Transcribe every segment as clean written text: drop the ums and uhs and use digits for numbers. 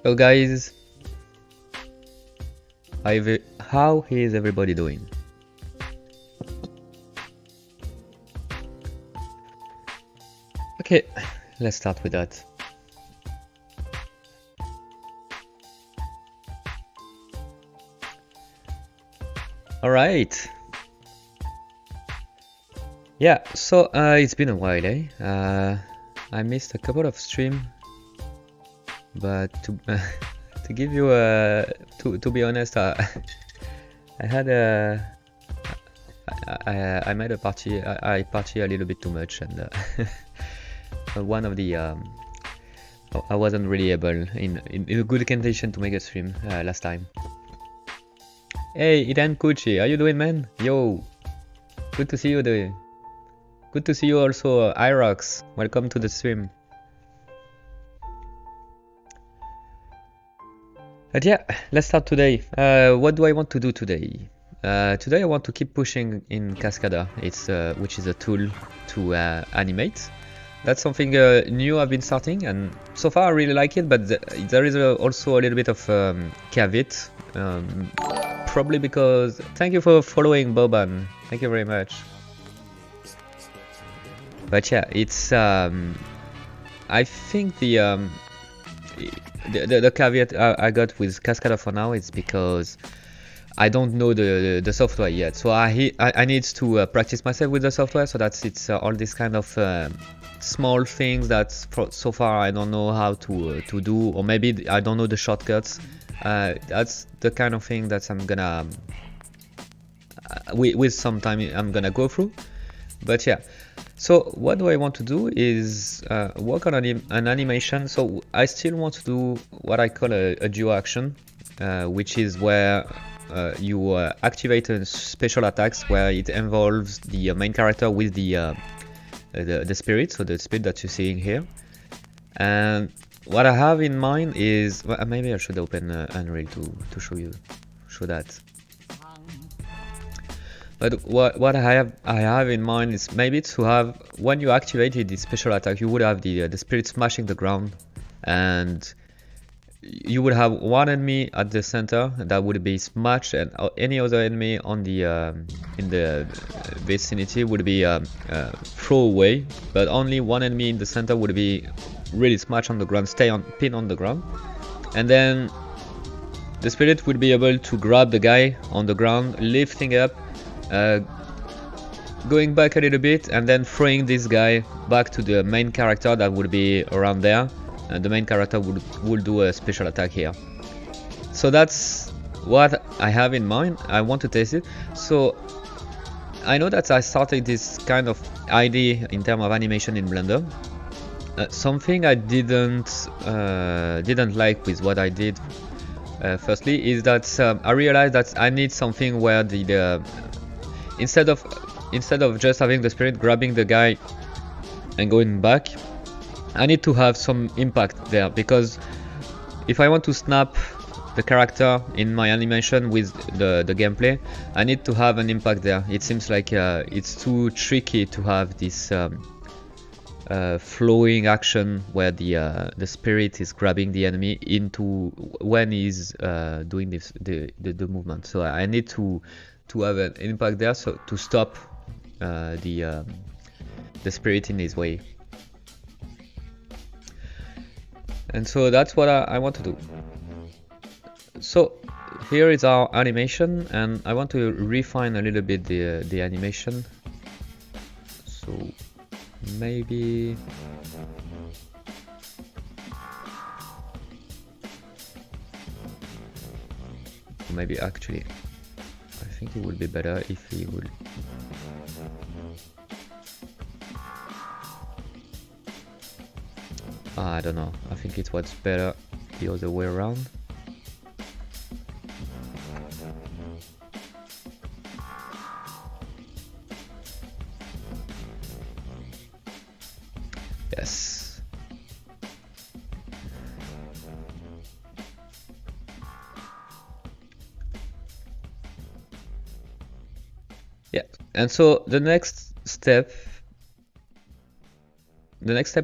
Hello guys, how is everybody doing? Okay, let's start with that. Alright. Yeah, so it's been a while, eh? I missed a couple of streams, but to give you to be honest, I had I made a party. I party a little bit too much, and one of the I wasn't really able in a good condition to make a stream last time. Hey, Idan Kuchi, how you doing, man? Yo, good to see you, dude. Good to see you also, Irox. Welcome to the stream. But yeah, let's start today. What do I want to do today? Today I want to keep pushing in Cascadeur, which is a tool to animate. That's something new I've been starting, and so far I really like it, but there is also a little bit of caveat. Probably because... Thank you for following, Boban. Thank you very much. But yeah, it's... I think the caveat I got with Cascadeur for now is because I don't know the software yet. So I need to practice myself with the software, so that it's all this kind of small things that so far I don't know how to do, or maybe I don't know the shortcuts. That's the kind of thing that I'm gonna with some time I'm gonna go through. But yeah, so what do I want to do is work on an animation. So I still want to do what I call a duo action, which is where you activate a special attacks where it involves the main character with the spirit, so the spirit that you're seeing here. And what I have in mind is, well, maybe I should open Unreal to show that. But what I have in mind is maybe to have, when you activated the special attack, you would have the spirit smashing the ground, and you would have one enemy at the center that would be smashed, and any other enemy on the in the vicinity would be throw away. But only one enemy in the center would be really smashed on the ground, pin on the ground, and then the spirit would be able to grab the guy on the ground, lifting up, going back a little bit, and then throwing this guy back to the main character that would be around there, and the main character would do a special attack here. So that's what I have in mind. I want to test it. So I know that I started this kind of idea in terms of animation in Blender. Something I didn't like with what I did firstly is that I realized that I need something where the instead of just having the spirit grabbing the guy and going back, I need to have some impact there, because if I want to snap the character in my animation with the gameplay, I need to have an impact there. It seems like it's too tricky to have this flowing action where the spirit is grabbing the enemy into when he's doing the movement. So I need to have an impact there, so to stop the spirit in his way. And so that's what I want to do. So here is our animation, and I want to refine a little bit the animation. So maybe actually I think it would be better if he would I don't know, I think it was better the other way around. Yes. Yeah, and so the next step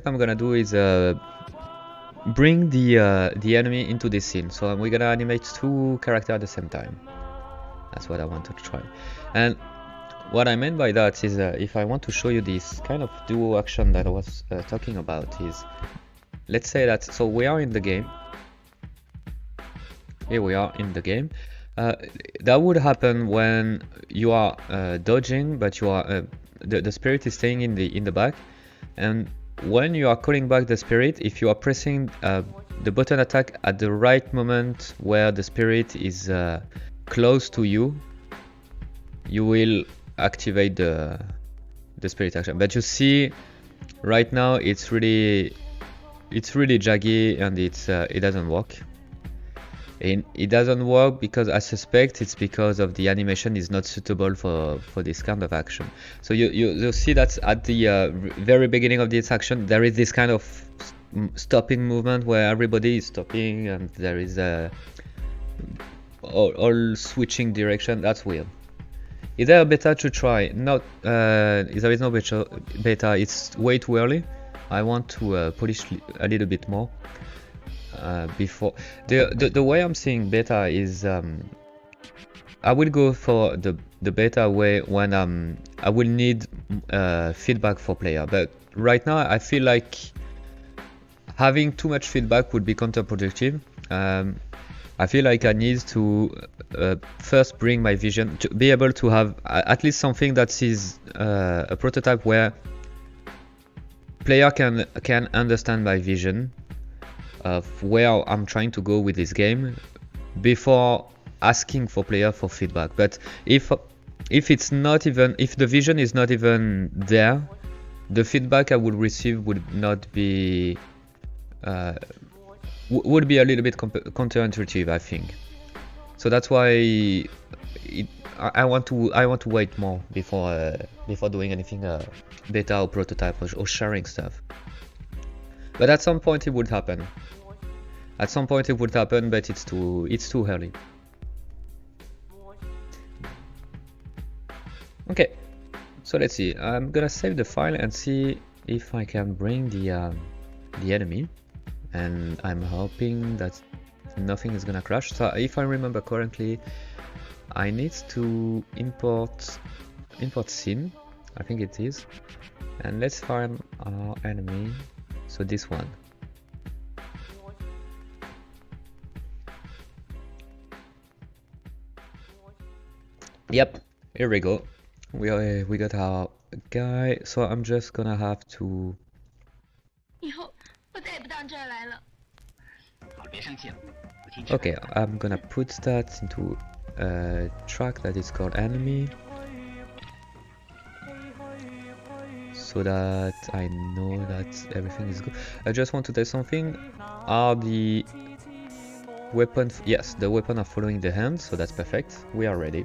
I'm gonna do is bring the enemy into this scene. So we're gonna animate two characters at the same time. That's what I wanted to try. And what I meant by that is if I want to show you this kind of duo action that I was talking about is, let's say that, so we are in the game. Here we are in the game. That would happen when you are dodging, but you are the spirit is staying in the back, and when you are calling back the spirit, if you are pressing the button attack at the right moment where the spirit is close to you, you will activate the spirit action. But you see, right now it's really jaggy and it doesn't work. And it doesn't work because I suspect it's because of the animation is not suitable for this kind of action. So you'll see that at the very beginning of this action there is this kind of stopping movement where everybody is stopping and there is all switching direction. That's weird. Is there a beta to try? Not there is no beta. It's way too early. I want to polish a little bit more before. The way I'm seeing beta is I will go for the beta way when I will need feedback for player. But right now I feel like having too much feedback would be counterproductive. I feel like I need to first bring my vision to be able to have at least something that is a prototype where player can understand my vision of where I'm trying to go with this game before asking for player for feedback. But if it's not even, if the vision is not even there, the feedback I would receive would not be would be a little bit counterintuitive, I think. So that's why I want to wait more before doing anything beta or prototype or sharing stuff. But at some point it would happen. At some point it would happen, but it's too early. Okay, so let's see. I'm gonna save the file and see if I can bring the enemy, and I'm hoping that nothing is gonna crash. So if I remember correctly, I need to import scene. I think it is, and let's find our enemy. So this one. Yep, here we go. We got our guy. So I'm just gonna have to. Okay, I'm gonna put that into a track that is called enemy, so that I know that everything is good. I just want to test something. Are the weapon? Yes, the weapon are following the hand, so that's perfect. We are ready.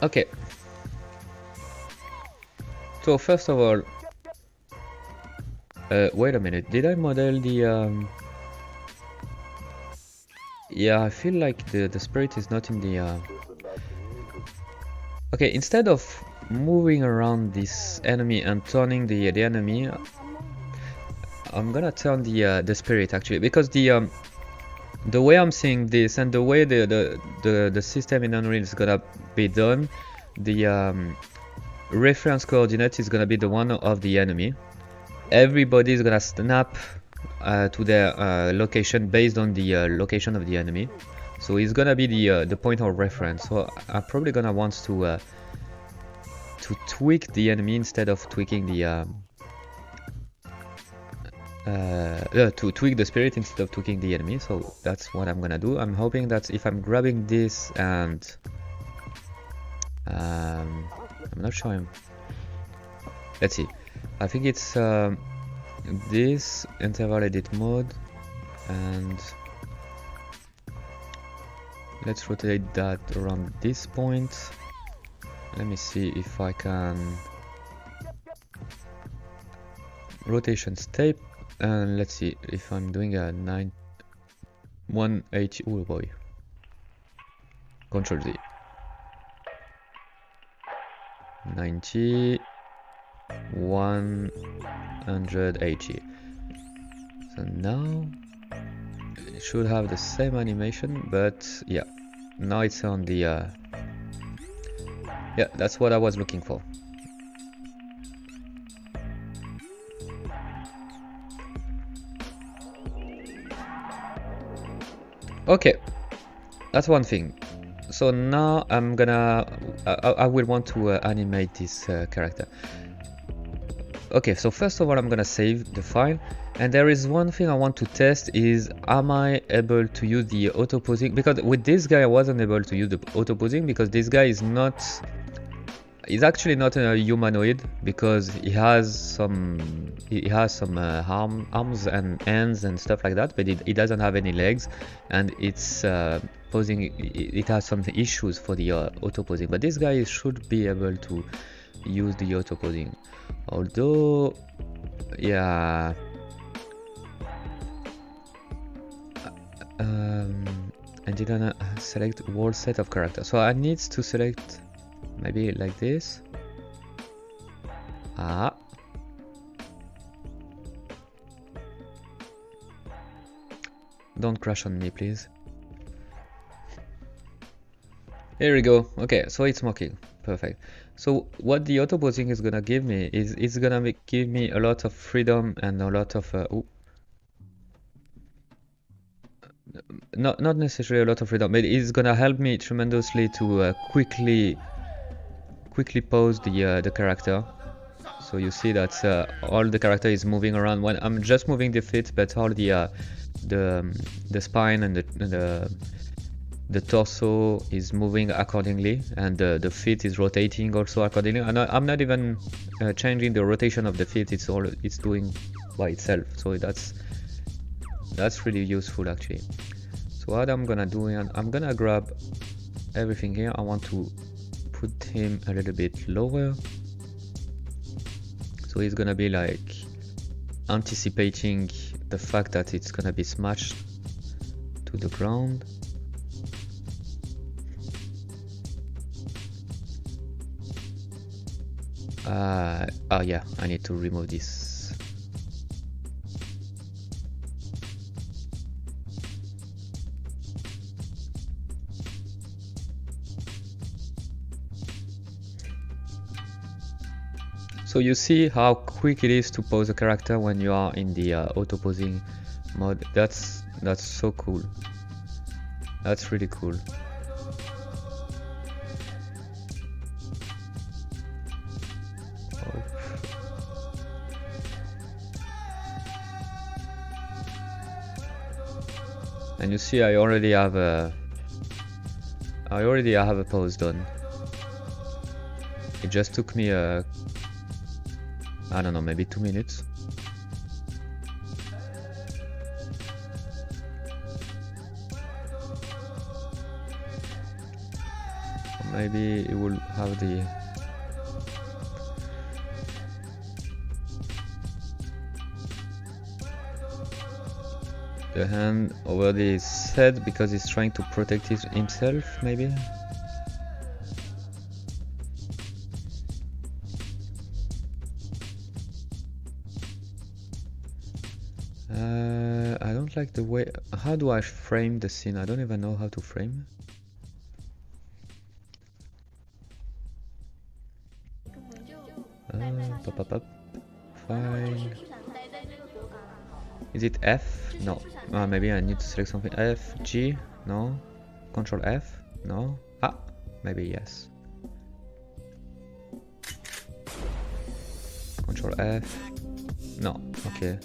Okay. So first of all, wait a minute. Did I model the? Yeah, I feel like the spirit is not in the. Okay, instead of moving around this enemy and turning the enemy, I'm gonna turn the spirit actually, because the way I'm seeing this and the way the system in Unreal is gonna be done, the reference coordinate is gonna be the one of the enemy. Everybody is gonna snap to their location based on the location of the enemy. So it's gonna be the point of reference. So I'm probably gonna want to tweak the enemy instead of tweaking the to tweak the spirit instead of tweaking the enemy. So that's what I'm gonna do. I'm hoping that if I'm grabbing this and I'm not sure. Let's see. I think it's this interval edit mode, and let's rotate that around this point. Let me see if I can rotation tape. And let's see if I'm doing a 180. Oh boy, Control Z. 90, 180. So now it should have the same animation, but yeah, now it's on the yeah, that's what I was looking for. Okay, that's one thing. So now I'm gonna I will want to animate this character. Okay, so first of all I'm gonna save the file, and there is one thing I want to test is, am I able to use the auto posing? Because with this guy I wasn't able to use the auto posing because this guy is not, he's actually not a humanoid, because he has some arms and hands and stuff like that, but it doesn't have any legs, and it's posing, it has some issues for the auto posing. But this guy should be able to use the auto posing, although yeah, I didn't select whole set of characters, so I need to select maybe like this. Don't crash on me, please. Here we go. Okay, so it's mocking. Perfect. So what the auto posing is gonna give me is it's gonna give me a lot of freedom and a lot of not necessarily a lot of freedom, but it's gonna help me tremendously to quickly pose the character. So you see that all the character is moving around when I'm just moving the feet, but all the spine and the torso is moving accordingly, and the feet is rotating also accordingly. And I'm not even changing the rotation of the feet; it's doing by itself. So that's really useful actually. So what I'm gonna do, I'm gonna grab everything here. I want to put him a little bit lower, so he's gonna be like anticipating the fact that it's gonna be smashed to the ground. Oh yeah, I need to remove this. So you see how quick it is to pose a character when you are in the auto posing mode. That's so cool. That's really cool. And you see, I already have a pose done. It just took me I don't know, maybe 2 minutes. Maybe it will have the hand over his head because he's trying to protect himself, maybe. I don't like the way. How do I frame the scene? I don't even know how to frame. Fine. Is it F? No. Maybe I need to select something. F, G? No. Control F? No. Maybe yes. Control F? No. Okay.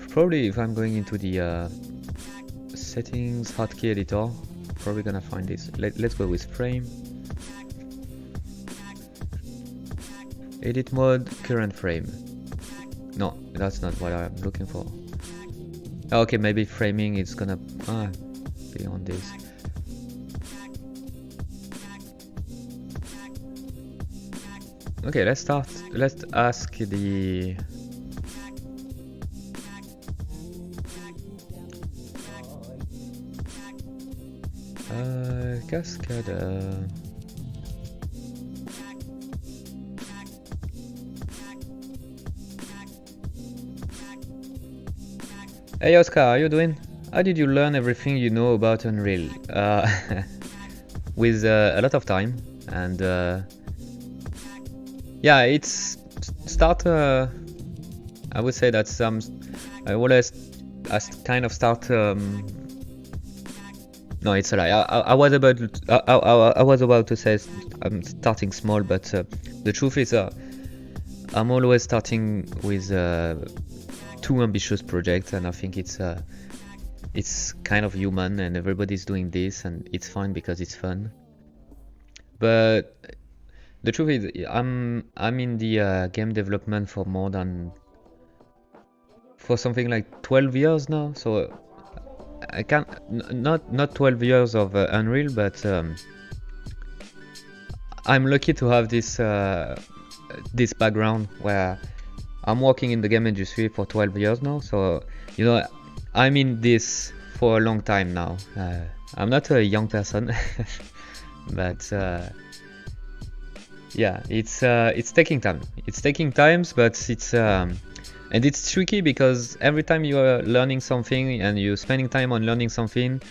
Probably if I'm going into the settings hotkey editor, probably gonna find this. Let's go with frame. Edit mode, current frame. No, that's not what I'm looking for. Okay, maybe framing is gonna be on this. Okay, let's start. Let's ask the Cascadeur. Hey Oscar, how you doing? How did you learn everything you know about Unreal? With a lot of time, and yeah, it's start. I would say that I always kind of start. No, it's a lie. I was about to, I was about to say I'm starting small, but the truth is I'm always starting with too ambitious projects, and I think it's kind of human, and everybody's doing this, and it's fine because it's fun. But the truth is, I'm in the game development for something like 12 years now, so I can't not 12 years of Unreal, but I'm lucky to have this background where I'm working in the game industry for 12 years now, so you know I'm in this for a long time now. I'm not a young person, but yeah, it's taking time. It's taking time, but it's and it's tricky because every time you are learning something and you're spending time on learning something,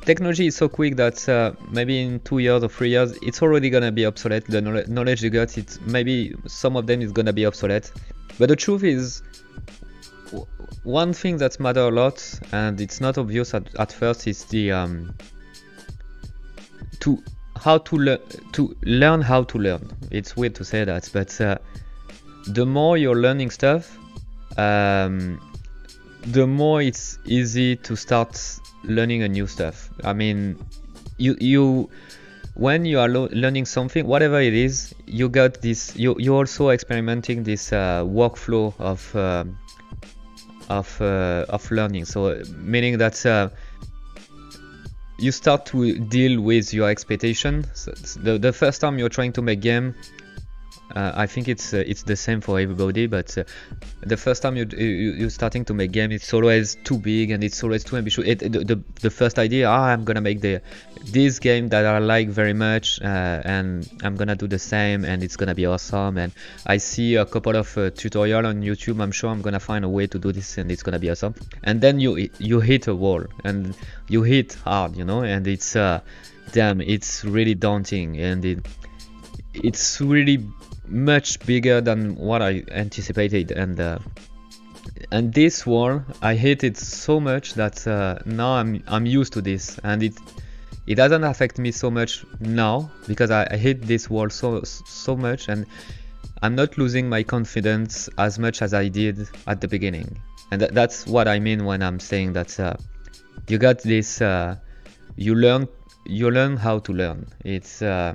technology is so quick that maybe in 2 years or 3 years it's already gonna be obsolete. The knowledge you got, it's maybe some of them is gonna be obsolete. But the truth is, one thing that matters a lot, and it's not obvious at first, is the to learn how to learn. It's weird to say that, but the more you're learning stuff, the more it's easy to start learning a new stuff. I mean, you when you are learning something, whatever it is, you got this. You're also experimenting this workflow of learning. So meaning that you start to deal with your expectation. So the first time you're trying to make game, I think it's the same for everybody, but the first time you're starting to make game, it's always too big and it's always too ambitious. The first idea, I'm gonna make this game that I like very much, and I'm gonna do the same, and it's gonna be awesome. And I see a couple of tutorial on YouTube. I'm sure I'm gonna find a way to do this, and it's gonna be awesome. And then you hit a wall, and you hit hard, you know, and it's damn, it's really daunting, and it's really much bigger than what I anticipated, and this wall, I hate it so much that now I'm used to this, and it doesn't affect me so much now because I hate this wall so much, and I'm not losing my confidence as much as I did at the beginning. And that's what I mean when I'm saying that you got this, you learn how to learn. It's at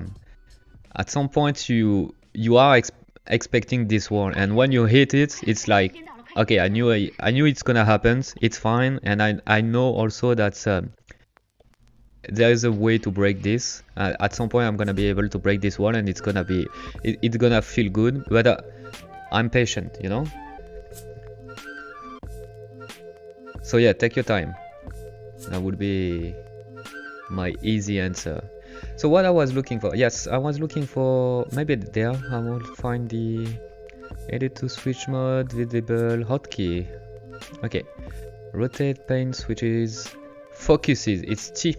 some point you are expecting this wall, and when you hit it, it's like, okay, I knew it's gonna happen, it's fine, and I know also that there is a way to break this. At some point I'm gonna be able to break this wall, and it's gonna feel good, but I'm patient, you know. So yeah, take your time. That would be my easy answer. So what I was looking for, yes, I was looking for, maybe there I will find the edit to switch mode, visible hotkey. Okay, rotate pane switches, focuses, it's T.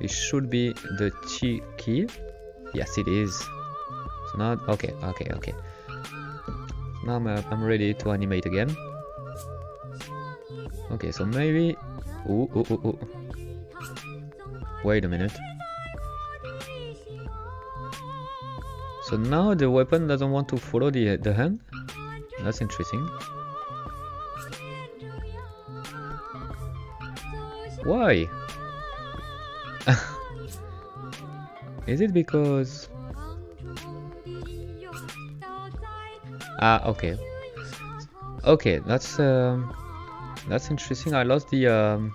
It should be the T key. Yes, it is. So now, okay. Now I'm ready to animate again. Okay, so maybe, ooh. Wait a minute. So now the weapon doesn't want to follow the hand? That's interesting. Why? Is it because... okay. Okay, that's interesting. I lost the...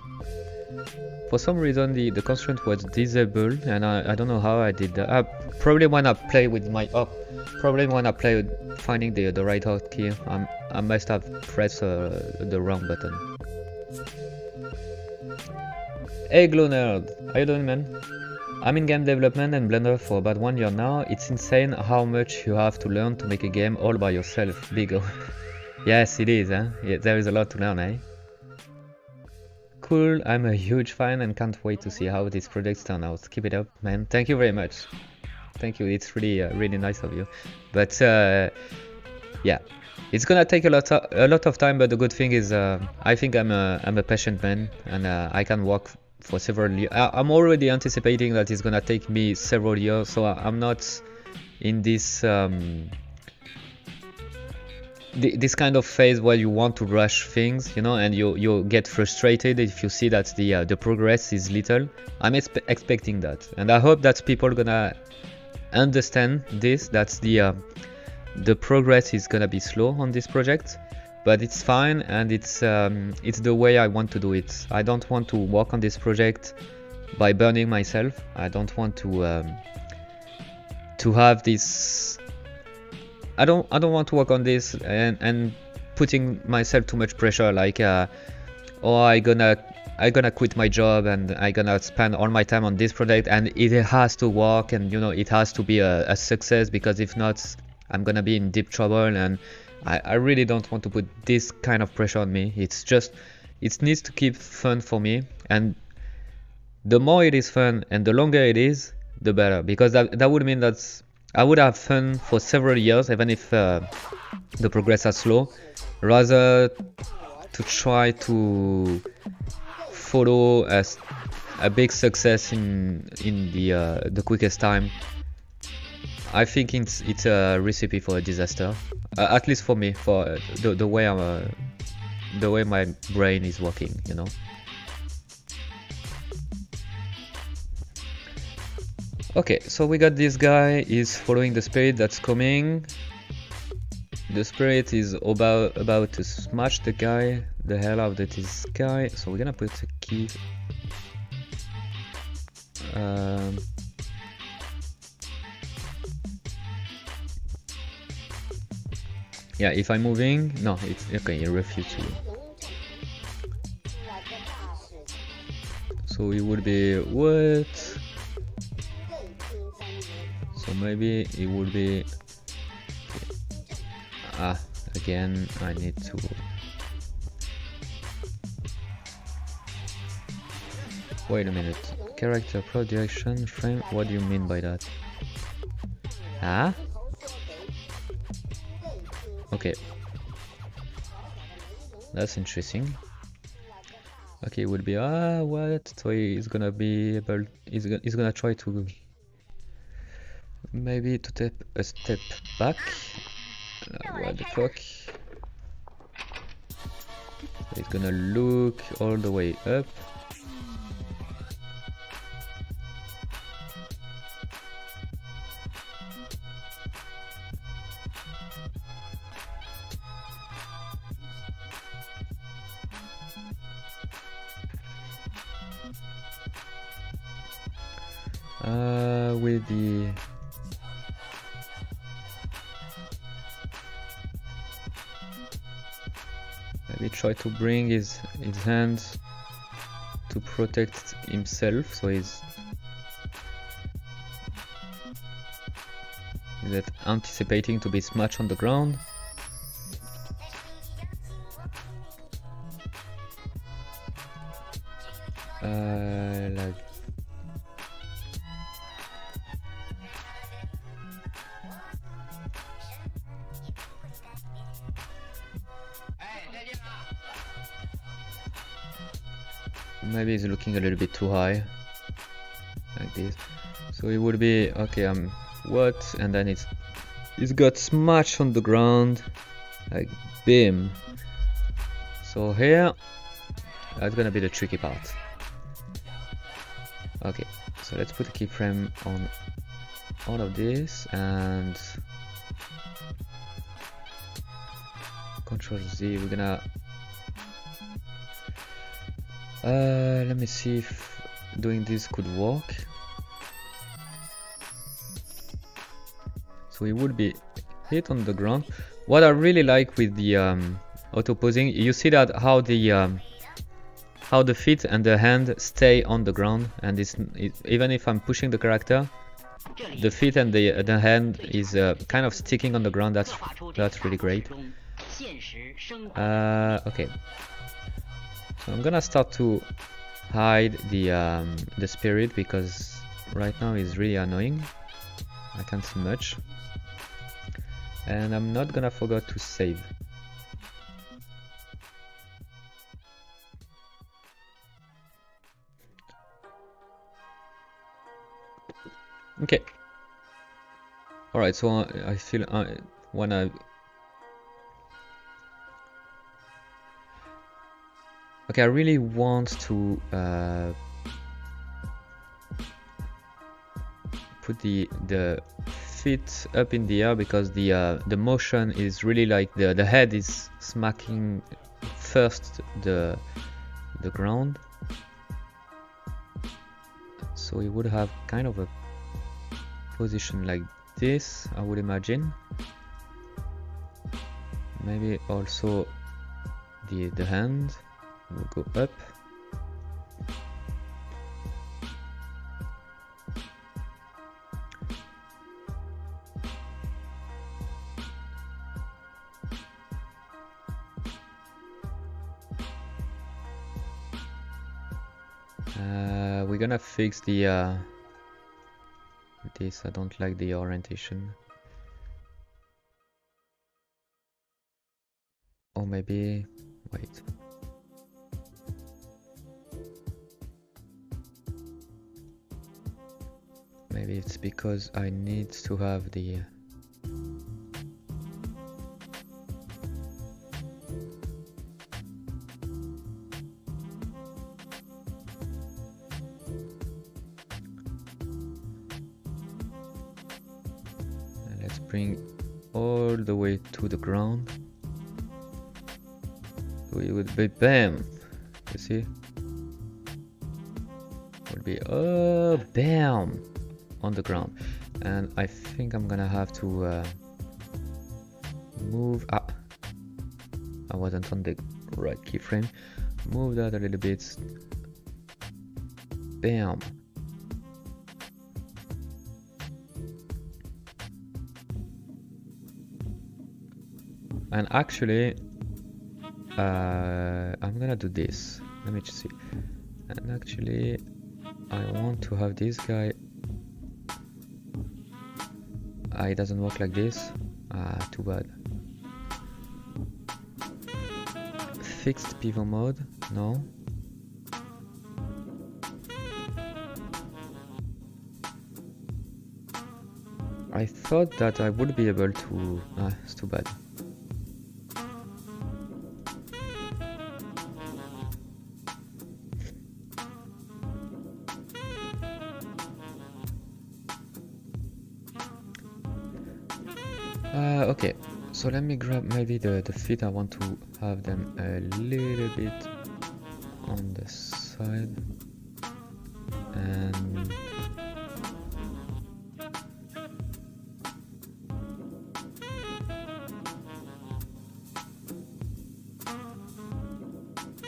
For some reason the constraint was disabled, and I don't know how I did that. Probably when I play with my probably when I play with finding the right hotkey, I must have pressed the wrong button. Hey Glow Nerd, how you doing, man? I'm in game development and Blender for about 1 year now. It's insane how much you have to learn to make a game all by yourself. Big O. Yes, it is, huh? Yeah, there is a lot to learn, eh? Cool, I'm a huge fan and can't wait to see how these projects turn out. Keep it up, man. Thank you very much. Thank you, it's really really nice of you. But yeah, it's gonna take a lot of time, but the good thing is I think I'm a patient man, and I can work for several years. I'm already anticipating that it's gonna take me several years, so I'm not in this this kind of phase where you want to rush things, you know, and you get frustrated if you see that the progress is little. I'm expecting that, and I hope that people are gonna understand this, that the progress is gonna be slow on this project, but it's fine, and it's the way I want to do it. I don't want to work on this project by burning myself. I don't want to have this. I don't want to work on this and putting myself too much pressure, like oh, I gonna quit my job and I gonna spend all my time on this project, and it has to work, and you know, it has to be a success, because if not, I'm gonna be in deep trouble. And I really don't want to put this kind of pressure on me. It's just, it needs to keep fun for me, and the more it is fun and the longer it is, the better, because that would mean that I would have fun for several years, even if the progress is slow, rather to try to follow a big success in the quickest time. I think it's a recipe for a disaster, at least for me, for the way my brain is working, you know. Okay, so we got this guy is following the spirit that's coming. The spirit is about to smash the hell out of this guy. So we're gonna put a key. Yeah, if I'm moving, no, it's okay. You refuse to. So it would be what? So maybe it would be, again I need to, wait a minute, character projection frame, what do you mean by that? Okay, that's interesting. Okay, it would be, what, so he's gonna be able, he's gonna try to maybe to take a step back. What the fuck? So he's gonna look all the way up. With the maybe try to bring his hands to protect himself, so he's anticipating to be smashed on the ground. Like maybe he's looking a little bit too high, like this. So it would be okay. What? And then it's got smashed on the ground, like bim. So here, that's gonna be the tricky part. Okay, so let's put a keyframe on all of this and Control Z. We're gonna let me see if doing this could work. So it would be hit on the ground. What I really like with the auto posing, you see that how how the feet and the hand stay on the ground, and even if I'm pushing the character, the feet and the hand is kind of sticking on the ground. That's really great. Okay, so I'm gonna start to hide the spirit because right now it's really annoying. I can't see much, and I'm not gonna forget to save. Okay. Alright, so I feel when I... Okay, I really want to put the feet up in the air because the motion is really like the head is smacking first the ground. So we would have kind of a position like this, I would imagine. Maybe also the hand will go up. We're gonna fix the this. I don't like the orientation. Or maybe wait. Maybe it's because I need to have the let's bring all the way to the ground. We would be bam. You see? Would be bam on the ground, and I think I'm gonna have to move. I wasn't on the right keyframe. Move that a little bit. Bam. And actually, I'm gonna do this. Let me just see. And actually, I want to have this guy. It doesn't work like this. Too bad. Fixed pivot mode? No. I thought that I would be able to. It's too bad. Okay, so let me grab maybe the feet. I want to have them a little bit on the side, and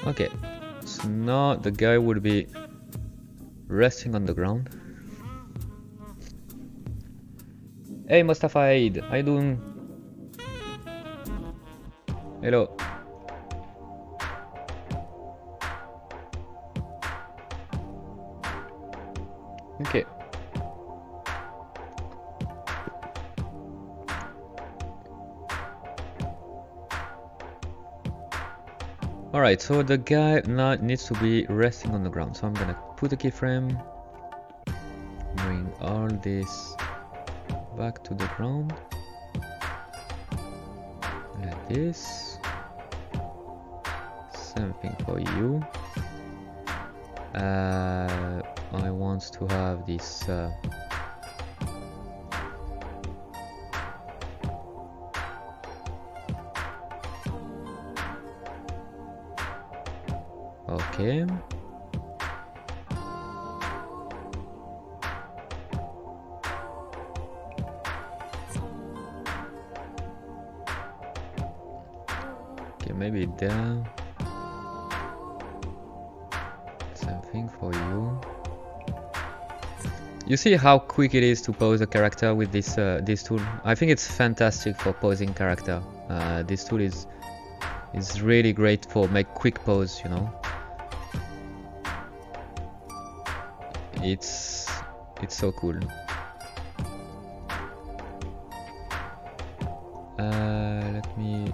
okay, so now the guy would be resting on the ground. Hey Mustafa Aid, how you doing? Hello. Okay. Alright, so the guy now needs to be resting on the ground. So I'm gonna put a keyframe, bring all this back to the ground, like this. Same thing for you. I want to have this okay. Okay, maybe there. for you. You see how quick it is to pose a character with this tool? I think it's fantastic for posing character. This tool is really great for make quick pose, you know. It's so cool. Let me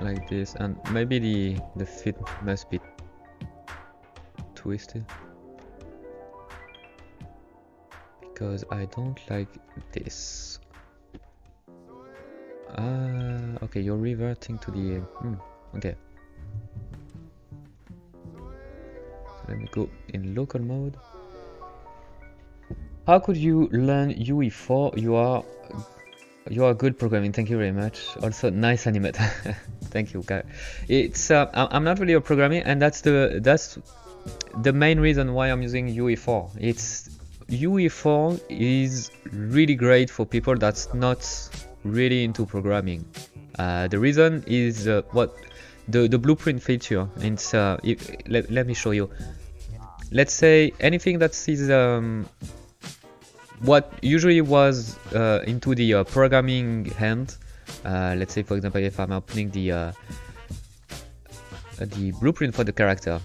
like this, and maybe the fit must be twisted because I don't like this. Okay, you're reverting to the okay. Let me go in local mode. How could you learn UE4? You are good programming. Thank you very much. Also, nice animate. Thank you, guys. It's I'm not really a programming, and that's the main reason why I'm using UE4. It's UE4 is really great for people that's not really into programming. The reason is what the blueprint feature. It's let me show you. Let's say anything that is what usually was into the programming hand. Let's say, for example, if I'm opening the blueprint for the character.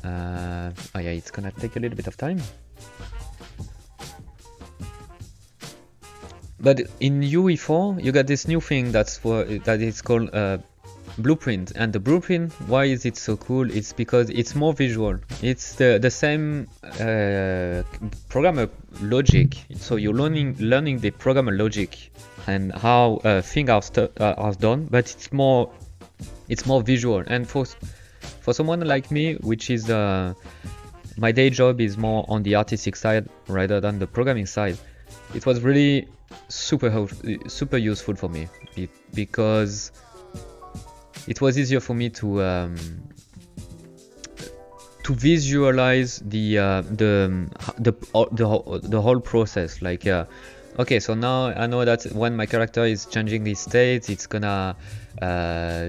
Oh yeah, it's gonna take a little bit of time. But in UE4, you got this new thing that is called blueprint, and the blueprint, why is it so cool? It's because it's more visual. It's the same programmer logic. So you're learning the programmer logic and how things are done, but it's more visual. And for someone like me, which is my day job is more on the artistic side rather than the programming side, it was really super useful for me because it was easier for me to visualize the whole process. Like, okay, so now I know that when my character is changing the state, it's gonna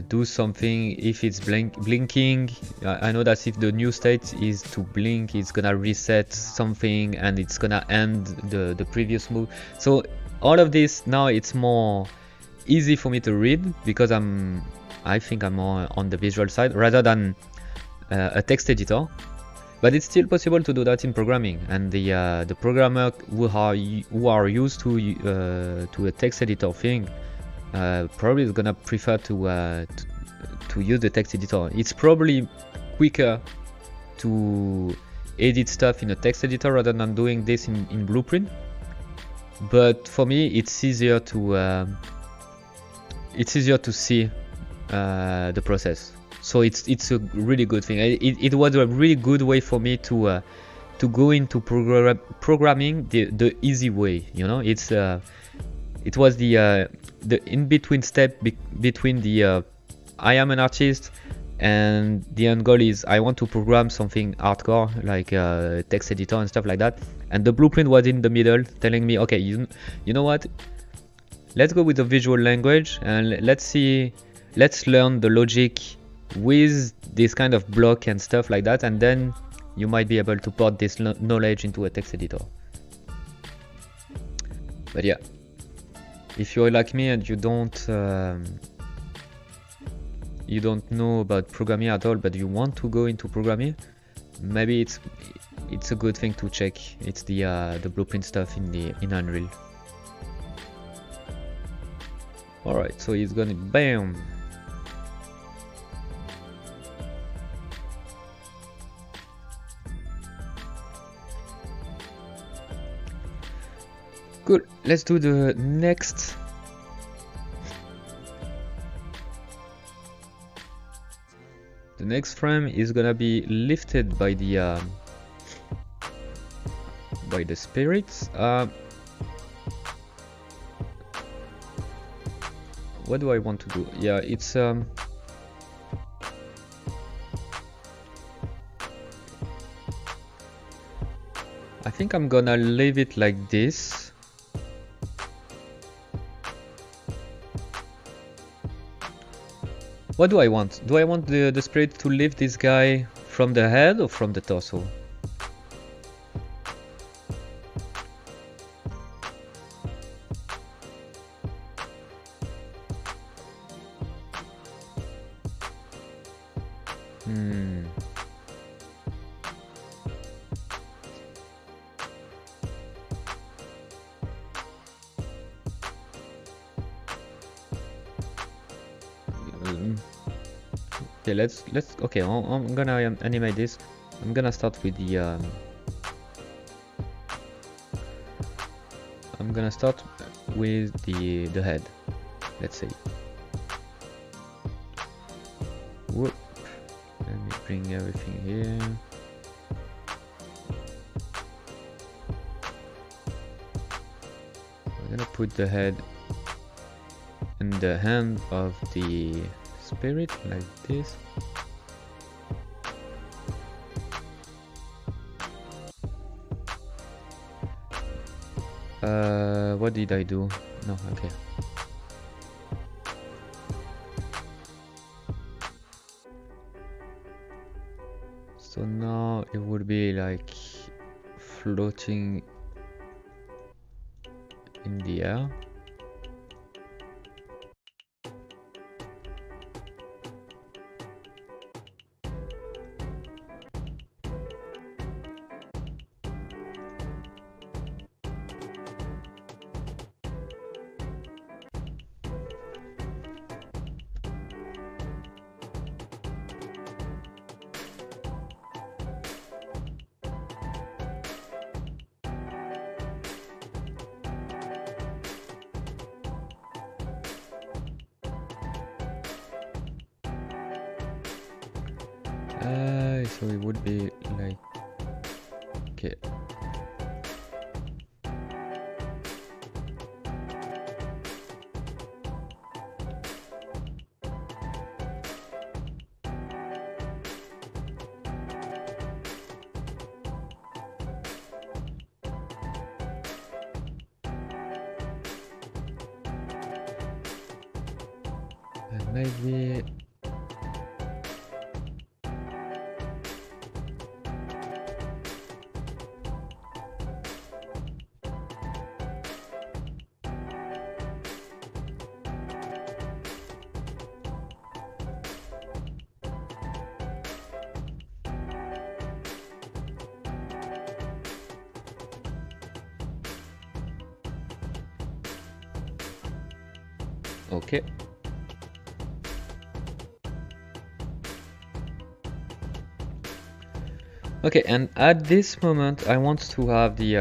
do something. If it's blinking, I know that if the new state is to blink, it's gonna reset something and it's gonna end the previous move. So all of this now, it's more easy for me to read because I think I'm more on the visual side rather than a text editor. But it's still possible to do that in programming, and the programmer who are used to a text editor thing probably is gonna prefer to use the text editor. It's probably quicker to edit stuff in a text editor rather than doing this in Blueprint. But for me, it's easier to see the process. So it's a really good thing. It was a really good way for me to go into programming the easy way. You know, it was the in between step between the I am an artist and the end goal is I want to program something hardcore like text editor and stuff like that. And the blueprint was in the middle, telling me, okay, you know what? Let's go with the visual language and let's learn the logic with this kind of block and stuff like that, and then you might be able to port this knowledge into a text editor. But yeah, if you're like me and you don't know about programming at all, but you want to go into programming, maybe it's a good thing to check. It's the blueprint stuff in Unreal. Alright, so he's gonna bam. Good, let's do the next. The next frame is gonna be lifted by the spirits. What do I want to do? Yeah, it's I think I'm gonna leave it like this. What do I want? Do I want the spirit to lift this guy from the head or from the torso? Okay, let's okay, I'm gonna animate this. I'm gonna start with the I'm gonna start with the head, let's say. Whoop. Let me bring everything here. I'm gonna put the head in the hand of the spirit like this. What did I do? No, okay. So now it would be like floating in the air. So it would be like, okay. And maybe okay. Okay, and at this moment I want to have the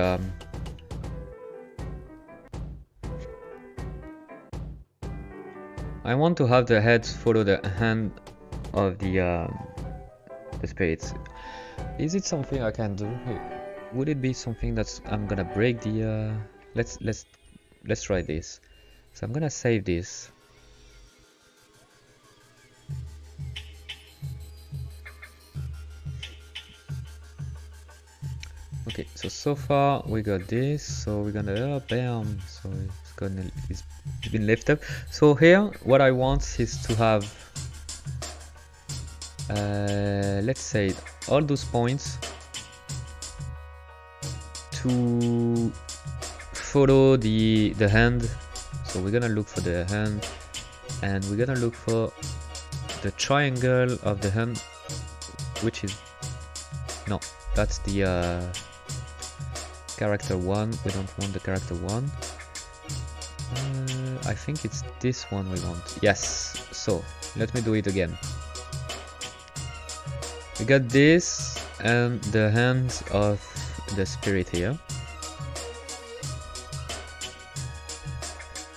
I want to have the heads follow the hand of the spirits. Is it something I can do? Would it be something that's I'm gonna break the let's try this. So I'm gonna save this. Okay, so far we got this, so we're gonna bam, so it's been lifted up. So here what I want is to have let's say all those points to follow the hand. So we're gonna look for the hand, and we're gonna look for the triangle of the hand, which is no, that's the character 1. We don't want the character 1. I think it's this one we want. Yes, so let me do it again. We got this and the hands of the spirit here,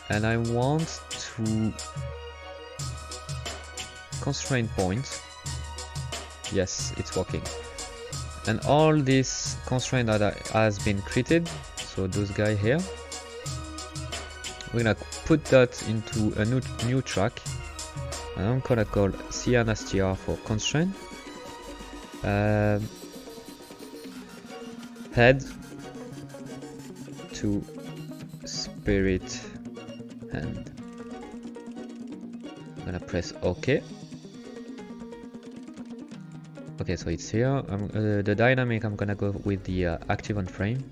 and I want to constrain points. Yes, it's working. And all this constraint that has been created, so those guys here, we're gonna put that into a new track, and I'm gonna call cnstr for constraint. Head to spirit hand. I'm gonna press OK. Okay, so it's here. The dynamic, I'm gonna go with the active on frame.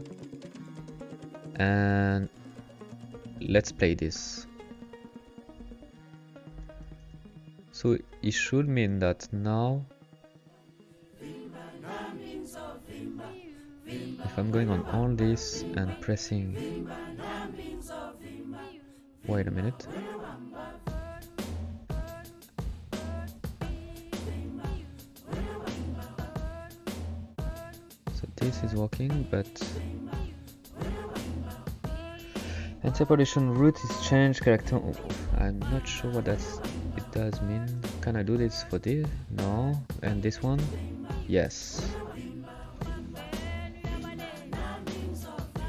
And let's play this. So it should mean that now, if I'm going on all this and pressing, wait a minute. So this is working, but interpolation route is changed character. Oh, I'm not sure what it does mean. Can I do this for this? No. And this one? Yes.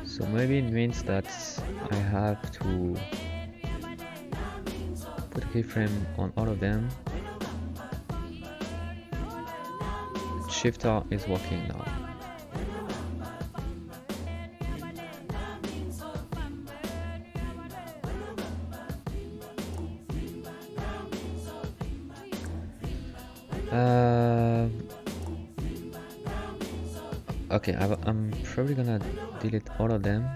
So maybe it means that I have to put a keyframe on all of them. Shifter is working now. Okay, I'm probably gonna delete all of them.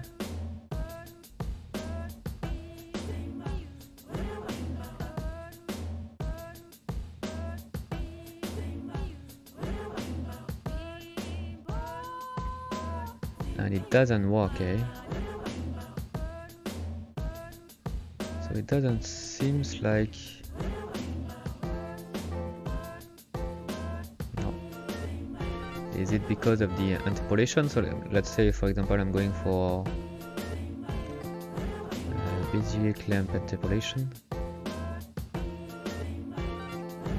And it doesn't work, eh? So it doesn't seems like. Is it because of the interpolation? So let's say, for example, I'm going for Bezier clamp interpolation.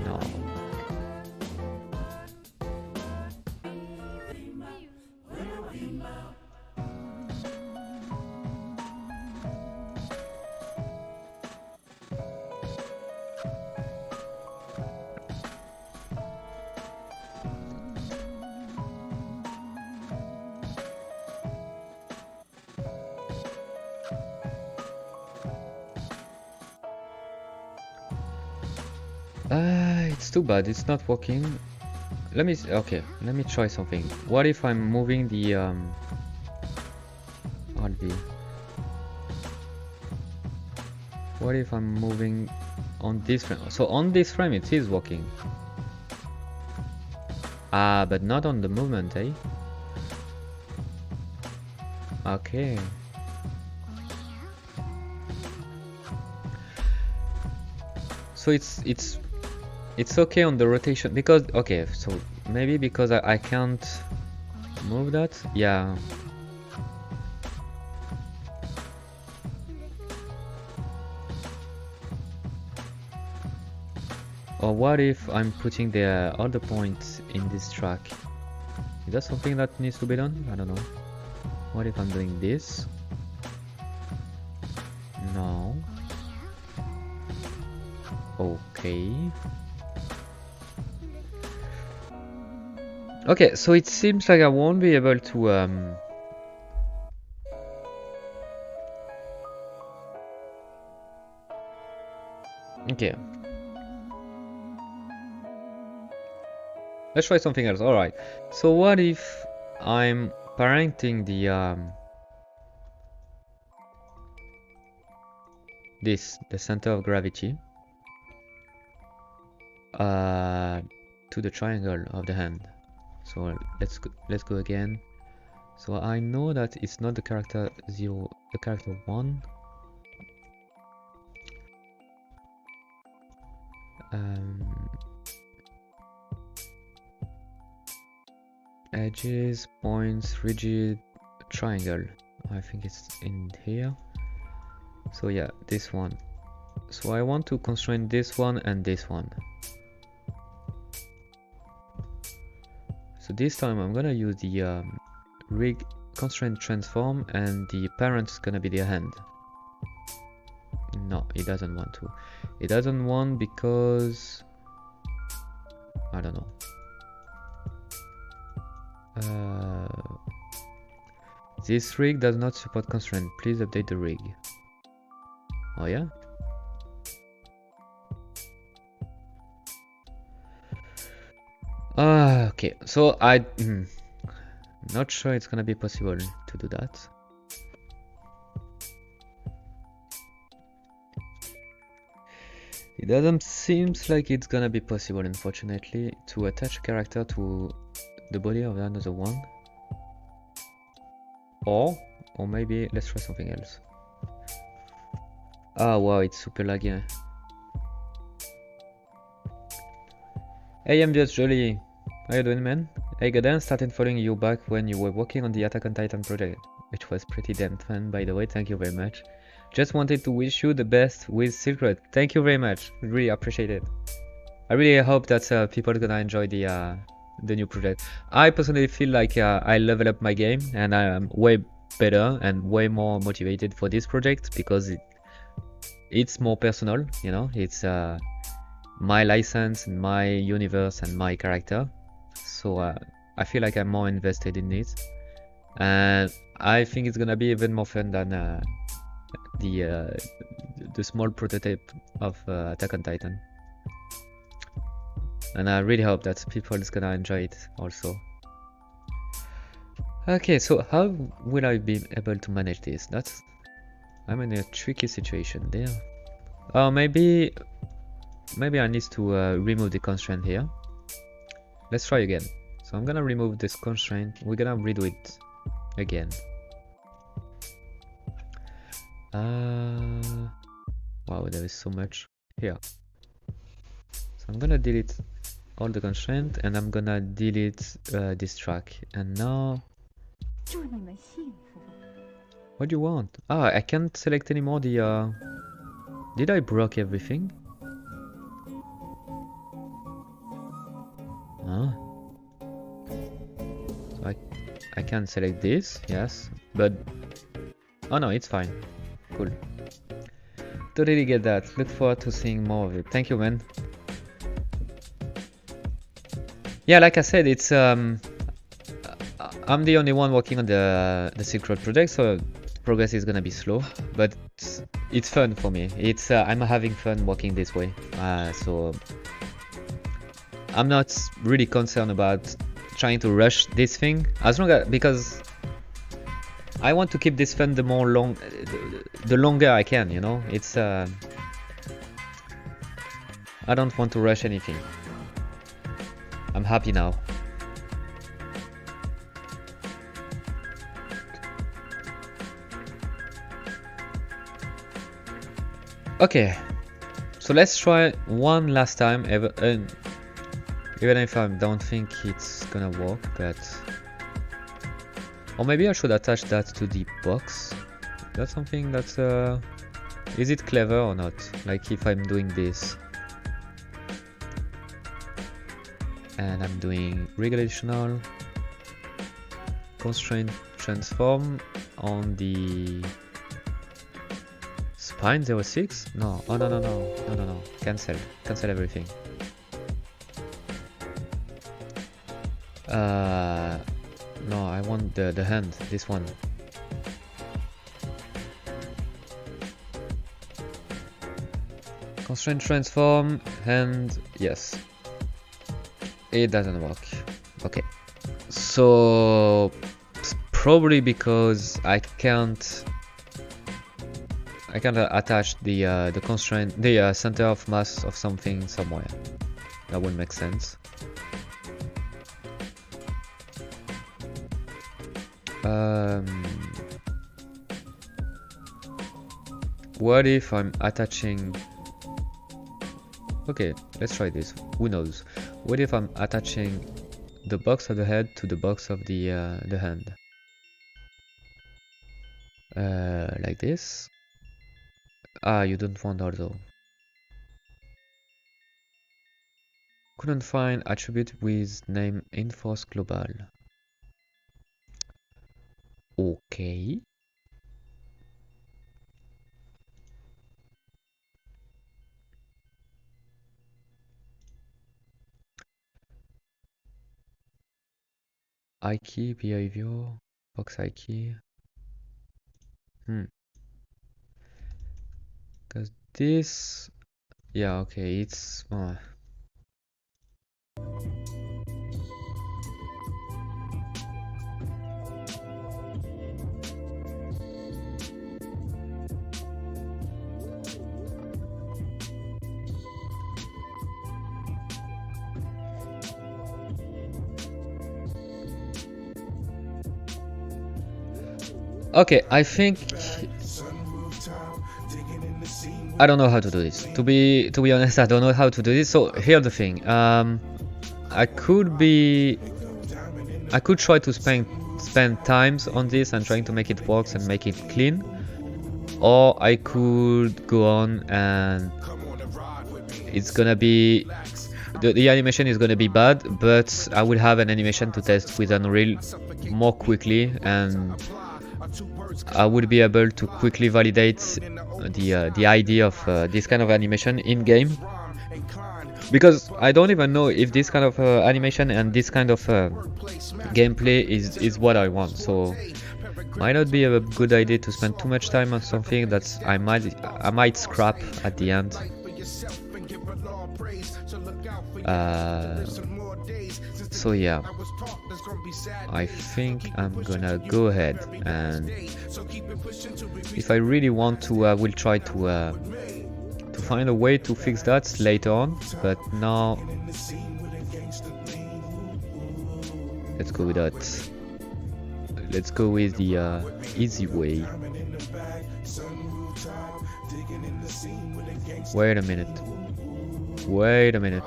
No. It's too bad, it's not working. Let me try something. What if I'm moving the what if I'm moving on this frame? So on this frame it is working. But not on the movement, eh? Okay. So it's okay on the rotation because okay, so maybe because I can't move that. Yeah. Or what if I'm putting the other points in this track? Is that something that needs to be done? I don't know. What if I'm doing this? No. Okay. Okay, so it seems like I won't be able to okay. Let's try something else. Alright. So what if I'm parenting the the center of gravity to the triangle of the hand. So let's go again. So I know that it's not the character 0, the character 1. Edges, points, rigid, triangle. I think it's in here. So yeah, this one. So I want to constrain this one and this one. So this time I'm gonna use the rig constraint transform, and the parent is gonna be the hand. No, it doesn't want to. It doesn't want because I don't know. This rig does not support constraint. Please update the rig. Oh yeah? Okay, so not sure it's gonna be possible to do that. It doesn't seems like it's gonna be possible, unfortunately, to attach a character to the body of another one. Or maybe let's try something else. Ah, wow, it's super laggy. Hey, I'm just Jolly. How you doing, man? Hey, Godan, started following you back when you were working on the Attack on Titan project, which was pretty damn fun, by the way. Thank you very much. Just wanted to wish you the best with SILKROAD. Thank you very much. Really appreciate it. I really hope that people are gonna enjoy the new project. I personally feel like I level up my game and I am way better and way more motivated for this project because it's more personal, you know. It's my license and my universe and my character, so I feel like I'm more invested in it, and I think it's gonna be even more fun than the small prototype of Attack on Titan, and I really hope that people is gonna enjoy it also. Okay, so how will I be able to manage this? I'm in a tricky situation there. Oh, maybe I need to remove the constraint here. Let's try again. So I'm gonna remove this constraint. We're gonna redo it again. Wow, there is so much here. So I'm gonna delete all the constraint and I'm gonna delete this track. And now, what do you want? Ah, I can't select anymore the. Did I broke everything? Huh? So I can select this, yes, but oh no, it's fine. Cool. Totally get that. Look forward to seeing more of it. Thank you, man. Yeah, like I said, it's I'm the only one working on the SILKROAD project, so progress is gonna be slow, but it's fun for me. It's I'm having fun working this way, so I'm not really concerned about trying to rush this thing, as long as because I want to keep this fun the longer I can, you know. It's I don't want to rush anything. I'm happy now. Okay, so let's try one last time, even if I don't think it's gonna work, but or maybe I should attach that to the box. That's something that's is it clever or not? Like if I'm doing this and I'm doing regulational constraint transform on the spine 06? No, oh no, cancel everything. No, I want the hand, this one. Constraint transform, hand, yes. It doesn't work. Okay. So it's probably because I can't attach the constraint, the center of mass of something somewhere. That would make sense. What if I'm attaching? Okay, let's try this. Who knows? What if I'm attaching the box of the head to the box of the hand? Like this. Ah, you don't want although. Couldn't find attribute with name enforce global. Okay. I key behavior box I key. Because this, yeah, okay, it's Okay, I think I don't know how to do this. To be honest, I don't know how to do this. So here's the thing. I could try to spend times on this and trying to make it work and make it clean, or I could go on and it's gonna be the animation is gonna be bad, but I will have an animation to test with Unreal more quickly, and I would be able to quickly validate the idea of this kind of animation in game, because I don't even know if this kind of animation and this kind of gameplay is what I want. So might not be a good idea to spend too much time on something that I might scrap at the end. So yeah, I think I'm gonna go ahead, and if I really want to, I will try to find a way to fix that later on, but now let's go with that. Let's go with the easy way. Wait a minute. Wait a minute.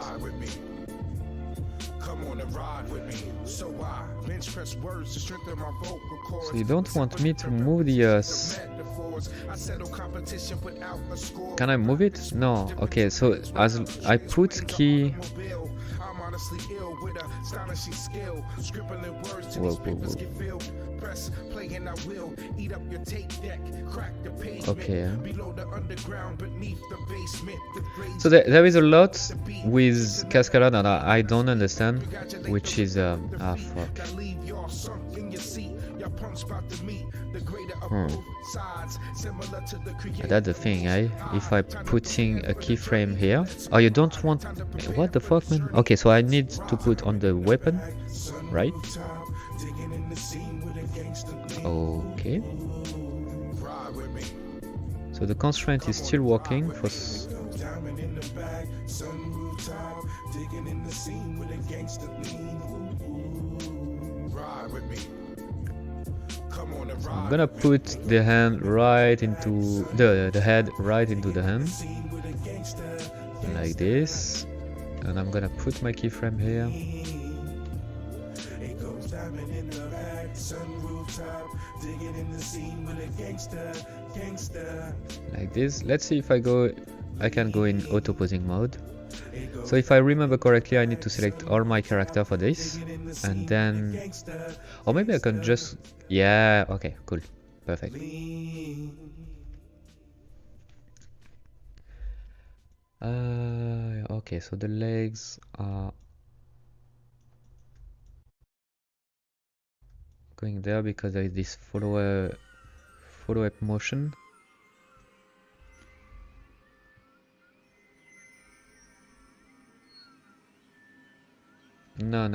So you don't want me to move the Can I move it? No. Okay, so as I put key. Whoa, whoa, whoa. Okay. So there is a lot with Cascadeur that I don't understand, which is fuck. That's the thing, eh? If I putting a keyframe here. Oh, you don't want. What the fuck, man? Okay, so I need to put on the weapon, right? Okay. So the constraint is still working for. I'm gonna put the hand right into the head right into the hand, like this, and I'm gonna put my keyframe here. Like this. Let's see if I can go in auto posing mode. So if I remember correctly, I need to select all my character for this, and then, or maybe I can just, yeah, okay, cool, perfect. Okay, so the legs are going there because there is this follow-up motion. No.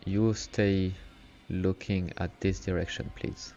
You stay looking at this direction, please.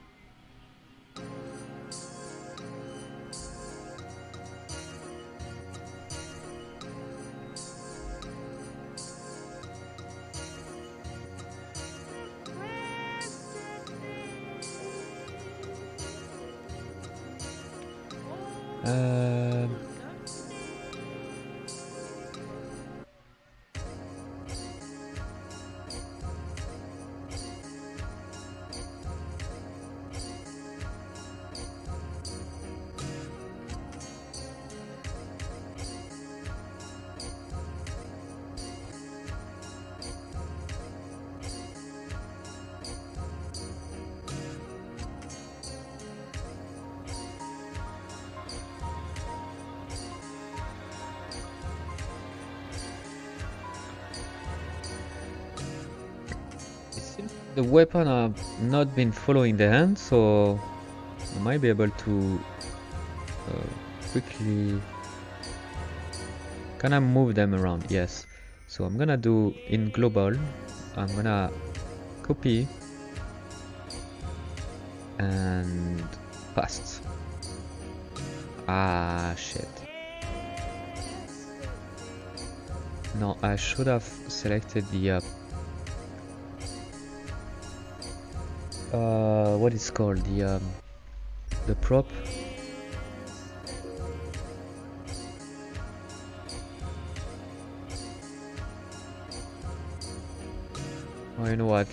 The weapon have not been following the hand, so I might be able to quickly. Can I move them around? Yes. So I'm gonna do in global. I'm gonna copy and paste. Ah, shit. No, I should have selected the what is called the prop. Oh, you know what?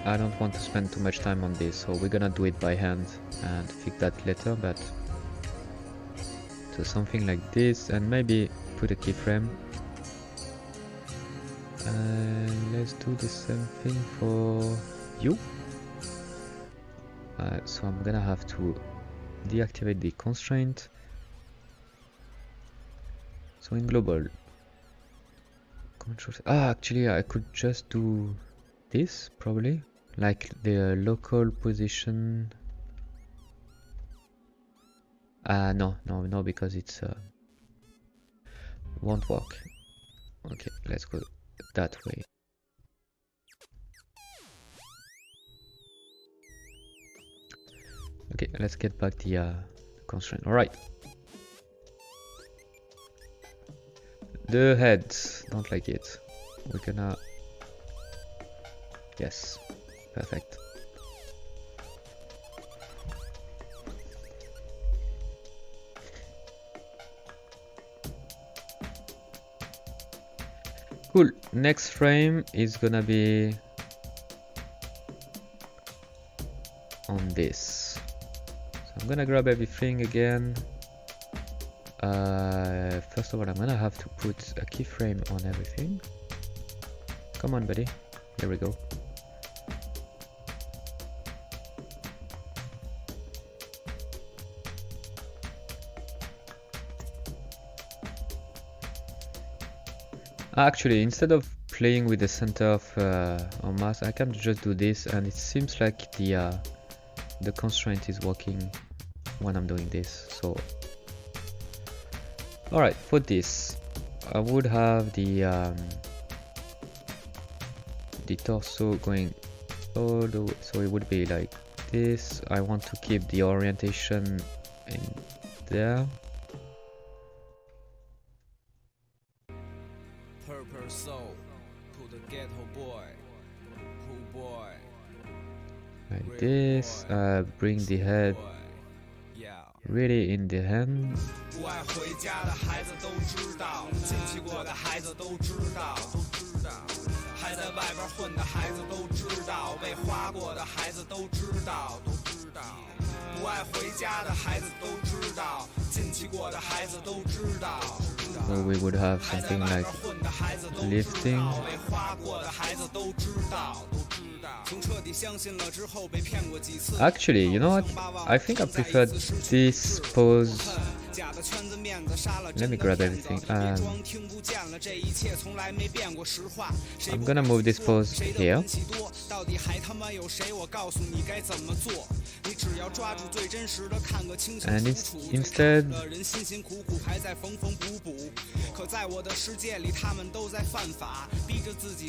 I don't want to spend too much time on this, so we're gonna do it by hand and fix that later, but so something like this, and maybe put a keyframe. And let's do the same thing for you. So I'm gonna have to deactivate the constraint. So in global, control. Actually, I could just do this probably, like the local position. No, because it's won't work. Okay, let's go that way. Okay, let's get back the constraint. All right. The head, don't like it. We're gonna. Yes, perfect. Cool. Next frame is gonna be on this. So I'm gonna grab everything again. First of all, I'm gonna have to put a keyframe on everything. Come on, buddy. Here we go. Actually, instead of playing with the center of our mouse, I can just do this, and it seems like the constraint is working when I'm doing this. So, all right, for this, I would have the torso going all the way, so it would be like this. I want to keep the orientation in there. Like this, bring the head really in the hand. So we would have something like lifting. Actually, you know what? I think I prefer this pose. Let me grab everything. I'm gonna move this pose here. And instead,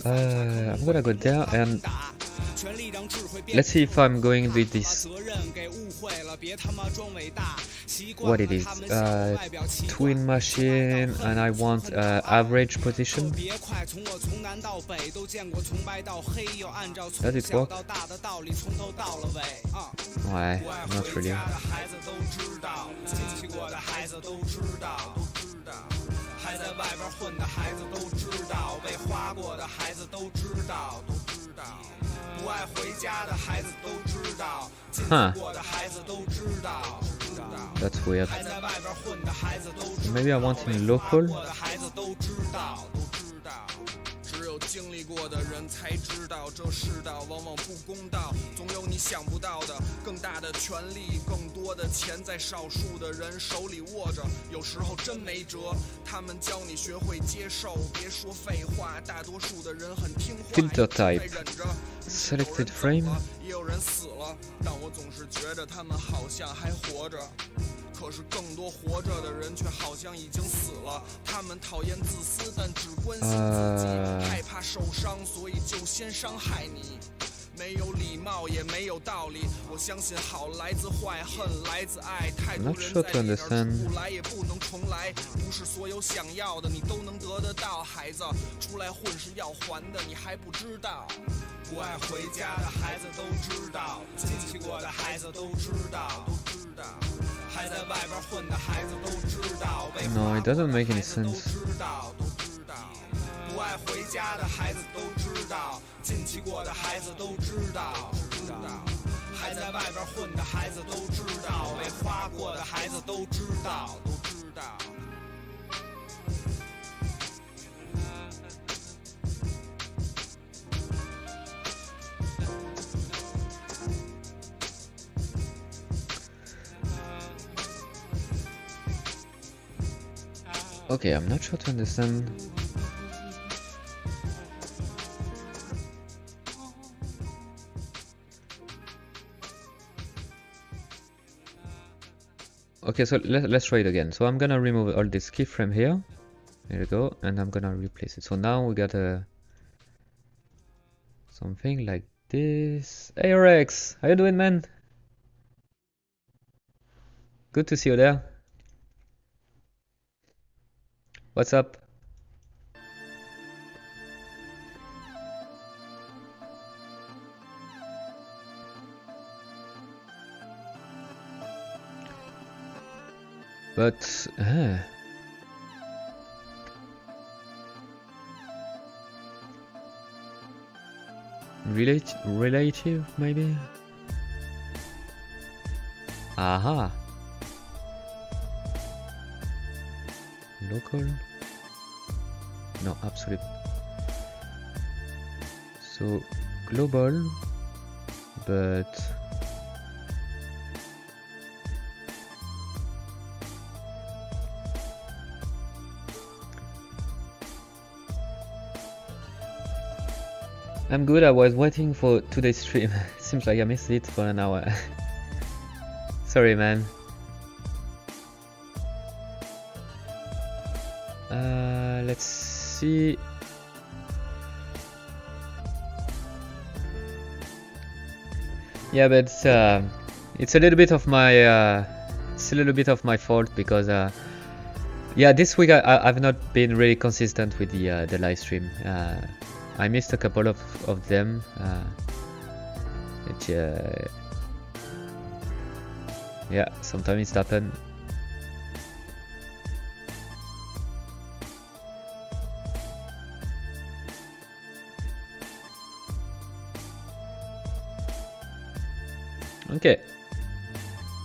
I'm gonna go there and let's see if I'm going with this. What it is? Twin machine, and I want average position. Does it work? Why? Not really. Huh. That's weird. Maybe I want in local. 经历过的人才知道，这世道往往不公道，总有你想不到的更大的权利，更多的钱在少数的人手里握着，有时候真没辙。他们教你学会接受，别说废话，大多数的人很听话。Filter type. Selected frame. 也有人死了，但我总是觉得他们好像还活着。 可是更多活着的人却好像已经死了。他们讨厌自私，但只关心自己，害怕受伤，所以就先伤害你。没有礼貌，也没有道理。我相信好来自坏，恨来自爱。太多人在里边不来也不能重来。不是所有想要的你都能得得到，孩子，出来混是要还的，你还不知道。不爱回家的孩子都知道，亲戚过的孩子都知道，还在外边混的孩子都知道。No, it doesn't make any sense. 不爱回家的孩子都知道，亲戚过的孩子都知道，还在外边混的孩子都知道，被花过的孩子都知道，Okay, I'm not sure to understand. Okay, so let's try it again. So I'm gonna remove all this keyframe here. There we go, and I'm gonna replace it. So now we got a something like this. Hey Rex, how you doing, man? Good to see you there. What's up? But relative maybe? Aha. Local? No, absolute. So global, but I'm good. I was waiting for today's stream. Seems like I missed it for an hour. Sorry, man. Let's see. Yeah, but it's a little bit of my fault because yeah, this week I've not been really consistent with the live stream. I missed a couple of them. Yeah, sometimes it happens. Okay,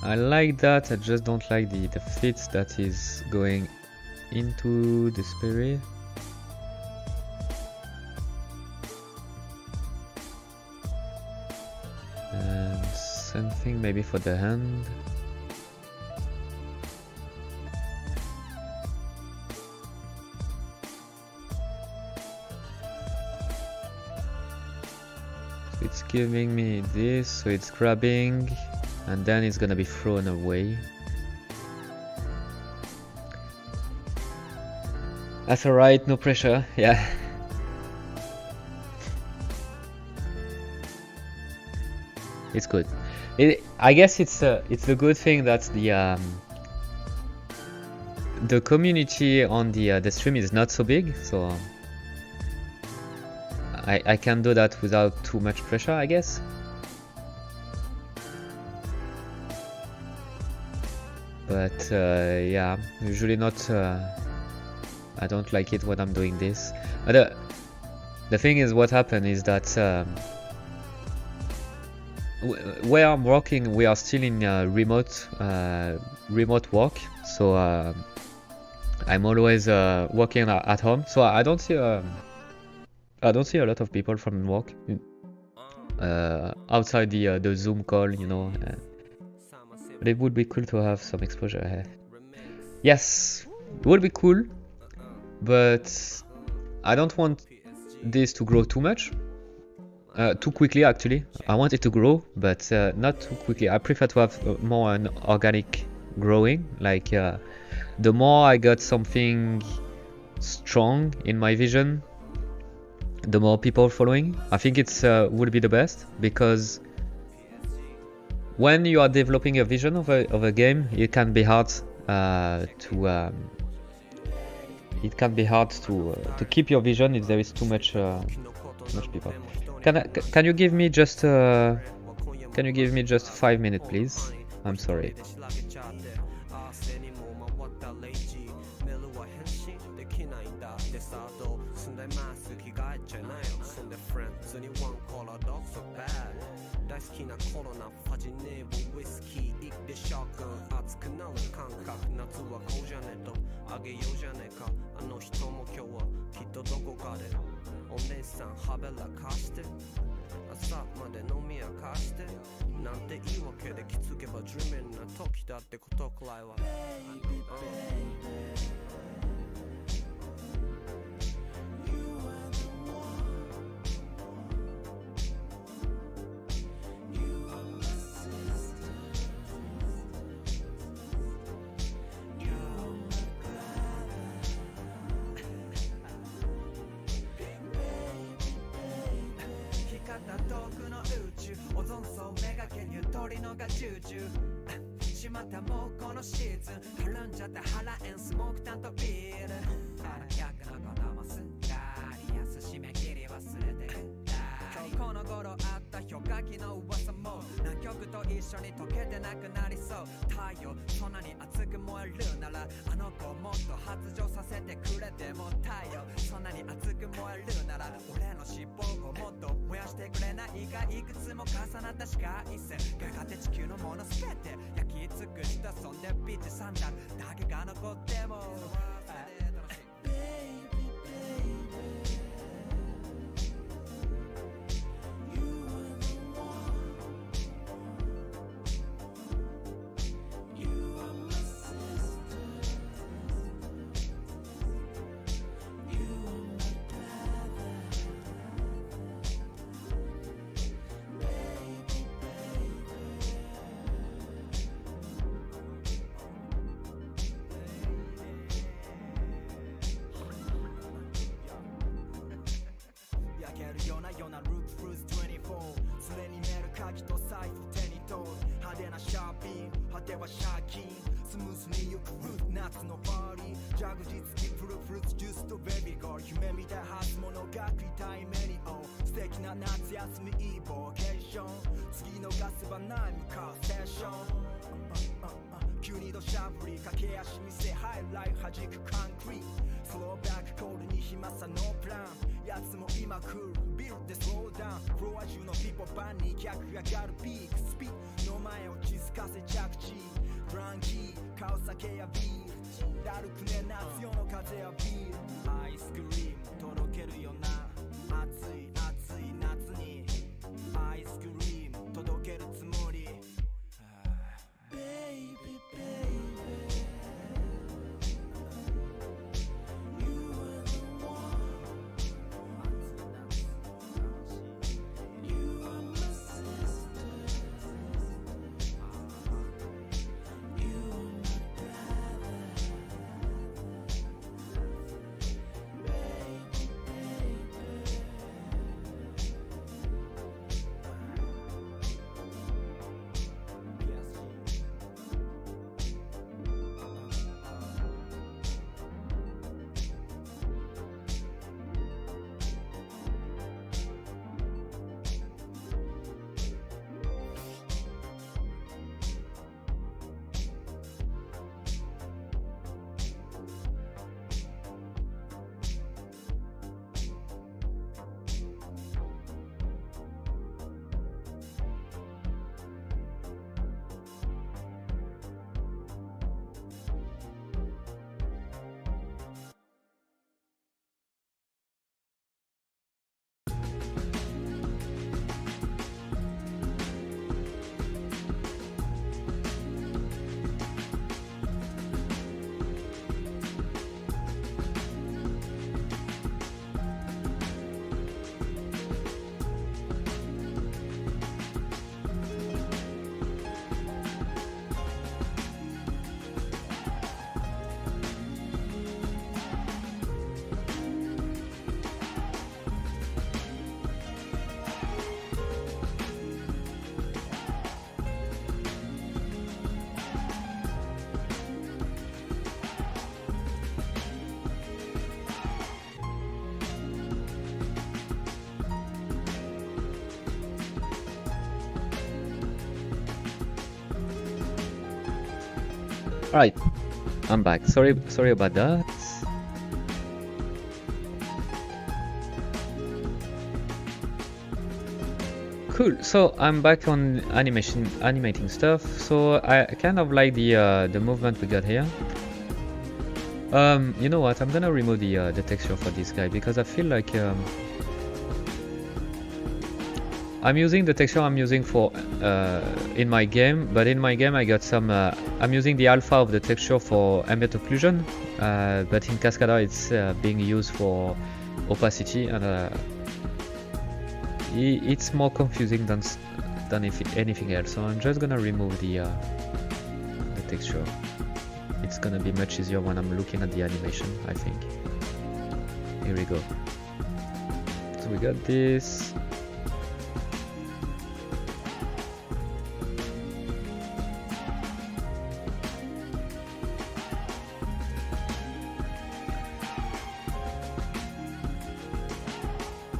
I like that. I just don't like the fit that is going into the spirit. And something maybe for the hand. It's giving me this, so it's grabbing and then it's gonna be thrown away. That's alright, no pressure, yeah. It's good. I guess it's the good thing that the community on the stream is not so big, so I can do that without too much pressure, I guess. But yeah, usually not. I don't like it when I'm doing this. But the thing is, what happened is that where I'm working, we are still in remote work. So I'm always working at home. So I don't see a lot of people from work outside the Zoom call, you know. But it would be cool to have some exposure. Yes, it would be cool, but I don't want this to grow too much, too quickly. Actually, I want it to grow, but not too quickly. I prefer to have more an organic growing. Like the more I got something strong in my vision, the more people following. I think it's would be the best, because when you are developing a vision of a game, it can be hard to keep your vision if there is too much people. Can you give me just 5 minutes, please? I'm sorry. Alright, I'm back. Sorry about that. Cool. So I'm back on animating stuff. So I kind of like the movement we got here. You know what? I'm gonna remove the texture for this guy because I feel like I'm using the texture I'm using for in my game, but in my game I got some. I'm using the alpha of the texture for ambient occlusion, but in Cascadeur it's being used for opacity, and it's more confusing than anything else. So I'm just gonna remove the texture. It's gonna be much easier when I'm looking at the animation, I think. Here we go. So we got this.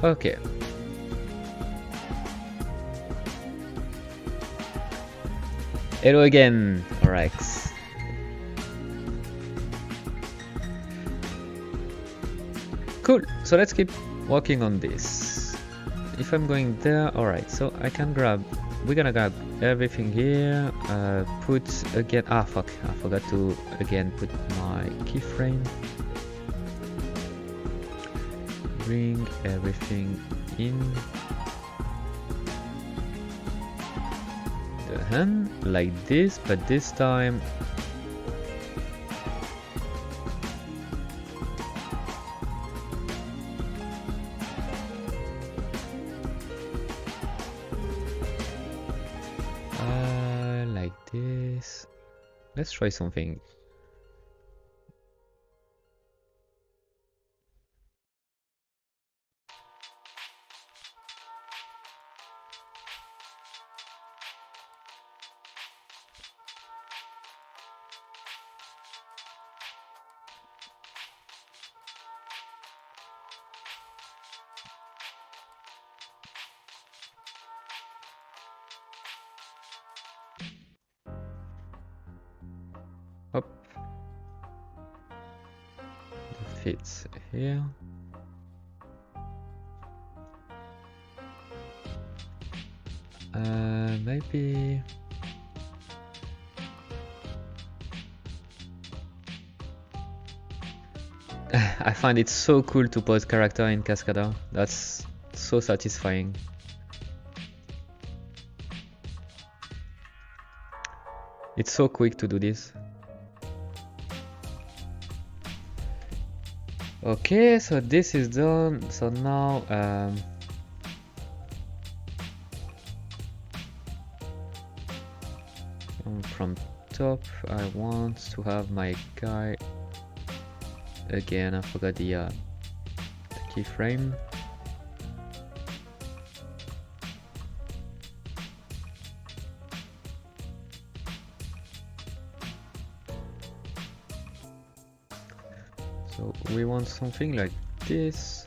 Okay. Hello again, Rex. Cool, so let's keep working on this. If I'm going there, alright, so I can grab, we're gonna grab everything here, put again, fuck, I forgot to again put my keyframe. Bring everything in the hand like this, but this time like this. Let's try something. Hop. That fits here. Maybe I find it so cool to pose character in Cascadeur. That's so satisfying. It's so quick to do this. Okay, so this is done. So now from top I want to have my guy again. I forgot the keyframe. So we want something like this.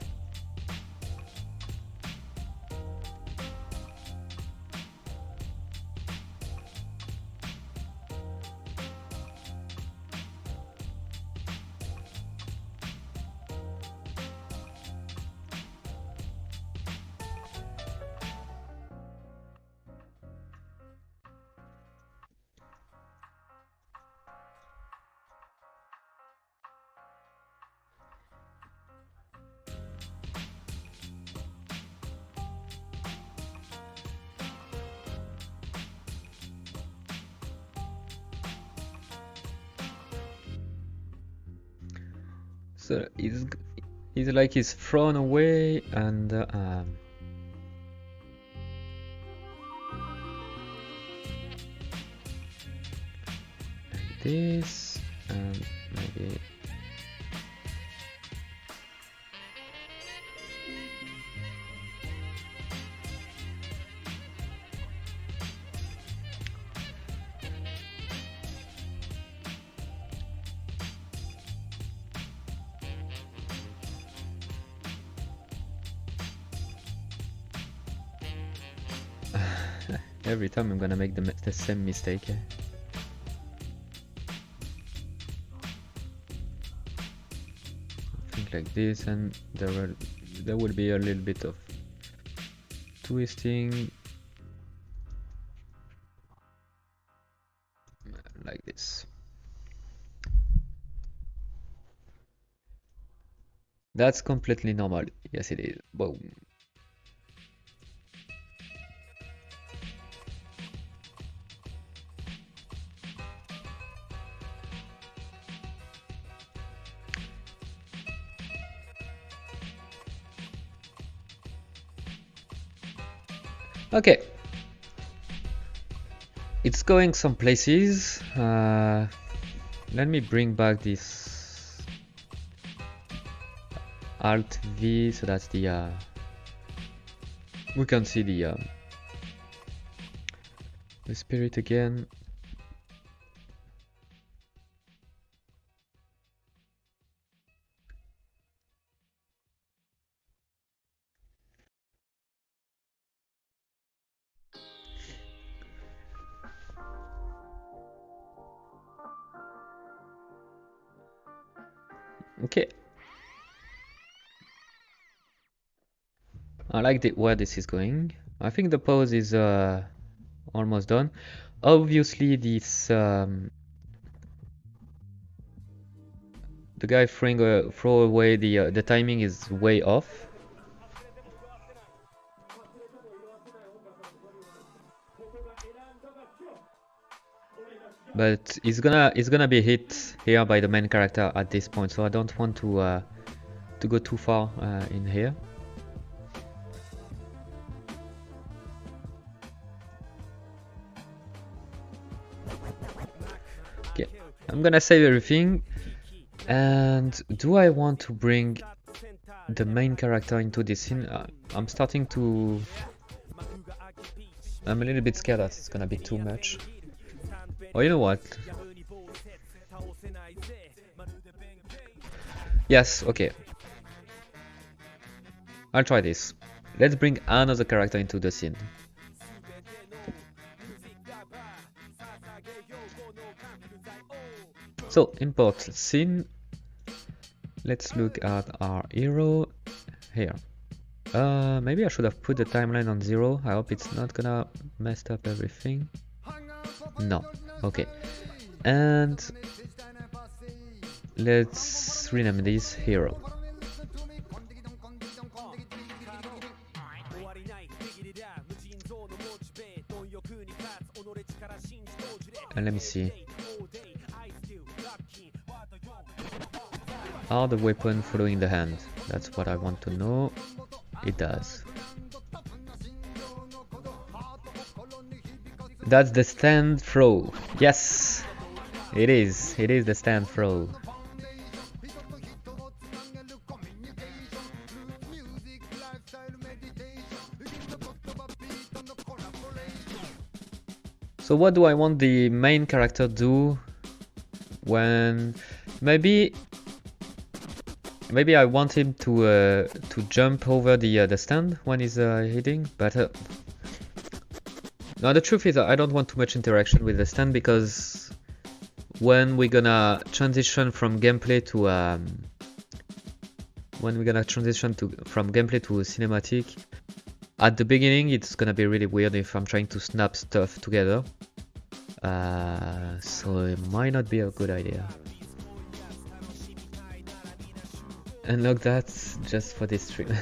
So he's like he's thrown away, and like this, and maybe every time I'm gonna make the same mistake. like this, and there will be a little bit of twisting like this. That's completely normal. Yes, it is. Boom. Okay. It's going some places. Let me bring back this Alt V, so that's the we can see the spirit again. Okay. I like where this is going. I think the pose is almost done. Obviously, this the guy throw away the timing is way off. But it's gonna be hit here by the main character at this point, so I don't want to go too far in here. Okay, I'm gonna save everything. And do I want to bring the main character into this scene? I'm a little bit scared that it's gonna be too much. Oh, you know what? Yes, okay. I'll try this. Let's bring another character into the scene. So, import scene. Let's look at our hero here. Maybe I should have put the timeline on 0. I hope it's not gonna mess up everything. No. Okay. And let's rename this hero. And let me see. Are the weapons following the hand? That's what I want to know. It does. That's the stand throw. Yes, it is. It is the stand throw. So what do I want the main character do when maybe I want him to jump over the stand when he's hitting, but no, the truth is I don't want too much interaction with the stand, because when we're gonna transition from gameplay to cinematic, at the beginning it's gonna be really weird if I'm trying to snap stuff together. So it might not be a good idea. Unlock that just for this stream.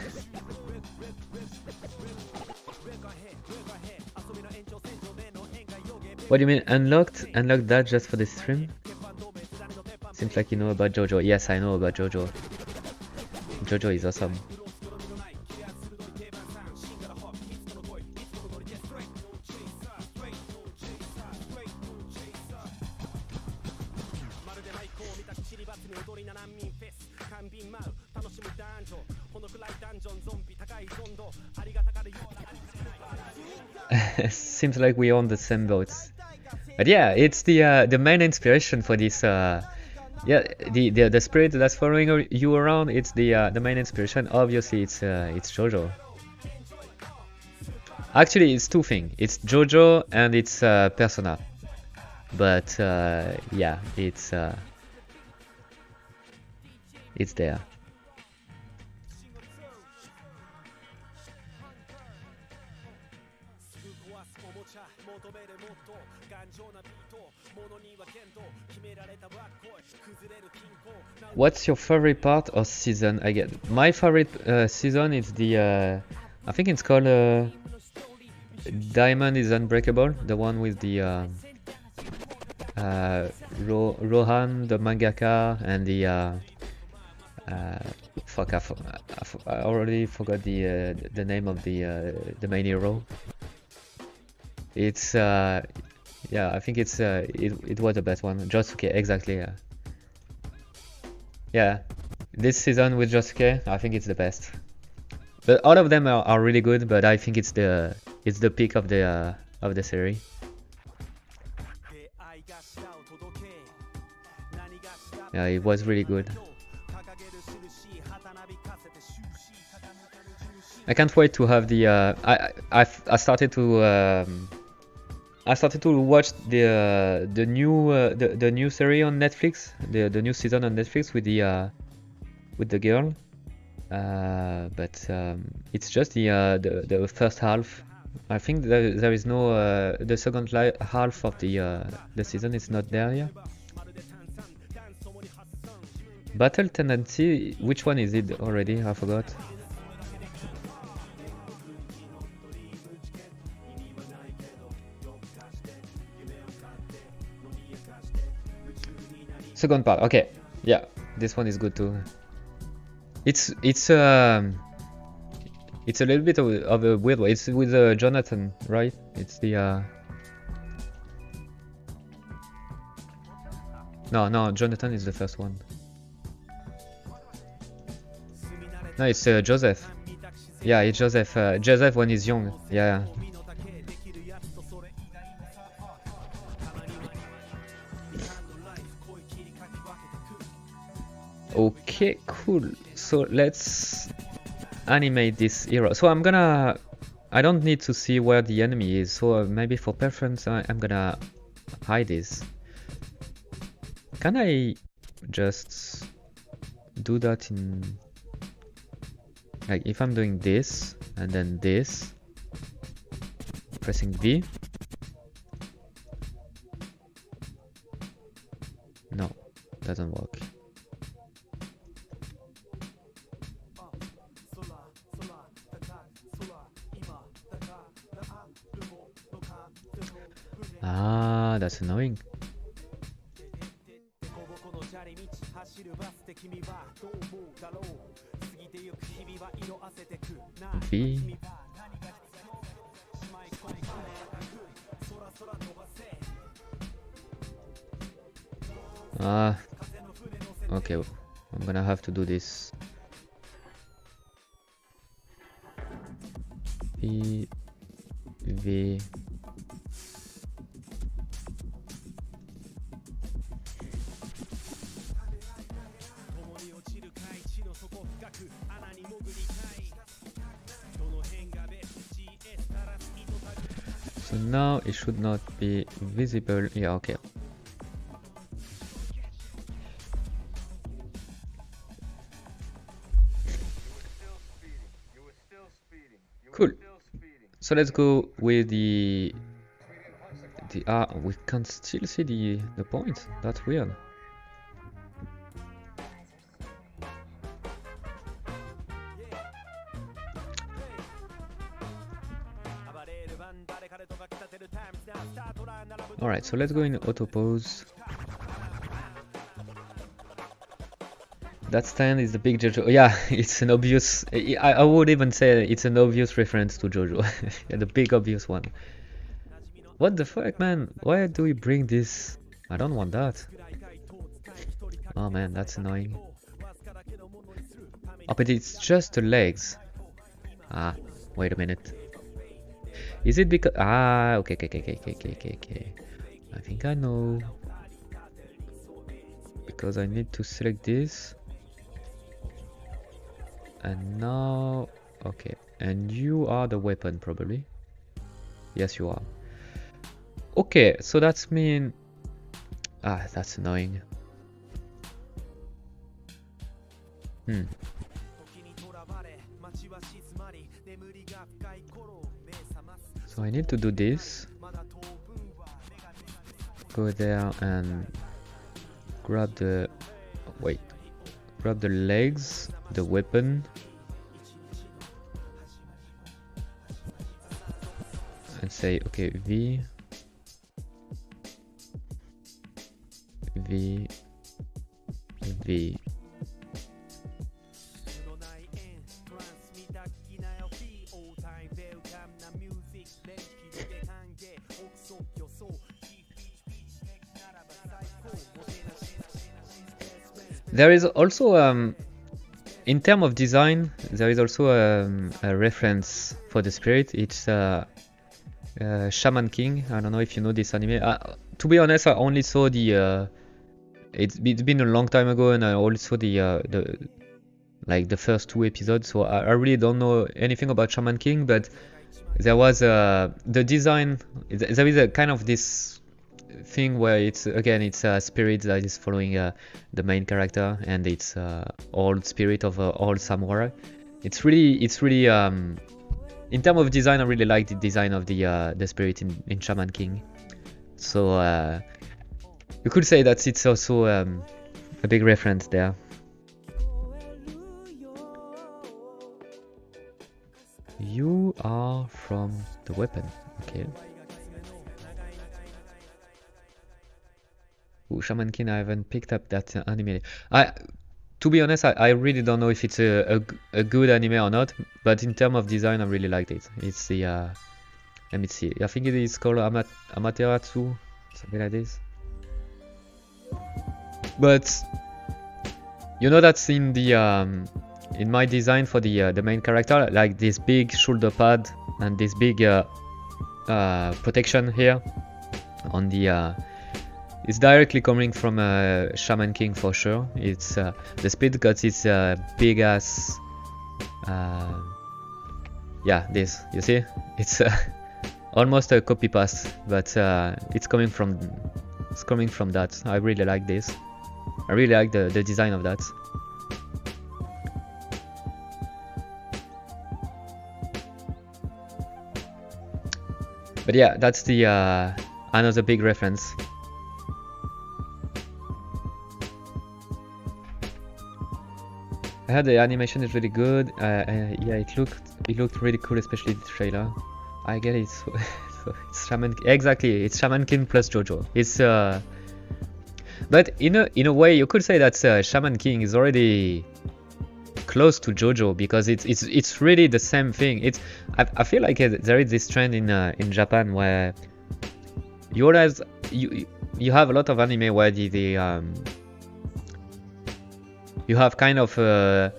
What do you mean unlocked? Unlock that just for this stream? Seems like you know about JoJo. Yes, I know about JoJo. JoJo is awesome. Seems like we're on the same boats. But yeah, it's the main inspiration for this. Yeah, the spirit that's following you around. It's the main inspiration. Obviously, it's JoJo. Actually, it's two things. It's JoJo and it's Persona. But yeah, it's there. What's your favorite part or season? I get my favorite season is the I think it's called Diamond is Unbreakable, the one with the Rohan, the mangaka, and the fuck, I already forgot the name of the main hero. It's yeah, I think it's it was the best one. Josuke, exactly. Yeah, this season with Josuke, I think it's the best. But all of them are really good, but I think it's the peak of the series. Yeah, it was really good. I can't wait to have the I started to watch the new series on Netflix, the new season on Netflix with the girl, but it's just the first half. I think there is no the second half of the season is not there yet. Battle Tendency, which one is it already? I forgot. Second part, okay, yeah, this one is good too. It's a little bit of a weird one. It's with Jonathan, right? It's the no, Jonathan is the first one. No, it's Joseph. Yeah, it's Joseph. Joseph when he's young. Yeah. Okay, cool. So let's animate this hero. So I don't need to see where the enemy is. So maybe for preference, I'm gonna hide this. Can I just do that in, like, if I'm doing this and then this, pressing V? No, doesn't work. Ah, that's annoying. V. Okay, I'm gonna have to do this. V. So now it should not be visible. Yeah, okay. Cool. So let's go with the we can't still see the point. That's weird. Alright, so let's go in auto pose. That stand is the big JoJo. Yeah, it's an obvious. I would even say it's an obvious reference to JoJo. Yeah, the big obvious one. What the fuck, man? Why do we bring this? I don't want that. Oh man, that's annoying. Oh, but it's just the legs. Ah, wait a minute. Is it because... Ah, okay. I think I know. Because I need to select this. And now... Okay. And you are the weapon, probably. Yes, you are. Okay, so that's mean... Ah, that's annoying. So I need to do this. Go there and grab the... Wait. grab the legs, the weapon, and say okay, V, V, V. There is also, in terms of design, there is also a reference for the spirit. It's Shaman King. I don't know if you know this anime. To be honest, I only saw the. It's been a long time ago, and I only saw the first 2 episodes. So I really don't know anything about Shaman King. But there was the design. There is a kind of this thing where it's a spirit that is following the main character, and it's old spirit of old samurai. It's really in terms of design, I really like the design of the spirit in Shaman King. So you could say that it's also a big reference there. You are from the weapon, okay. Shaman King, I haven't picked up that anime. To be honest, I really don't know if it's a good anime or not, but in terms of design, I really liked it. It's the, let me see, I think it is called Amaterasu, something like this. But, you know, that's in the, in my design for the main character, like this big shoulder pad and this big protection here on the, it's directly coming from Shaman King for sure. It's the speed got its big ass. Yeah, this you see, it's almost a copy paste, but it's coming from that. I really like this. I really like the design of that. But yeah, that's the another big reference. I heard the animation is really good. Yeah, it looked really cool, especially the trailer. I get it. So it's Shaman. Exactly, it's Shaman King plus JoJo. It's but in a way, you could say that Shaman King is already close to JoJo because it's really the same thing. I feel like there is this trend in Japan where you always you have a lot of anime where you have kind of a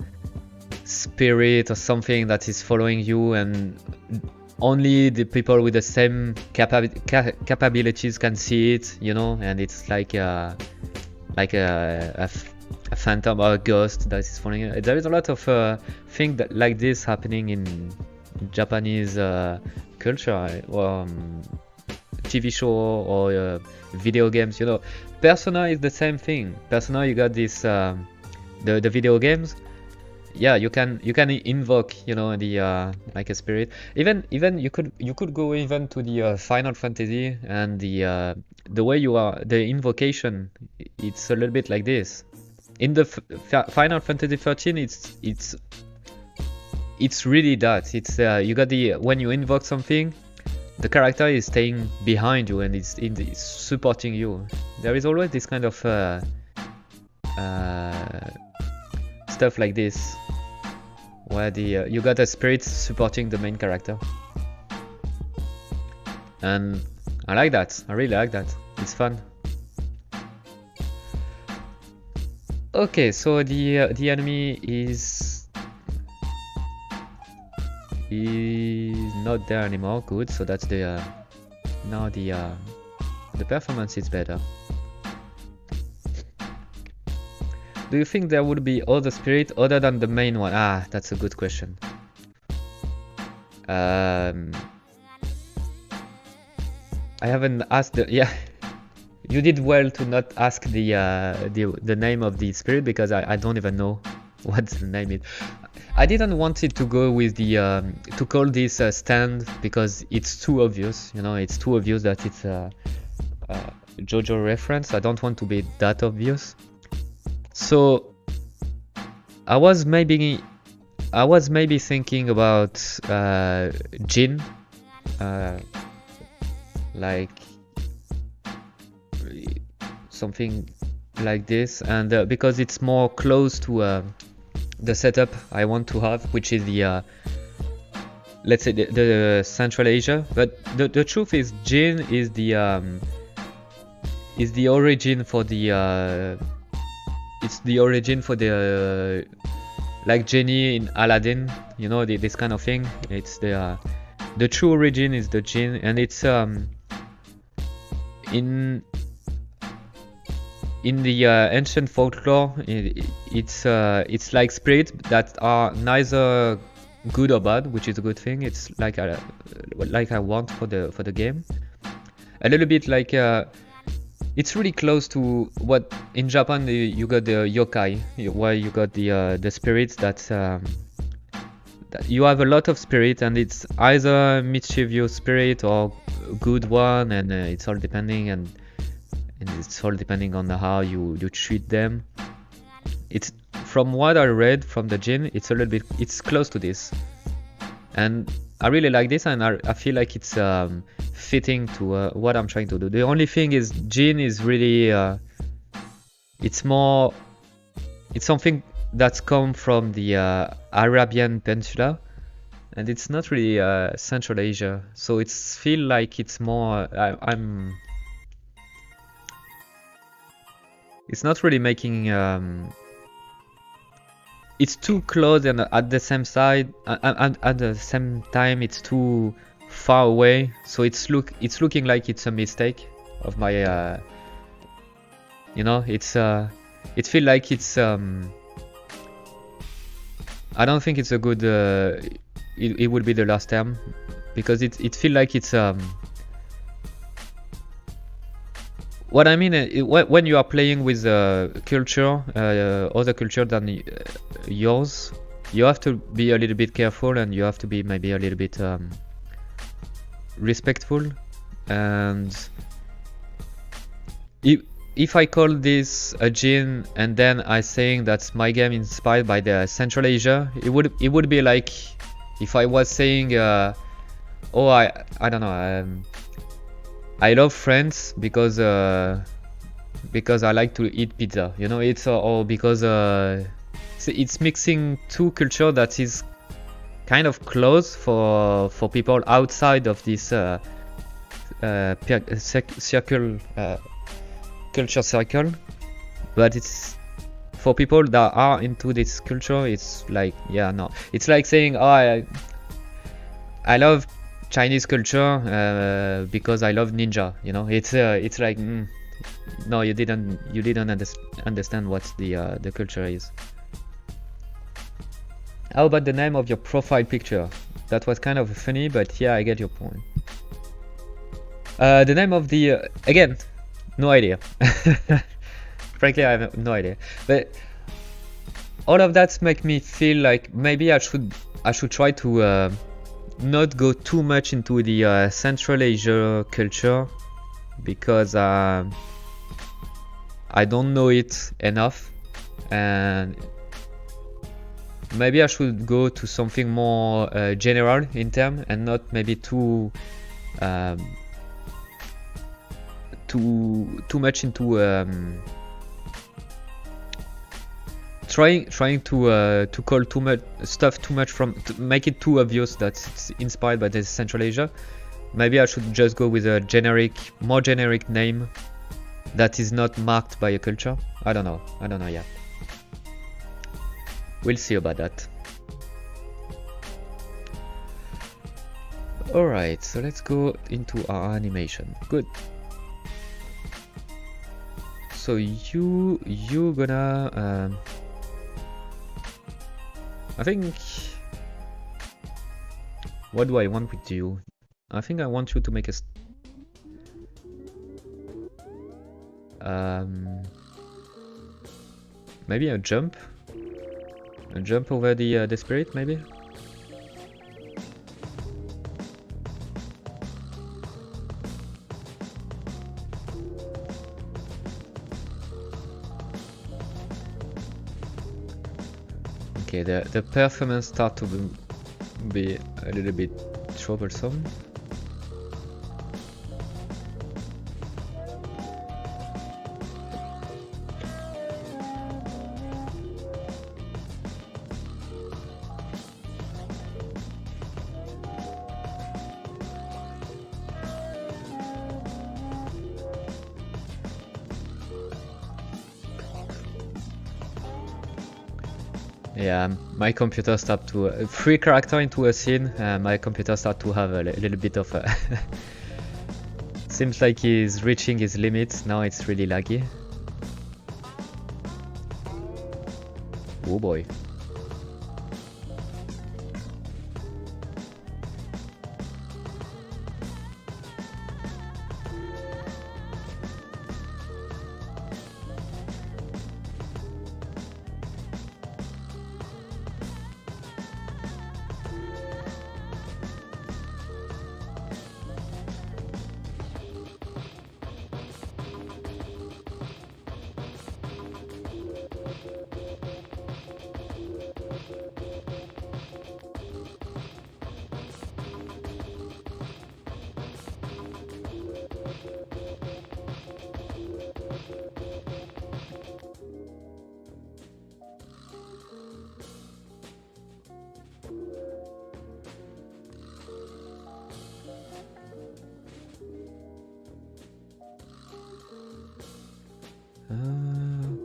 spirit or something that is following you, and only the people with the same capabilities can see it, you know, and it's like a phantom or a ghost that is following you. There is a lot of things like this happening in Japanese culture, or TV show or video games, you know. Persona is the same thing. Persona, you got this the video games. Yeah, you can invoke, you know, the like a spirit. Even you could go even to the Final Fantasy, and the way you are, the invocation, it's a little bit like this. In the Final Fantasy 13, it's really that. It's you got the, when you invoke something, the character is staying behind you and it's supporting you. There is always this kind of stuff like this, where the you got a spirit supporting the main character, and I like that. I really like that. It's fun. Okay, so the enemy is not there anymore. Good. So that's the now the performance is better. Do you think there would be other spirit other than the main one? Ah, that's a good question. I haven't asked the, yeah. You did well to not ask the name of the spirit, because I don't even know what the name is. I didn't want it to go with the to call this stand, because it's too obvious. You know, it's too obvious that it's a JoJo reference. I don't want to be that obvious. So I was maybe thinking about Jin, like something like this, and because it's more close to the setup I want to have, which is the let's say the Central Asia. But the truth is, Jin is the origin for the it's the origin for the like Genie in Aladdin, you know, this kind of thing. It's the true origin is the Jin, and it's in the ancient folklore, it's like spirits that are neither good or bad, which is a good thing. It's like I want for the game. A little bit like it's really close to what in Japan you got the yokai, where you got the spirits that you have a lot of spirit, and it's either mischievous spirit or good one, and it's all depending and it's all depending on how you treat them. It's from what I read from the Jin, it's a little bit, it's close to this, and I really like this, and I feel like it's fitting to what I'm trying to do. The only thing is, Jin is really it's something that's come from the Arabian Peninsula, and it's not really Central Asia, so it's feel like it's more it's not really making it's too close, and at the same side, at the same time it's too far away, so it's looking like it's a mistake of my you know, it's it feel like it's I don't think it's a good it would be the last term, because it feel like it's what I mean, when you are playing with culture, other culture than yours, you have to be a little bit careful, and you have to be maybe a little bit respectful. And if I call this a Jin, and then I saying that's my game inspired by the Central Asia, it would be like if I was saying, oh, I don't know. I love France because I like to eat pizza, you know. It's or because it's mixing two culture that is kind of close for people outside of this circle culture circle, but it's for people that are into this culture. It's like, yeah, no, it's like saying, oh, I love Chinese culture because I love ninja, you know. It's like no, you didn't understand what the culture is. How about the name of your profile picture? That was kind of funny, but yeah, I get your point. The name of the again, no idea. Frankly, I have no idea, but all of that make me feel like maybe I should try to not go too much into the Central Asia culture, because I don't know it enough, and maybe I should go to something more general in term, and not maybe too much into trying to call too much stuff too much from to make it too obvious that it's inspired by the Central Asia. Maybe I should just go with a more generic name that is not marked by a culture. I don't know yet. We'll see about that. Alright, so let's go into our animation. Good. So you gonna I think, what do I want with you? I think I want you to make a maybe a jump over the spirit, maybe. Okay, the performance start to be a little bit troublesome. Yeah, my computer start to free character into a scene. My computer start to have a little bit of a seems like he's reaching his limits. Now it's really laggy. Oh boy.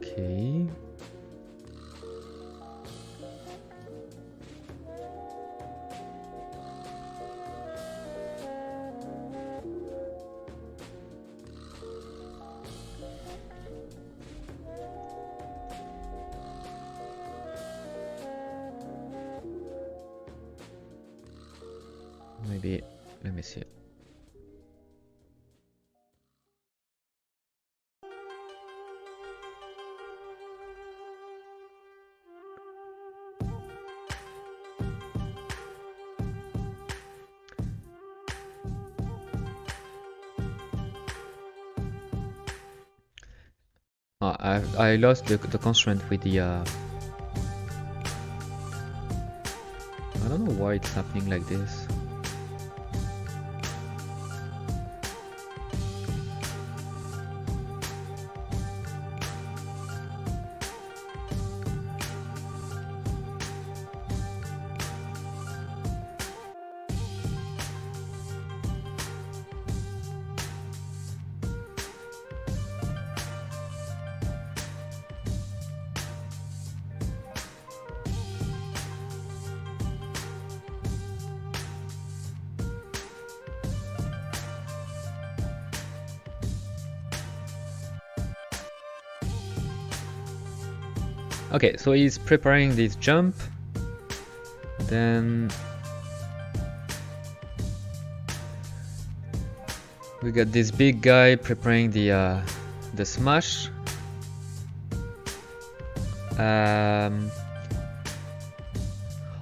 Okay. Maybe, let me see. I lost the constraint with the I don't know why it's happening like this. Okay, so he's preparing this jump. Then we got this big guy preparing the smash.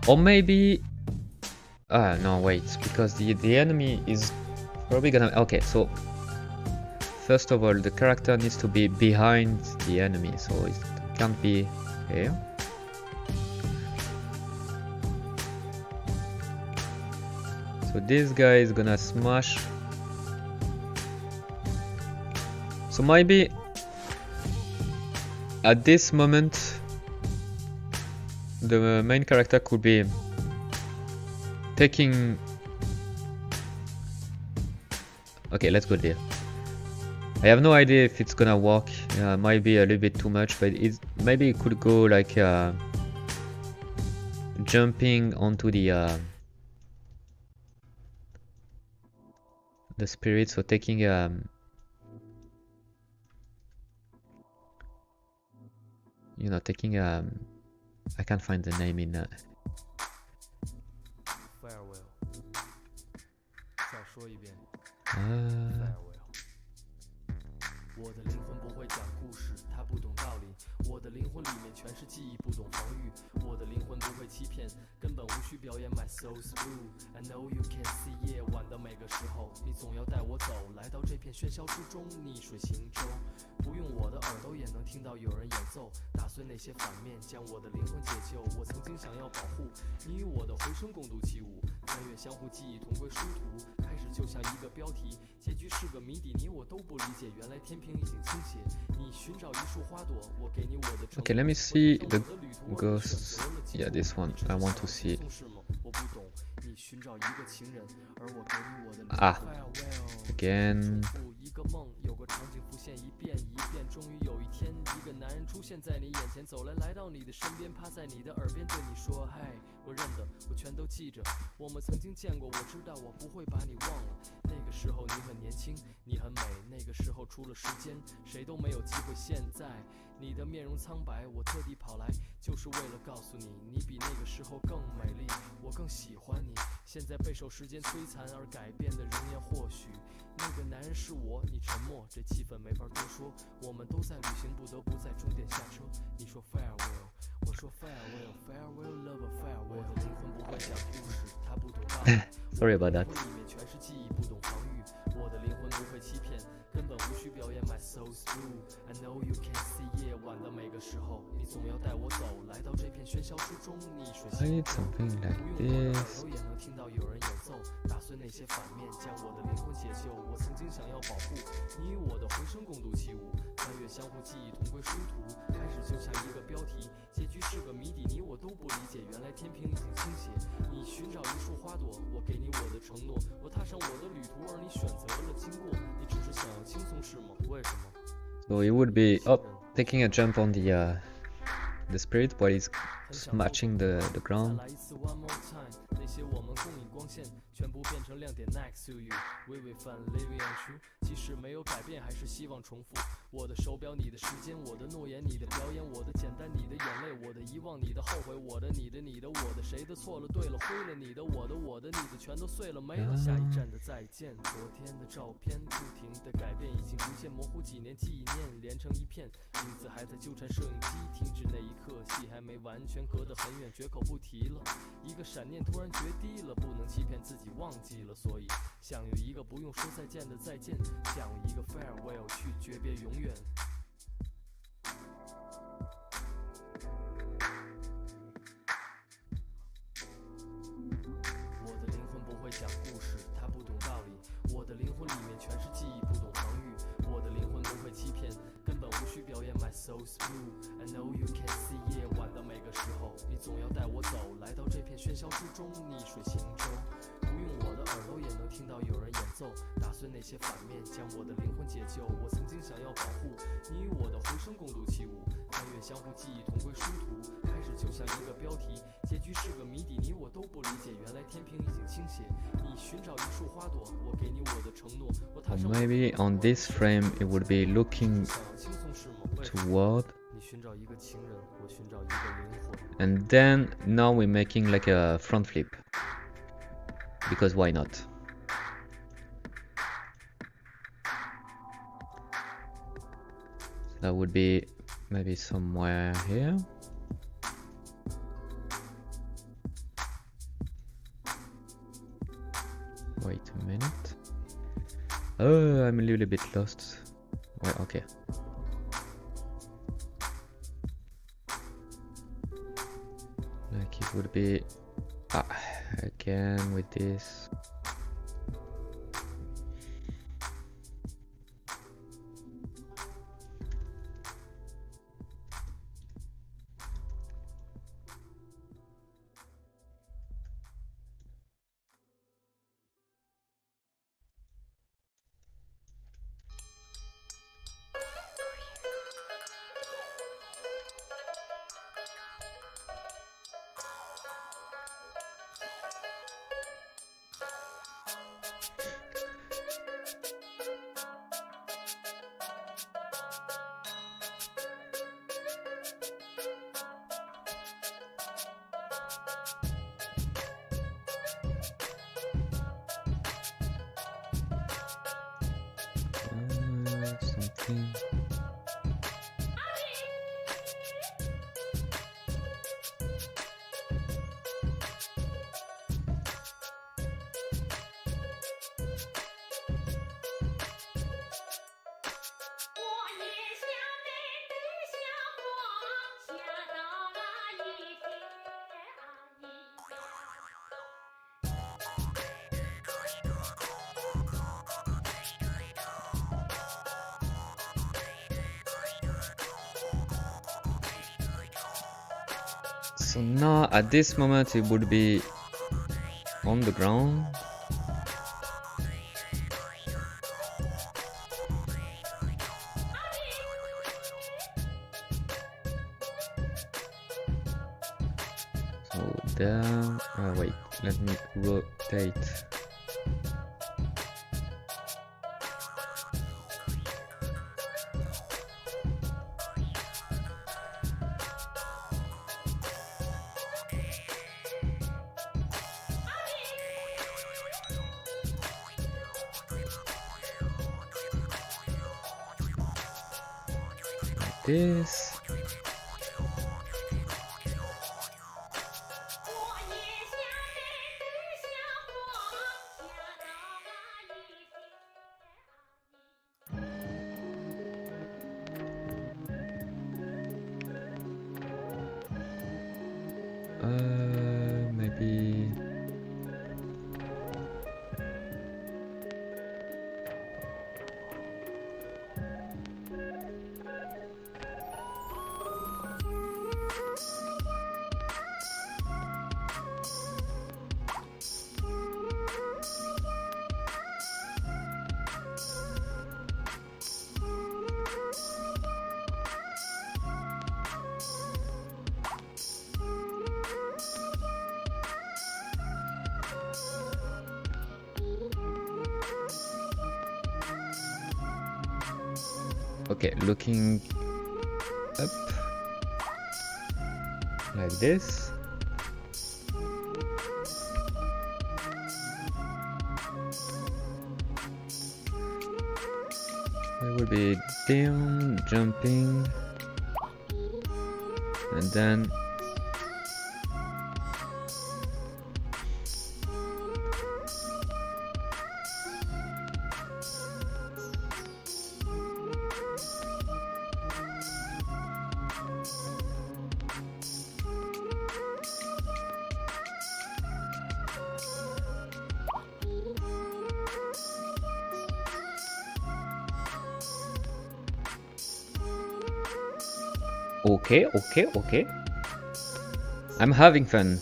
Or maybe no, wait, because the enemy is probably gonna. Okay, so first of all, the character needs to be behind the enemy, so it can't be here. So this guy is gonna smash. So maybe at this moment the main character could be taking. Okay, let's go there. I have no idea if it's gonna work. Might be a little bit too much, but maybe it could go like jumping onto the spirit, so taking you know, taking I can't find the name in farewell. 再说一遍。我的灵魂不会讲故事，它不懂道理。我的灵魂里面全是记忆，不懂防御。我的灵魂不会欺骗，根本。本无需表演 My soul's blue I know you can see 夜晚的每个时候你总要带我走来到这片喧嚣之中逆水行舟不用我的耳朵也能听到有人演奏打碎那些反面将我的灵魂解救我曾经想要保护你与我的回声共度起舞穿越相互记忆同归殊途开始就像一个标题结局是个谜底你我都不理解原来天平已经倾斜你寻找一束花朵我给你我的承诺 Okay, let me see the ghost. Yeah, this one. I want to see it. 我不懂你寻找一个情人而我给你我的 Ah, again. 一个梦有个场景浮现一遍一遍终于有一天一个男人出现在你眼前走来来到你的身边趴在你的耳边对你说嗨我认得我全都记着我们曾经见过我知道我不会把你忘了那个时候你很年轻你很美那个时候除了时间谁都没有机会现在你的面容苍白我特地跑来就是为了告诉你你比那个时候更美丽我更喜欢你现在备受时间摧残而改变的容颜或许那个男人是我你沉默这气氛没法多说我们都在旅行不得不在终点下车你说 farewell 我说 farewell farewell lover farewell 我的灵魂不会讲故事它不懂道理 Sorry about that. 里面全是记忆不懂防御我的灵魂不会欺骗根本无需表演 My soul's blue I know you can see 夜晚的每个时候你总要带我走来到这片喧嚣之中逆水 I 行 need something like 不用我的耳 this. 朵也能听到有人演奏打碎那些反面将我的灵魂解救我曾经想要保护你与我的回声共度起舞穿越相互记忆同归殊途开始就像一个标题结局是个谜底你我都不理解原来天平已经倾斜你寻找一束花朵我给你我的承诺我踏上我的旅途而你选择了经过你只是想要轻松是吗为什么 So it would be taking a jump on the spirit while he's smashing the 再 ground. 来一次 one more time 那些我们共影光线全部变成亮点 next to you we will find living on true 即使没有改变还是希望重复我的手表你的时间我的诺言你的表演我的简单你的眼泪我的遗忘你的后悔我的你的你的我的谁的错了对了灰了你的我的你的全都碎了没了下一站的再见昨天的照片不停的改变已经逐渐模糊几年纪念连成一片影子还在纠缠摄影机停止那一刻戏还没完全隔得很远绝口不提了一个闪念突然决堤了不能欺骗自己忘记了所以想有一个不用说再见的再见想一个 farewell 去诀别永远我的灵魂不会讲故事它不懂道理我的灵魂里面全是记忆不懂防御我的灵魂不会欺骗根本无需表演 My soul's blue I know you can see 夜晚的每个时候你总要带我走来到这片喧嚣之中逆水行舟不用我的耳朵也能听到有人演奏打碎那些反面将我的灵魂解救我曾经想要保护你与我的回声共度起舞穿越相互记忆同归殊途开始就像一个标题结局是个谜底你我都不理解原来天平已经倾斜你寻找一束花朵我给你我的承诺我踏 Or 上 maybe on this frame it would be looking 想要轻松是吗 toward, 你寻找一个情人我寻找一个灵魂 and then now we're making like a front flip. Because why not? That would be maybe somewhere here. Wait a minute. Oh, I'm a little bit lost. Well, okay. Like it would be again with this. Something. So now at this moment it would be on the ground. So there, wait, let me rotate. This. Maybe. Okay, looking up like this. It will be down, jumping, and then okay. I'm having fun,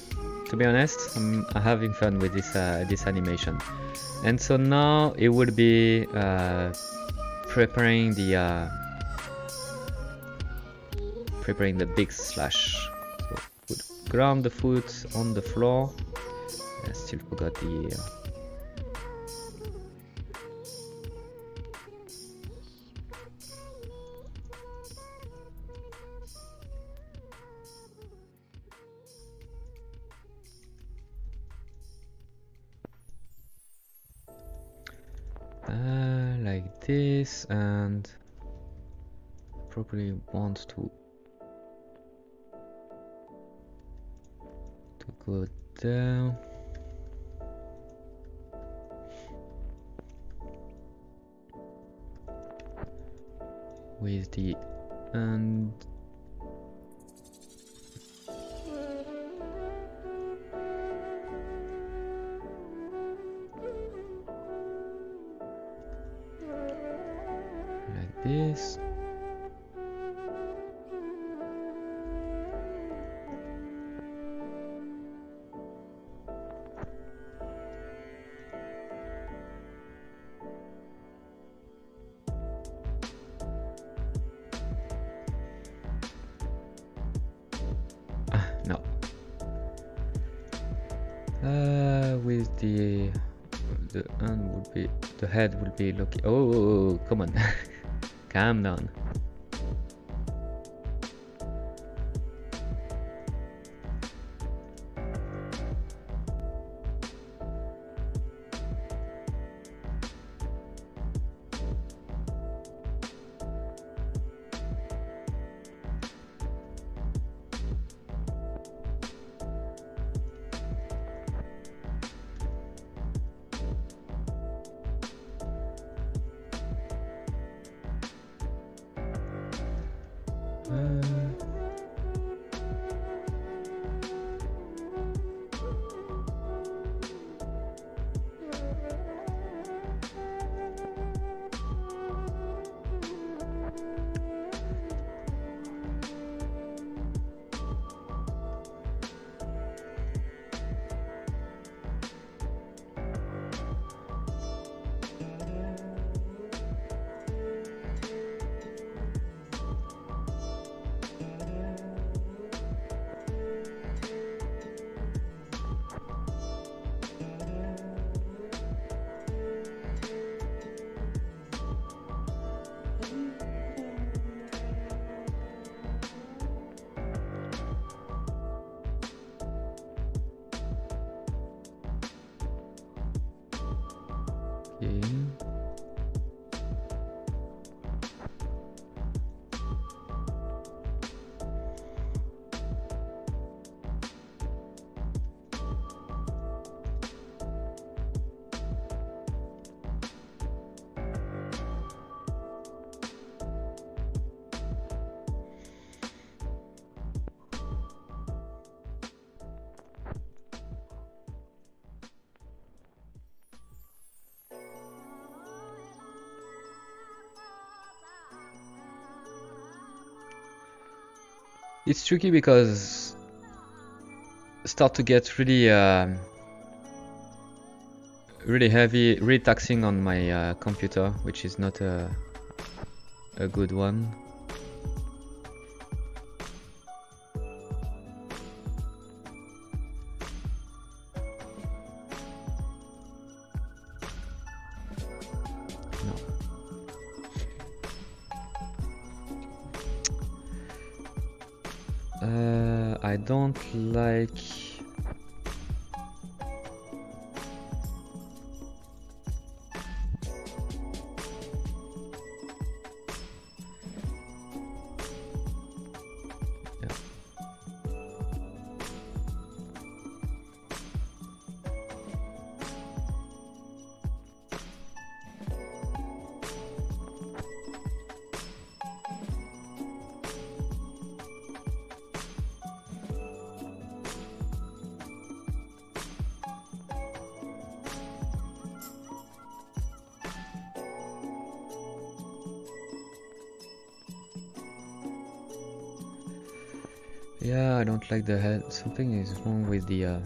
to be honest. I'm having fun with this this animation. And so now it would be preparing the big slash. So would ground the foot on the floor. I still forgot the. Like this, and probably want to go there. With the end. This. No. With the end would be, the head will be looking. Oh, come on. Calm down. Okay. It's tricky because start to get really really heavy, really taxing on my computer, which is not a good one. I don't like yeah, I don't like the head. Something is wrong with the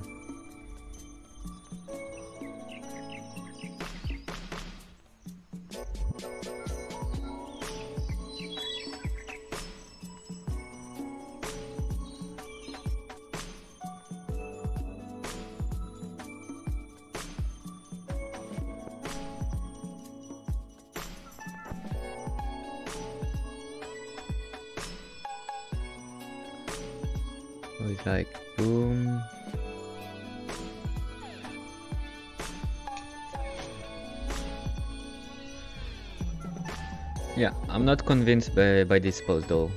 it's like boom. Yeah, I'm not convinced by this pose though.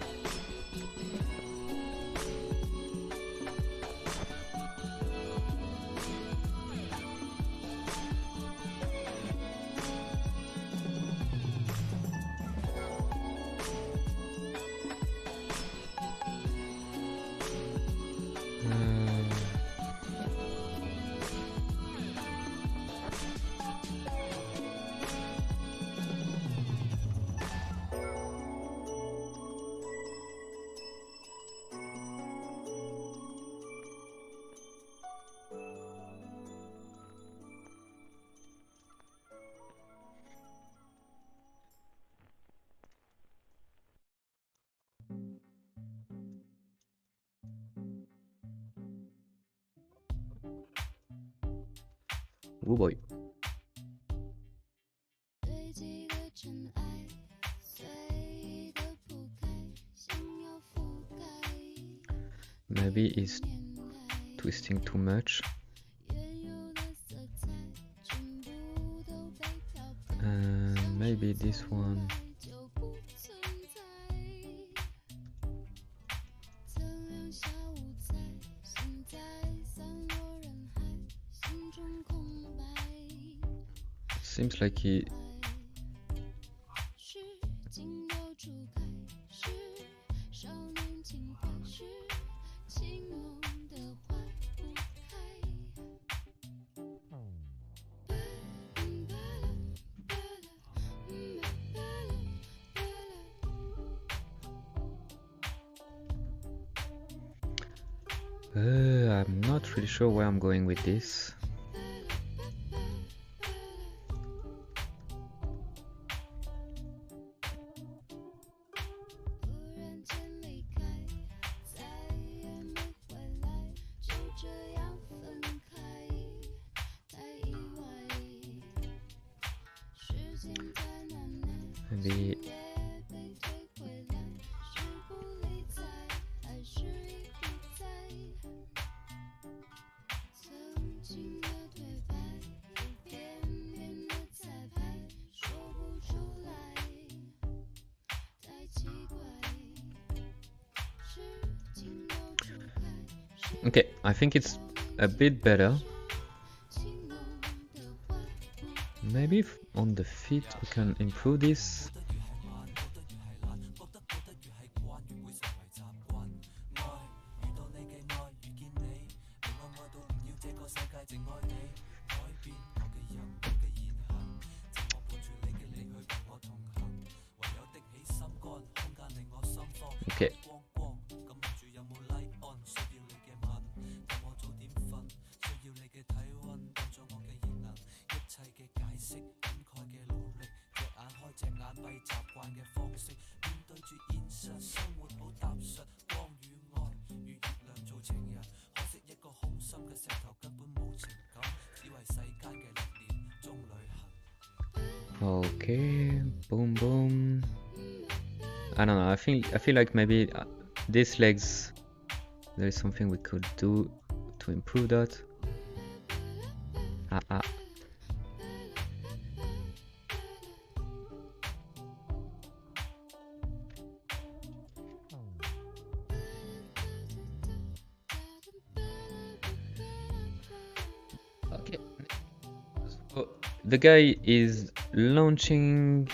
Oh boy. Maybe he's twisting too much. Maybe this one. Seems like he I'm not really sure where I'm going with this. Maybe Okay, I think it's a bit better. Maybe on the feet we can improve this. Okay. Okay, boom boom. I don't know, I feel like maybe these legs, there is something we could do to improve that. Okay. So the guy is launching,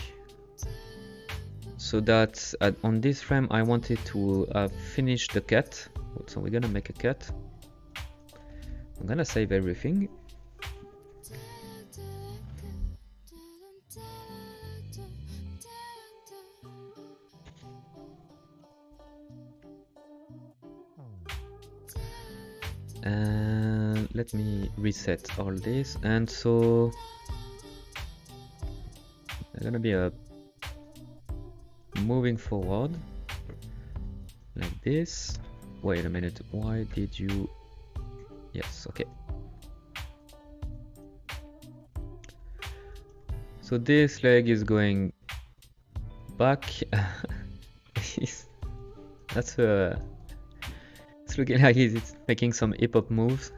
so that on this frame I wanted to finish the cut. So we're gonna make a cut. I'm gonna save everything. And let me reset all this. And so there's gonna be a moving forward like this. Wait a minute, why did you... Yes, okay. So this leg is going back. That's it's looking like it's making some hip hop moves.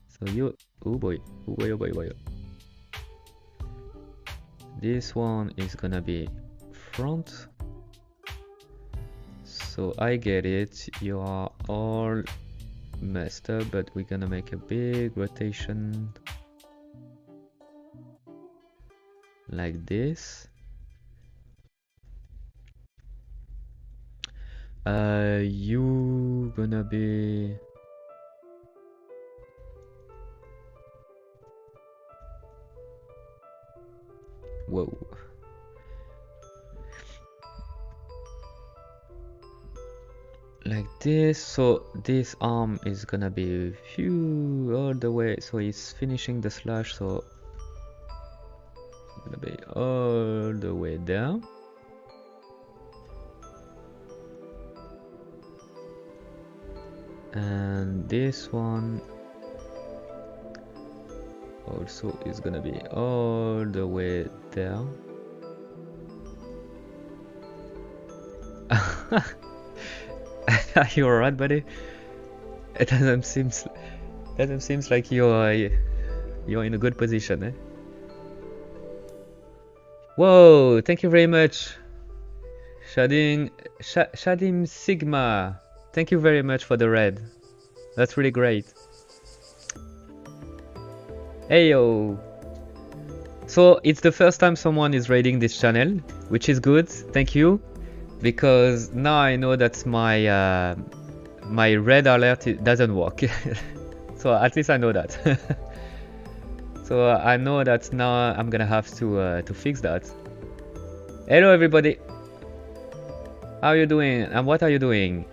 So you, oh boy, oh boy, oh boy, oh boy. This one is gonna be front. So I get it, you are all messed up, but we're gonna make a big rotation like this. You gonna be... Whoa. Like this, so this arm is gonna be phew all the way, so he's finishing the slash, so it's gonna be all the way there. And this one also is gonna be all the way there. Are you alright, buddy? It doesn't seem like you're in a good position, eh? Whoa! Thank you very much, Shadim Sigma. Thank you very much for the red. That's really great. Hey yo! So it's the first time someone is raiding this channel, which is good. Thank you, because now I know that my my red alert doesn't work. So at least I know that. So I know that now I'm gonna have to fix that. Hello everybody. How are you doing? And what are you doing?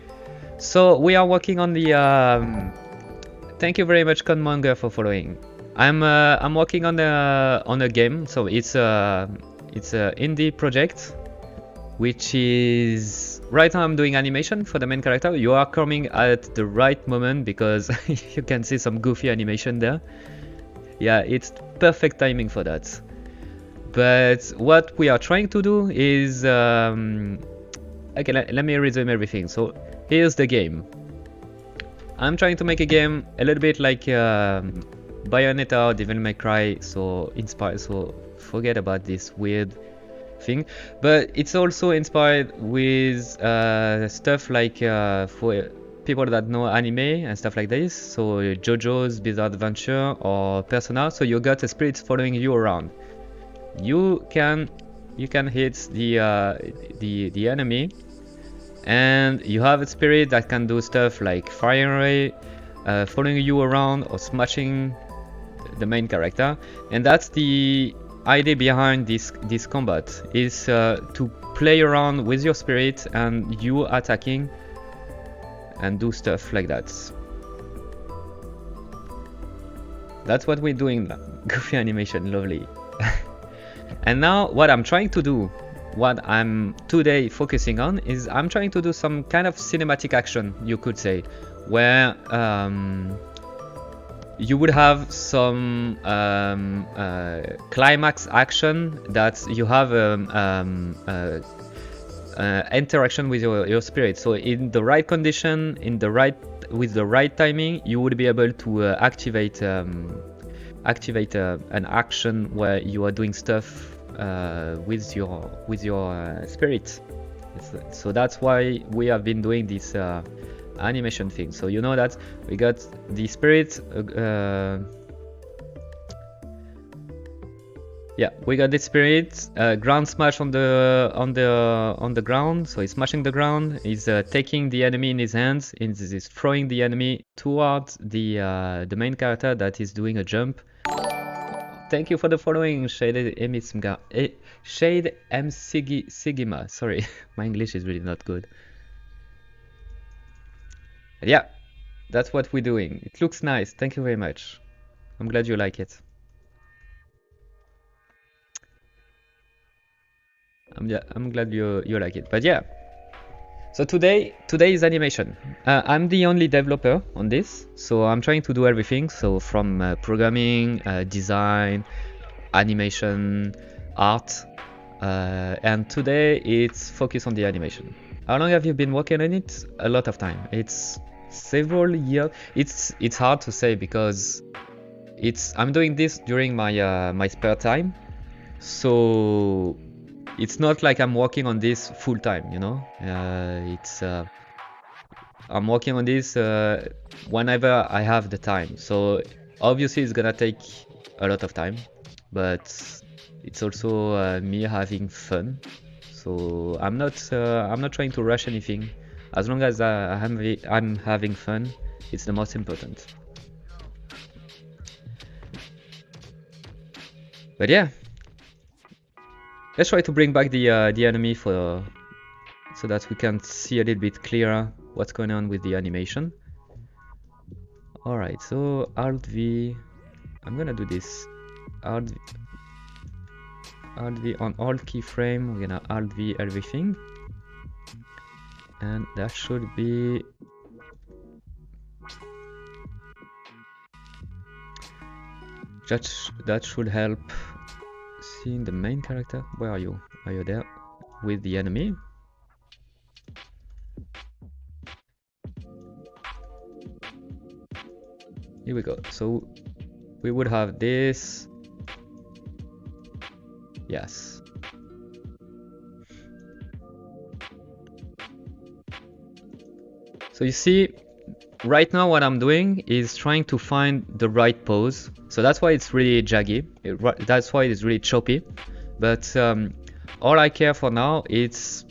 So we are working on the. Thank you very much, Conmonger, for following. I'm working on a game. So it's a indie project, which is right now I'm doing animation for the main character. You are coming at the right moment because you can see some goofy animation there. Yeah, it's perfect timing for that. But what we are trying to do is okay. Let me resume everything. So here's the game. I'm trying to make a game a little bit like Bayonetta or Devil May Cry, so inspired. So forget about this weird thing, but it's also inspired with stuff like for people that know anime and stuff like this, so JoJo's Bizarre Adventure or Persona, so you got a spirit following you around. You can hit the enemy, and you have a spirit that can do stuff like firing away, following you around, or smashing the main character. And that's the idea behind this combat, is to play around with your spirit and you attacking and do stuff like that. That's what we're doing now. Goofy animation, lovely. And now what I'm trying to do, what I'm today focusing on, is I'm trying to do some kind of cinematic action, you could say, where you would have some climax action that you have interaction with your spirit. So in the right condition, with the right timing, you would be able to activate an action where you are doing stuff with your spirit. So that's why we have been doing this animation thing. So you know that we got the spirit. Yeah, we got the spirit. Ground smash on the ground. So he's smashing the ground. He's taking the enemy in his hands. He's throwing the enemy towards the main character that is doing a jump. Thank you for the following, Shade M Sigima. Sorry, my English is really not good. Yeah, that's what we're doing. It looks nice. Thank you very much. I'm glad you like it. I'm glad you like it. But yeah, so today is animation. I'm the only developer on this, so I'm trying to do everything. So from programming, design, animation, art, and today it's focused on the animation. How long have you been working on it? A lot of time. It's several years. It's hard to say because I'm doing this during my my spare time, so it's not like I'm working on this full time, you know. I'm working on this whenever I have the time. So obviously it's gonna take a lot of time, but it's also me having fun. So I'm not trying to rush anything. As long as I'm having fun, it's the most important. But yeah, let's try to bring back the enemy so that we can see a little bit clearer what's going on with the animation. All right, so Alt V. I'm gonna do this. Alt V on Alt keyframe. We're gonna Alt V everything, and that should be. That should help seeing the main character. Where are you? Are you there with the enemy? Here we go. So we would have this. Yes. So you see, right now what I'm doing is trying to find the right pose. So that's why it's really jaggy. That's why it's really choppy. But all I care for now is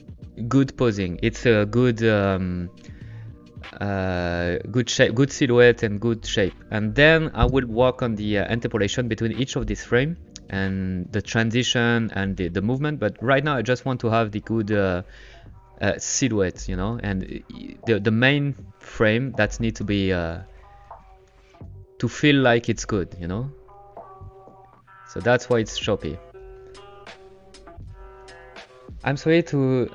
good posing. It's a good good shape, good silhouette, and good shape. And then I will work on the interpolation between each of these frames and the transition and the movement. But right now I just want to have the good silhouette, you know, and the main frame that needs to be to feel like it's good, you know. So that's why it's choppy. I'm sorry to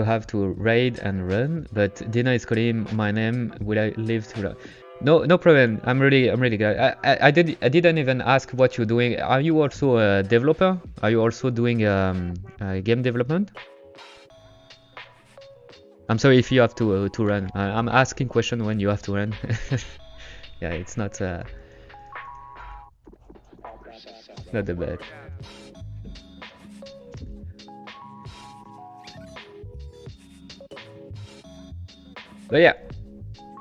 have to raid and run, but Dina is calling my name. Will I live to? No problem. I'm really glad. I didn't even ask what you're doing. Are you also a developer? Are you also doing game development? I'm sorry if you have to run. I'm asking question when you have to run. Yeah, it's not the bad. But yeah,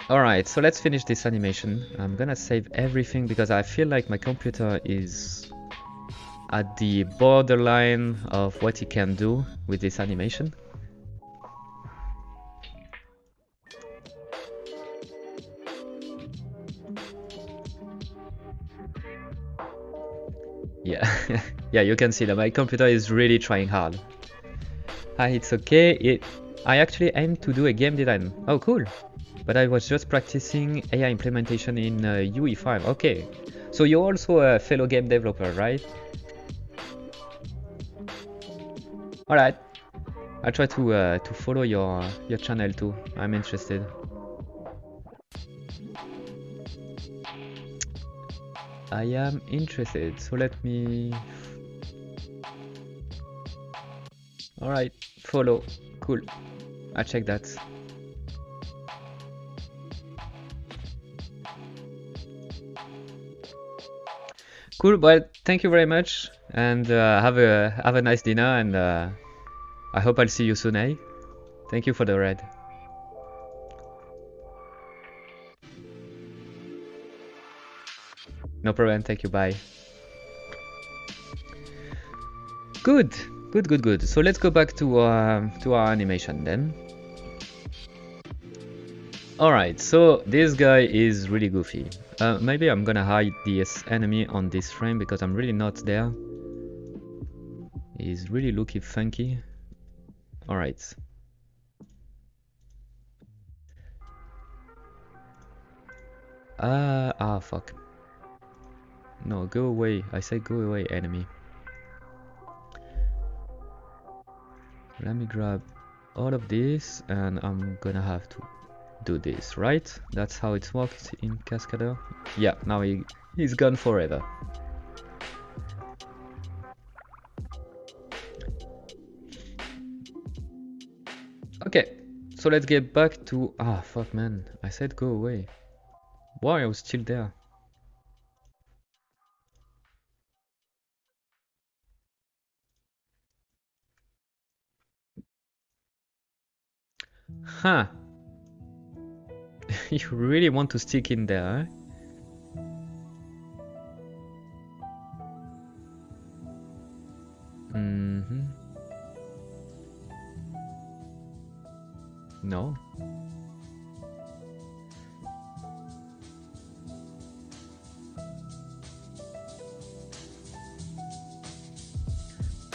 Alright, so let's finish this animation. I'm gonna save everything because I feel like my computer is at the borderline of what it can do with this animation. Yeah, yeah, you can see that my computer is really trying hard. It's okay. I actually aim to do a game design. Oh, cool. But I was just practicing AI implementation in UE5. Okay. So you're also a fellow game developer, right? Alright. I'll try to follow your channel too. I'm interested. I am interested. So let me... Alright. Follow. Cool. I'll check that. Cool, well, thank you very much, and have a nice dinner, and I hope I'll see you soon, eh? Thank you for the ride. No problem, thank you, bye. Good. So let's go back to our animation then. Alright, so this guy is really goofy. Maybe I'm gonna hide this enemy on this frame because I'm really not there. He's really looking funky. Alright. Fuck. No, go away. I say go away, enemy. Let me grab all of this and I'm gonna have to do this, right? That's how it works in Cascadeur. Yeah, now he's gone forever. Okay, so let's get back to... fuck man, I said go away. Why I was still there? Huh. You really want to stick in there, eh? No.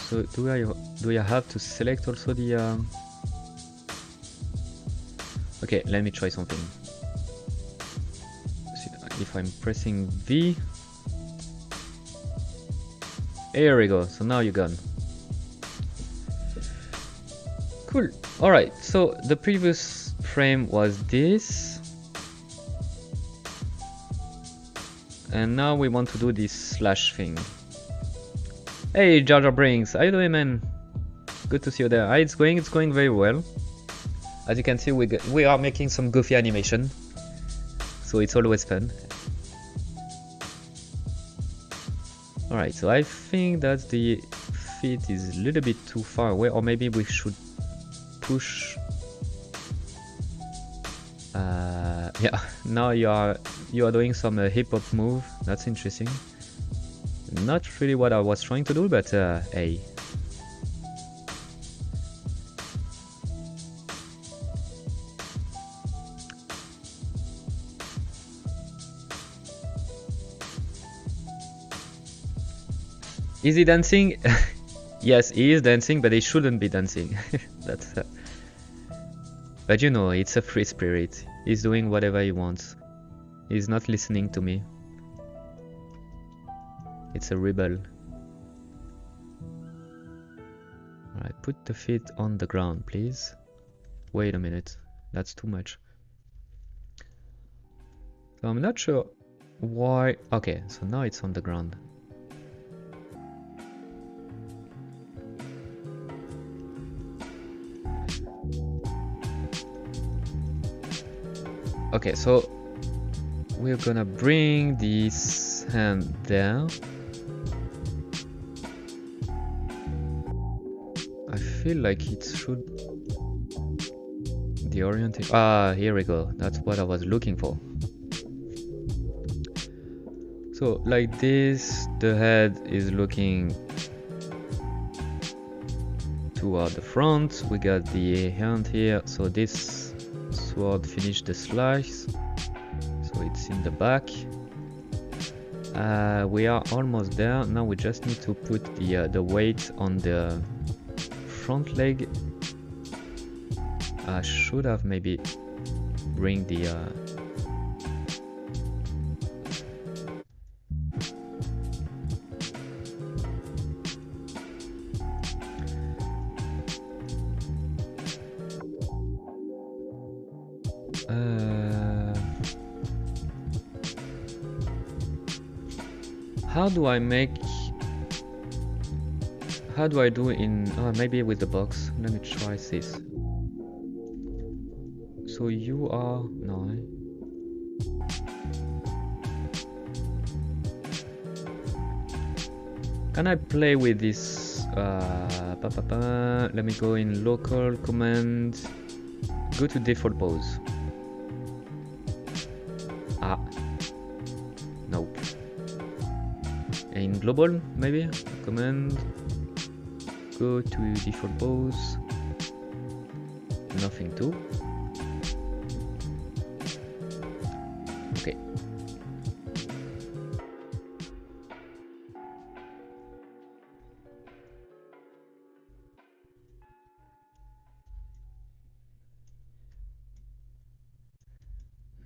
So do I have to select also the Okay, let me try something. If I'm pressing V, here we go. So now you're gone. Cool. Alright, so the previous frame was this. And now we want to do this slash thing. Hey, Jar Jar Brinks, how you doing, man? Good to see you there. Hi, it's going very well. As you can see, we are making some goofy animation, so it's always fun. Alright, so I think that the feet is a little bit too far away, or maybe we should push. Yeah, now you are doing some hip hop move. That's interesting. Not really what I was trying to do, but hey. Is he dancing? Yes, he is dancing, but he shouldn't be dancing. That's. But you know, it's a free spirit. He's doing whatever he wants. He's not listening to me. It's a rebel. Alright, put the feet on the ground, please. Wait a minute. That's too much. So I'm not sure why. Okay, so now it's on the ground. Okay, so we're gonna bring this hand there. I feel like it should The orientation. Ah, here we go. That's what I was looking for. So like this, the head is looking toward the front. We got the hand here. So this sword finished the slice. So it's in the back. We are almost there. Now we just need to put the weight on the front leg. I should have maybe bring the how do I do in maybe with the box. Let me try this. So you are no. Can I play with this? Let me go in local command. Go to default pose. Ah, nope. In global, maybe command. Go to default pose. Nothing to. Okay.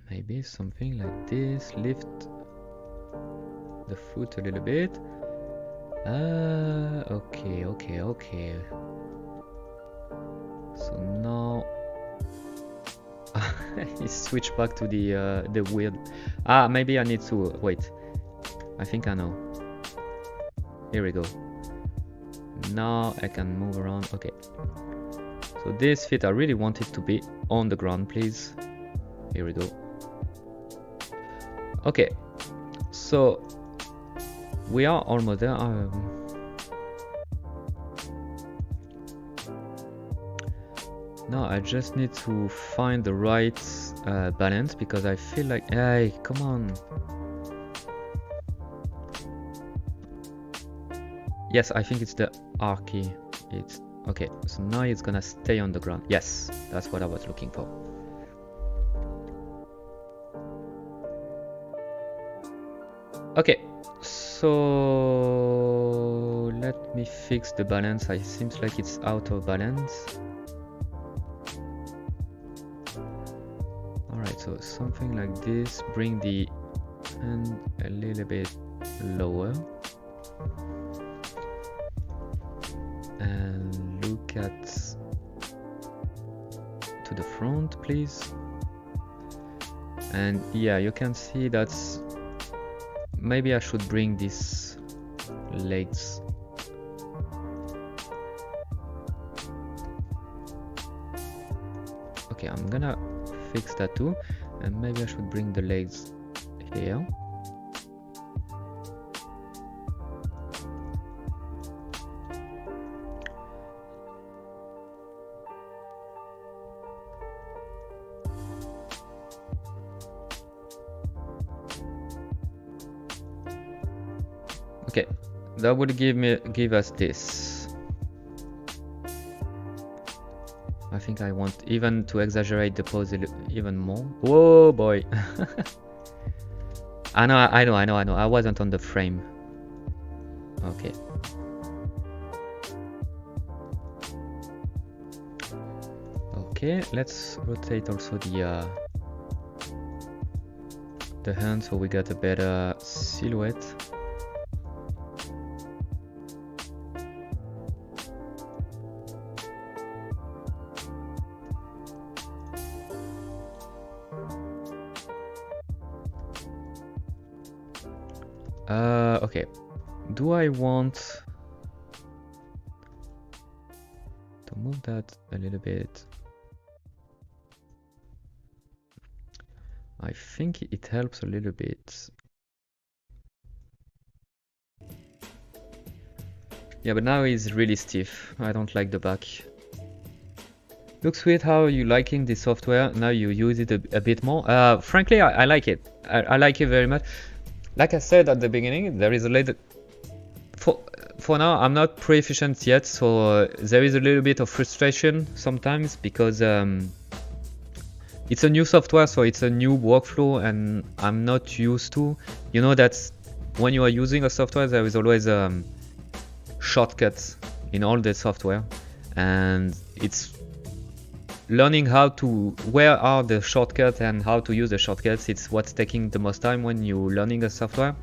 Maybe something like this. Lift the foot a little bit. Okay. So now he switched back to the weird. Maybe I need to wait. I think I know. Here we go. Now I can move around. Okay. So this feet, I really want it to be on the ground, please. Here we go. Okay. So we are almost there. Now I just need to find the right balance because I feel like, hey, come on. Yes, I think it's the R key. It's okay. So now it's gonna stay on the ground. Yes, that's what I was looking for. Okay, so let me fix the balance. It seems like it's out of balance. Alright, so something like this. Bring the hand a little bit lower. And look at to the front, please. And yeah, you can see that's maybe I should bring these legs. Okay, I'm gonna fix that too, and maybe I should bring the legs here. Okay, that would give us this. I think I want even to exaggerate the pose even more. Whoa, boy! I know. I wasn't on the frame. Okay. Okay, let's rotate also the hand so we get a better silhouette. Okay, do I want to move that a little bit? I think it helps a little bit. Yeah, but now it's really stiff. I don't like the back. Looks weird how you liking this software. Now you use it a bit more. Frankly, I like it. I like it very much. Like I said at the beginning, there is a little... For now, I'm not proficient yet, so there is a little bit of frustration sometimes because it's a new software, so it's a new workflow, and I'm not used to. You know that when you are using a software, there is always shortcuts in all the software, and it's learning where are the shortcuts and how to use the shortcuts. It's what's taking the most time when you're learning a software.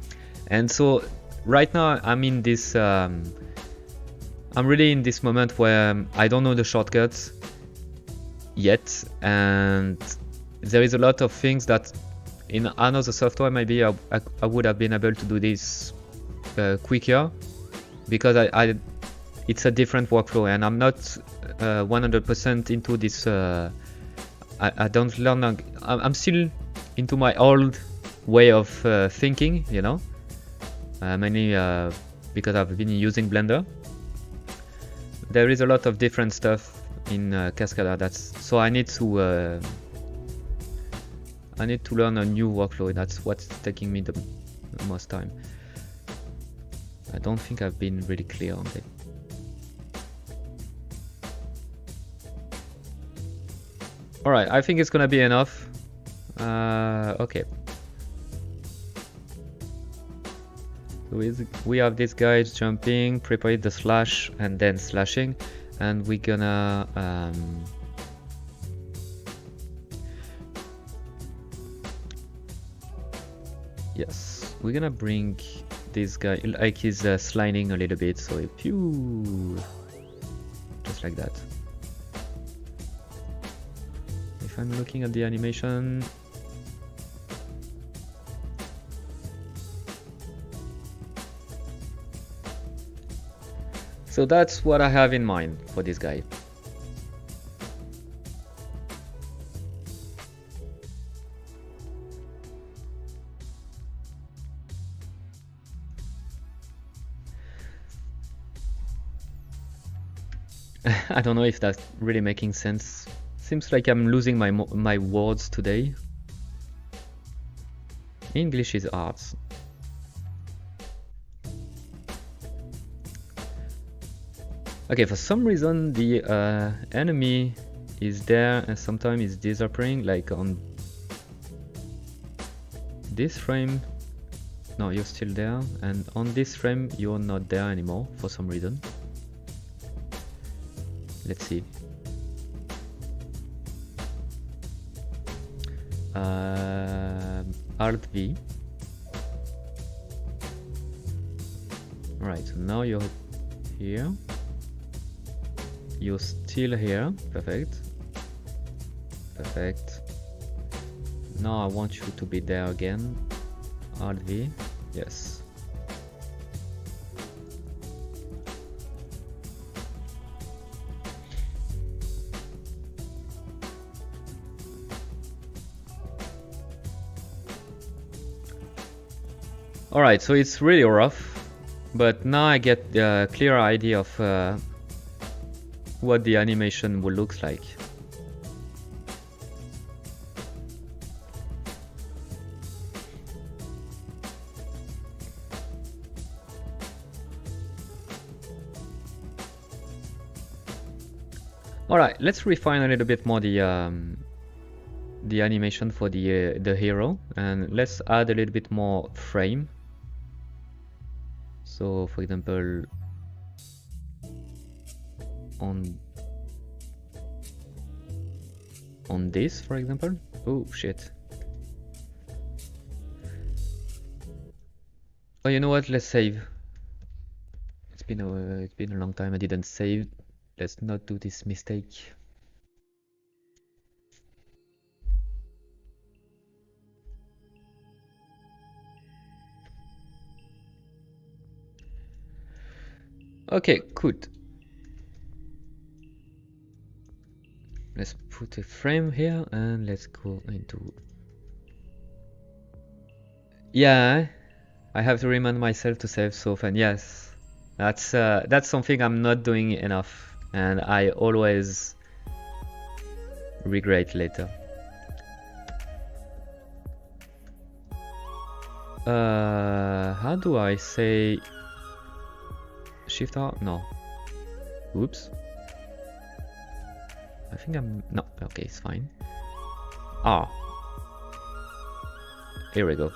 And so right now I'm in this I'm really in this moment where I don't know the shortcuts yet, and there is a lot of things that in another software maybe I would have been able to do this quicker, because it's a different workflow, and I'm not 100% into this. I don't learn. I'm still into my old way of thinking, you know, mainly because I've been using Blender. There is a lot of different stuff in Cascadeur. So I need to learn a new workflow. That's what's taking me the most time. I don't think I've been really clear on it. Alright, I think it's gonna be enough. Okay. We have this guy jumping, prepare the slash and then slashing, and we're gonna yes, we're gonna bring this guy, like he's sliding a little bit, so pew, just like that. If I'm looking at the animation, so that's what I have in mind for this guy. I don't know if that's really making sense. Seems like I'm losing my words today. English is hard. Okay, for some reason the enemy is there and sometimes it's disappearing, like on this frame. No, you're still there, and on this frame you're not there anymore for some reason. Let's see. Alt V. Right, so now you're here. You're still here. Perfect. Perfect. Now I want you to be there again. Alt V. Yes. Alright, so it's really rough, but now I get a clear idea of what the animation will look like. Alright, let's refine a little bit more the animation for the hero, and let's add a little bit more frame. So for example, on this, for example. Oh shit. Oh, you know what? Let's save. It's been a long time I didn't save. Let's not do this mistake. Okay, good. Let's put a frame here and let's go into... Yeah, I have to remind myself to save so often. Yes, that's something I'm not doing enough, and I always regret later. How do I say Shift R? No. Oops. I think I'm no. Okay, it's fine. R. Here we go.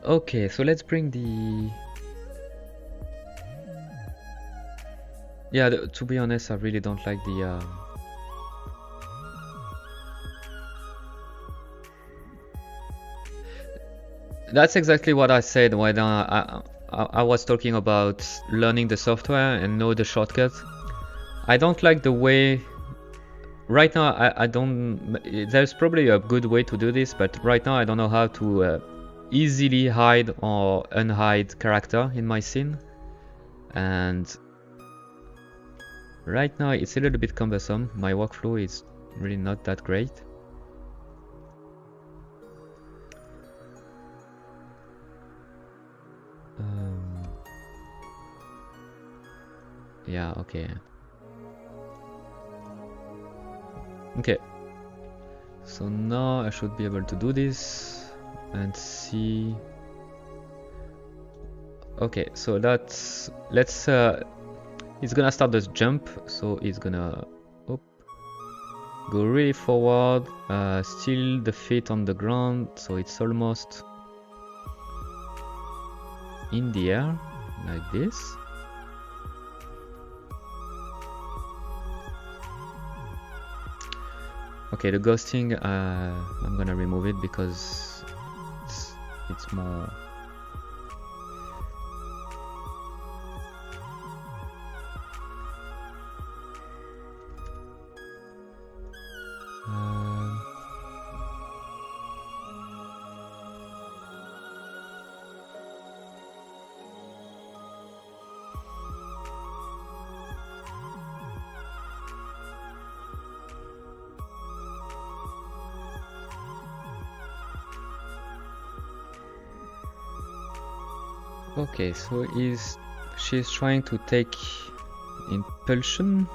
Okay, so let's bring the... Yeah, to be honest, I really don't like the... That's exactly what I said when I was talking about learning the software and know the shortcut. I don't like the way... Right now, I don't... There's probably a good way to do this, but right now I don't know how to easily hide or unhide character in my scene. And right now it's a little bit cumbersome. My workflow is really not that great. Yeah, okay. Okay. So now I should be able to do this and see. Okay, so that's... Let's... it's gonna start this jump, so it's gonna go really forward, still the feet on the ground, so it's almost in the air, like this. Okay, the ghosting, I'm gonna remove it because it's more... Okay, so she's trying to take impulsion.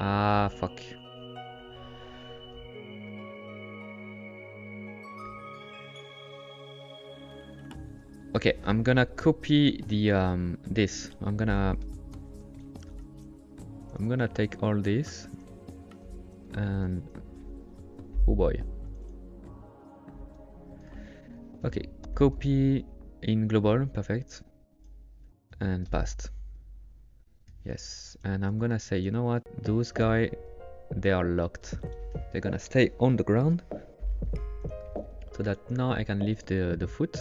And fuck. Okay, I'm gonna copy the this. I'm gonna take all this and oh boy. Okay, copy in global, perfect, and paste. Yes, and I'm gonna say, you know what, those guys, they are locked. They're gonna stay on the ground so that now I can lift the foot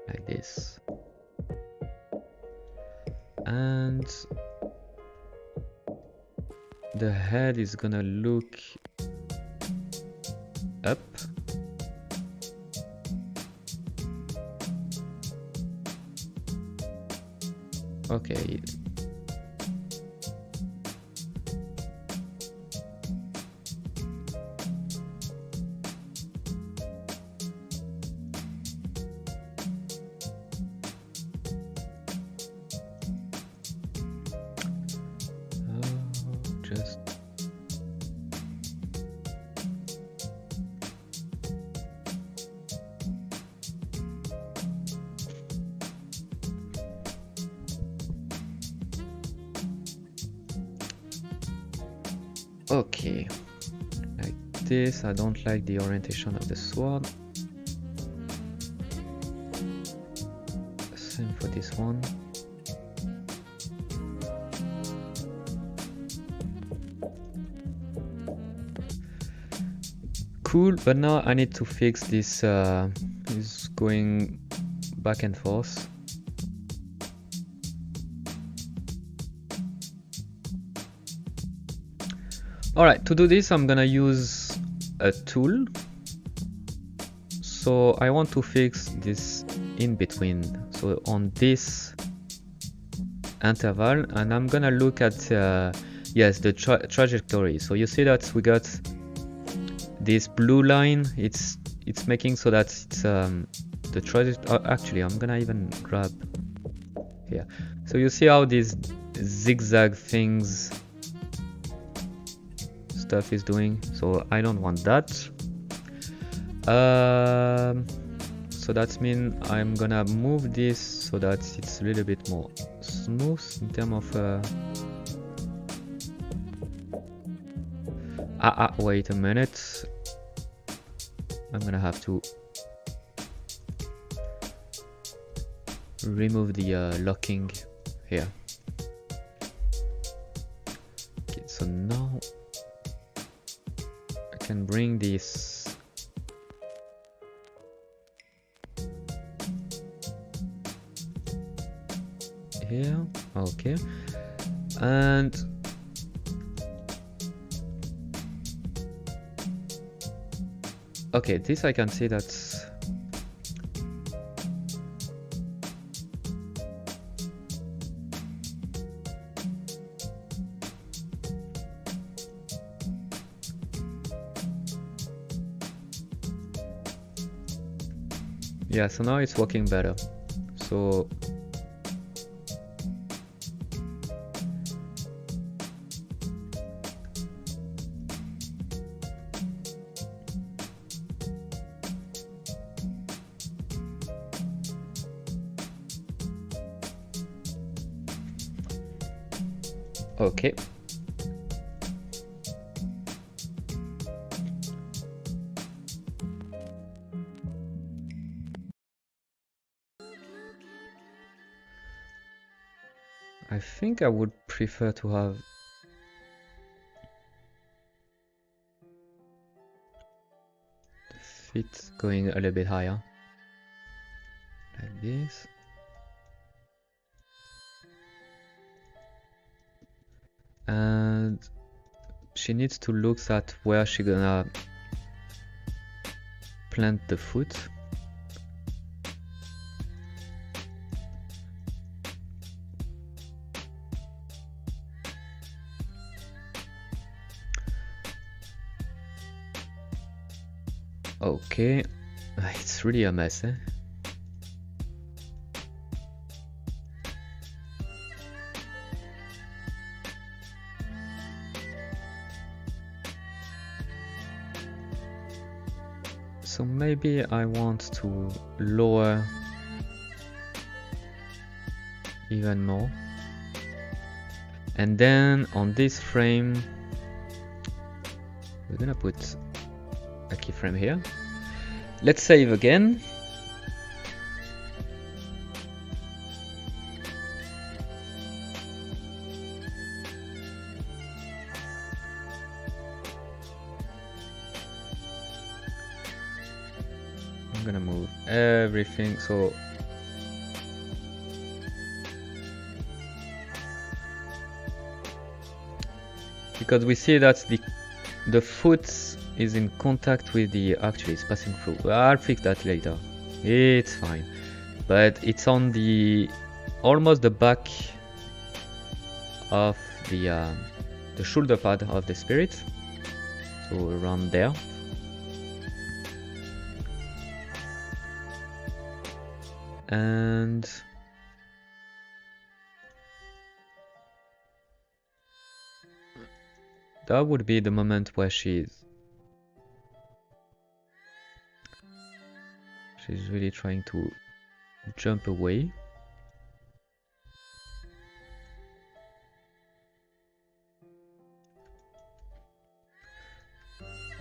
like this, and the head is gonna look up. Okay. Just okay, like this. I don't like the orientation of the sword. Same for this one. Cool, but now I need to fix this. Is going back and forth. Alright, to do this I'm gonna use a tool. So I want to fix this in between, so on this interval, and I'm gonna look at yes, the trajectory. So you see that we got this blue line, it's making so that it's the trajectory. Actually, I'm gonna even grab here. So you see how these zigzag things stuff is doing, so I don't want that. So that means I'm gonna move this so that it's a little bit more smooth in terms of wait a minute, I'm gonna have to remove the locking here. Okay, so now I can bring this here, okay, and okay, this I can see that's yeah, so now it's working better. So okay. I think I would prefer to have the feet going a little bit higher, like this. And she needs to look at where she gonna plant the foot. Okay, it's really a mess, eh? So maybe I want to lower even more, and then on this frame we're gonna put a keyframe here. Let's save again. I'm gonna move everything, so because we see that the foot is in contact with the, actually it's passing through. I'll fix that later, it's fine, but it's on the almost the back of the shoulder pad of the spirit, so around there. And that would be the moment where she's really trying to jump away.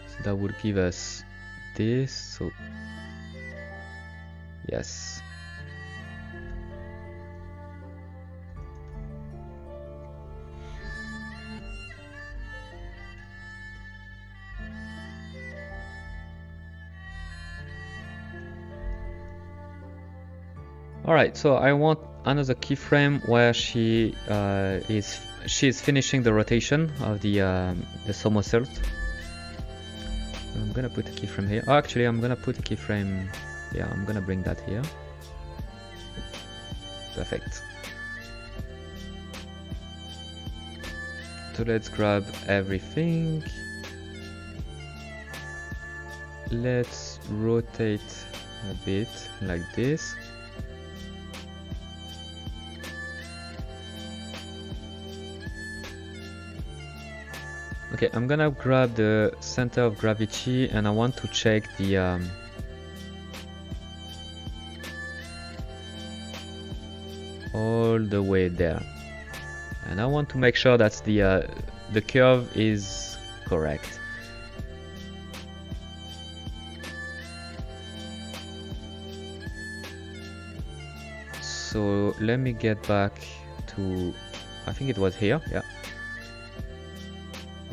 So that would give us this, so yes. Alright, so I want another keyframe where she is finishing the rotation of the somersault. I'm gonna put a keyframe here. Oh, actually, I'm gonna put a keyframe. Yeah, I'm gonna bring that here. Perfect. So let's grab everything. Let's rotate a bit like this. Okay, I'm gonna grab the center of gravity and I want to check the all the way there, and I want to make sure that the curve is correct. So let me get back to, I think it was here, yeah.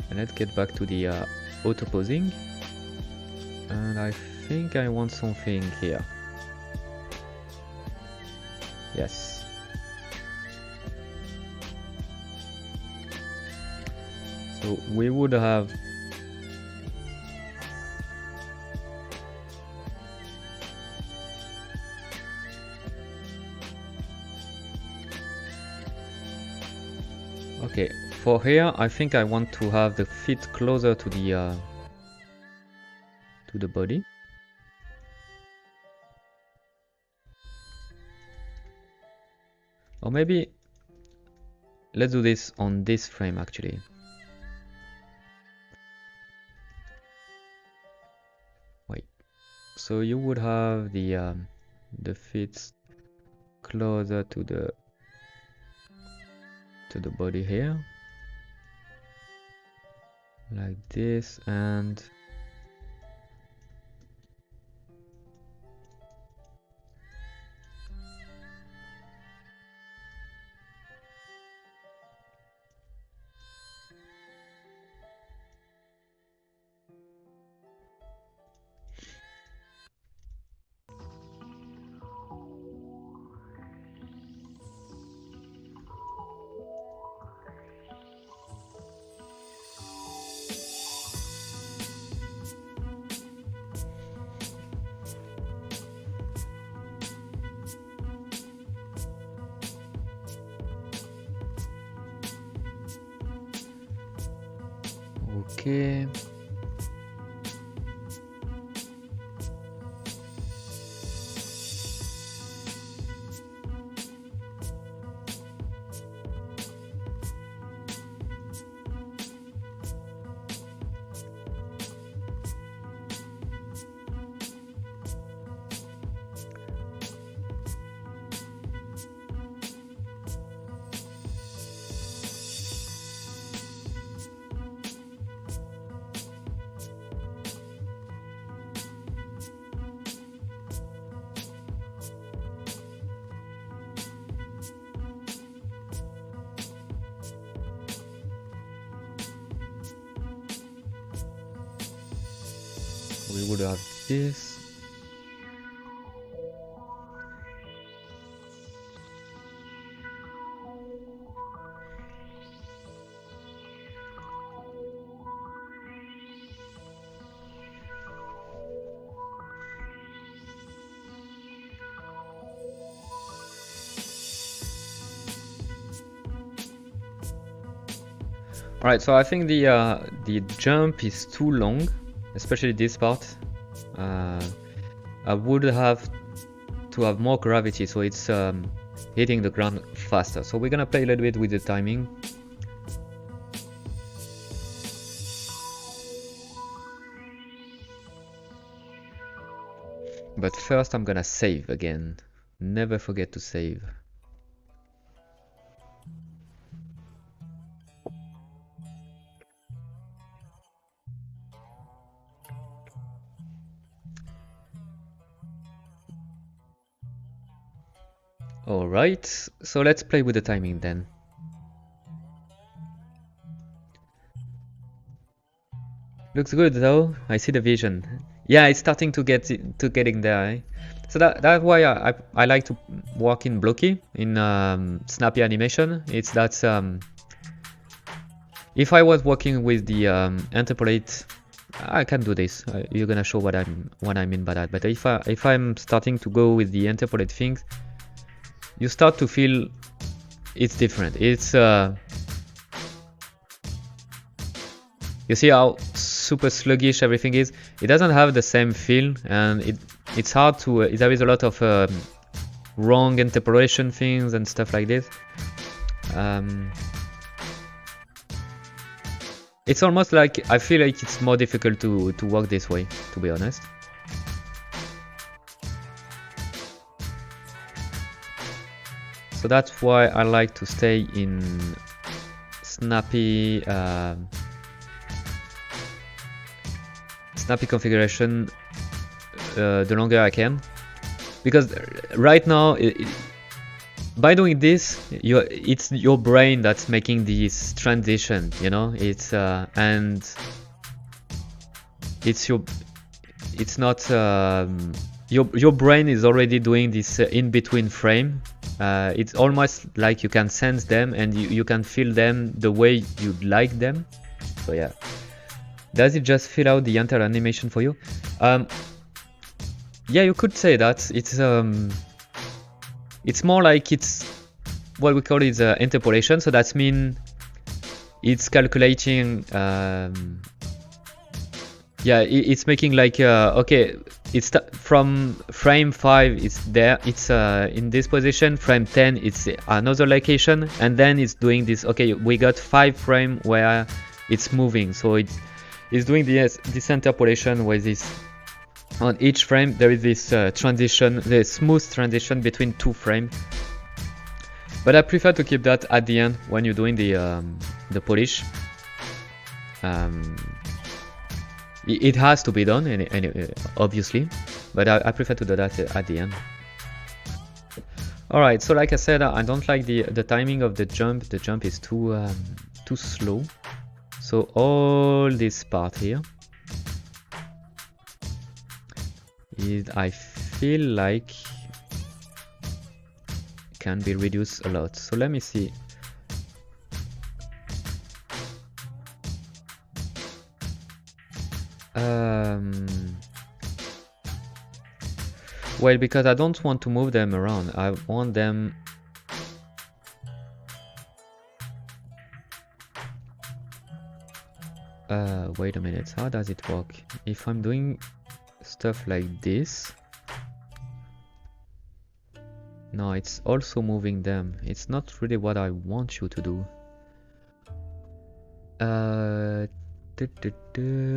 And let's get back to the auto posing, and I think I want something here. Yes. So we would have okay, for here I think I want to have the feet closer to the body. Or maybe let's do this on this frame actually. Wait, so you would have the feet closer to the body here, like this, and okay. We would have this. Alright, so I think the jump is too long, especially this part. I would have to have more gravity, so it's hitting the ground faster. So we're gonna play a little bit with the timing. But first I'm gonna save again. Never forget to save. Alright, so let's play with the timing then. Looks good though, I see the vision. Yeah, it's starting to getting there. Eh? So that's why I like to work in blocky, in snappy animation. It's that if I was working with the interpolate, I can do this. You're gonna show what I mean by that. But if I'm starting to go with the interpolate things, you start to feel it's different. It's you see how super sluggish everything is. It doesn't have the same feel, and it's hard to. There is a lot of wrong interpolation things and stuff like this. It's almost like I feel like it's more difficult to work this way, to be honest. So that's why I like to stay in snappy snappy configuration the longer I can, because right now by doing this, it's your brain that's making this transition, you know. It's and it's not your brain is already doing this in between frame. It's almost like you can sense them and you can feel them the way you'd like them. So yeah, does it just fill out the entire animation for you? Yeah, you could say that it's more like it's what we call it interpolation. So that means it's calculating. Yeah, it's making like okay, it's from frame 5 it's there, it's in this position, frame 10 it's another location, and then it's doing this. Okay, we got 5 frames where it's moving, so it's doing this interpolation with this. On each frame there is this transition, the smooth transition between 2 frames. But I prefer to keep that at the end when you're doing the polish. It has to be done, obviously, but I prefer to do that at the end. Alright, so like I said, I don't like the timing of the jump. The jump is too slow. So all this part here, I feel like can be reduced a lot. So let me see. Well, because I don't want to move them around, I want them wait a minute, how does it work? If I'm doing stuff like this, no, it's also moving them. It's not really what I want you to do.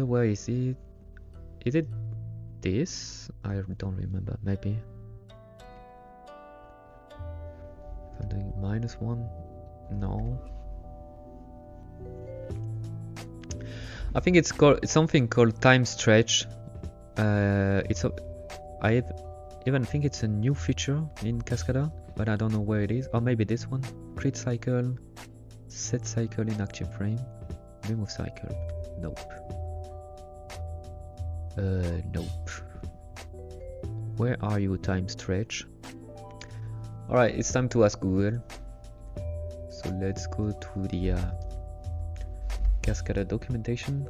Where is it? Is it this? I don't remember. Maybe if I'm doing -1, no. I think it's something called time stretch. I even think it's a new feature in Cascadeur, but I don't know where it is. Or maybe this one. Create cycle, set cycle in active frame, remove cycle. Nope. Nope. Where are you, time stretch? Alright, it's time to ask Google. So let's go to the Cascadeur documentation.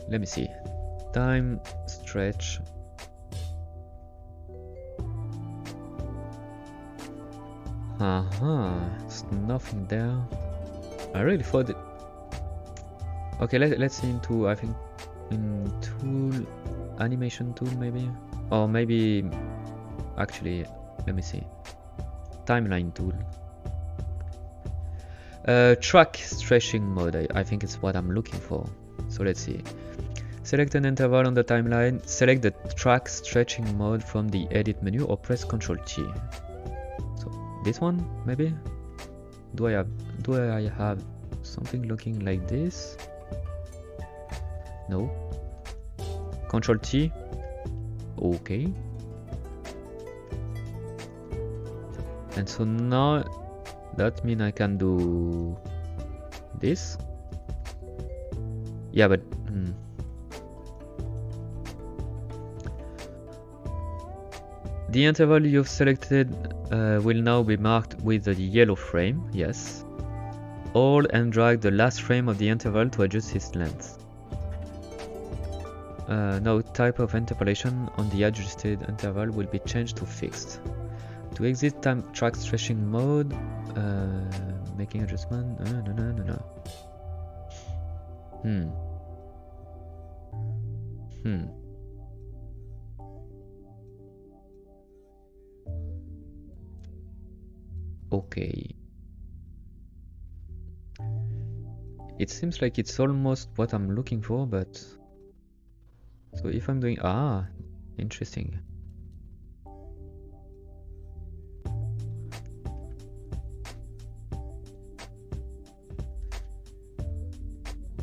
Let me see. Time stretch. It's nothing there. I really thought it. Okay, let's see into, I think, in tool, animation tool maybe, or maybe actually, let me see. Timeline tool. Track stretching mode. I think it's what I'm looking for. So let's see. Select an interval on the timeline, select the track stretching mode from the edit menu, or press Ctrl T. So this one maybe? Do I have something looking like this? No. Ctrl T. Okay. And so now that means I can do This? Yeah, but the interval you've selected will now be marked with the yellow frame. Yes. Hold and drag the last frame of the interval to adjust its length. Now type of interpolation on the adjusted interval will be changed to fixed. To exit time track stretching mode, making adjustment. No. Okay. It seems like it's almost what I'm looking for, but so if I'm doing interesting.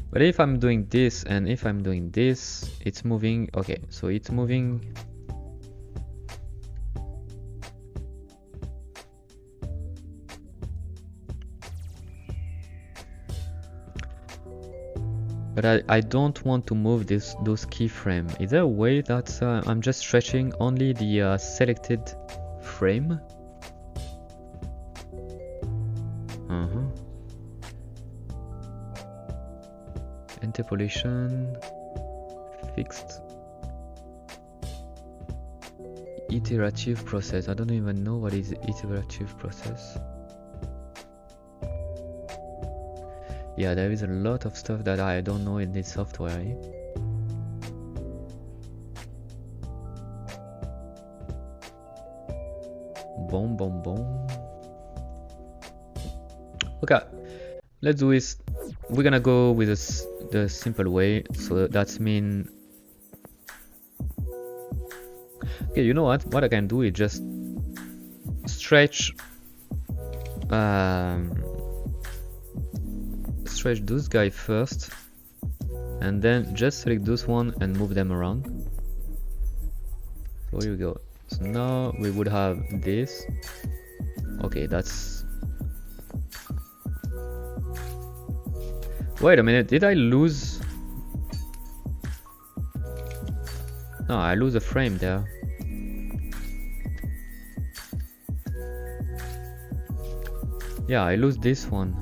But if I'm doing this and if I'm doing this, it's moving. Okay, so it's moving. But I don't want to move those keyframes. Is there a way that I'm just stretching only the selected frame? Interpolation, fixed, iterative process. I don't even know what is iterative process. Yeah, there is a lot of stuff that I don't know in this software. Boom, boom, boom. Okay, let's do this. We're gonna go with the simple way. So that's mean. Okay, you know what? What I can do is just stretch. Stretch those guys first, and then just select this one and move them around. So here we go. So now we would have this. Okay, that's. Wait a minute, did I lose? No, I lose a frame there. Yeah, I lose this one.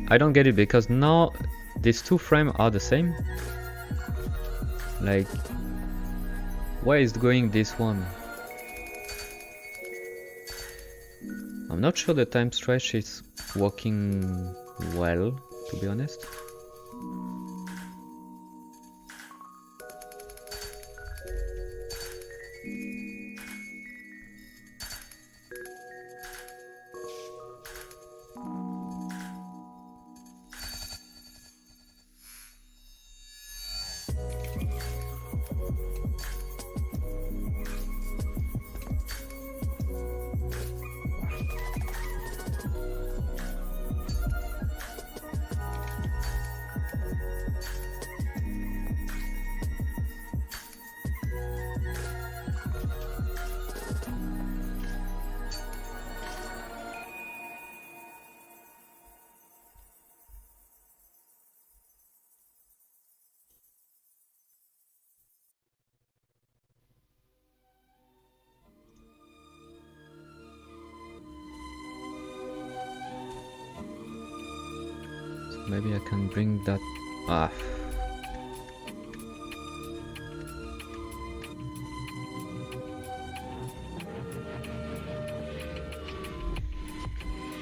I don't get it, because now these two frames are the same. Like, where is going this one? I'm not sure the time stretch is working well, to be honest. Maybe I can bring that.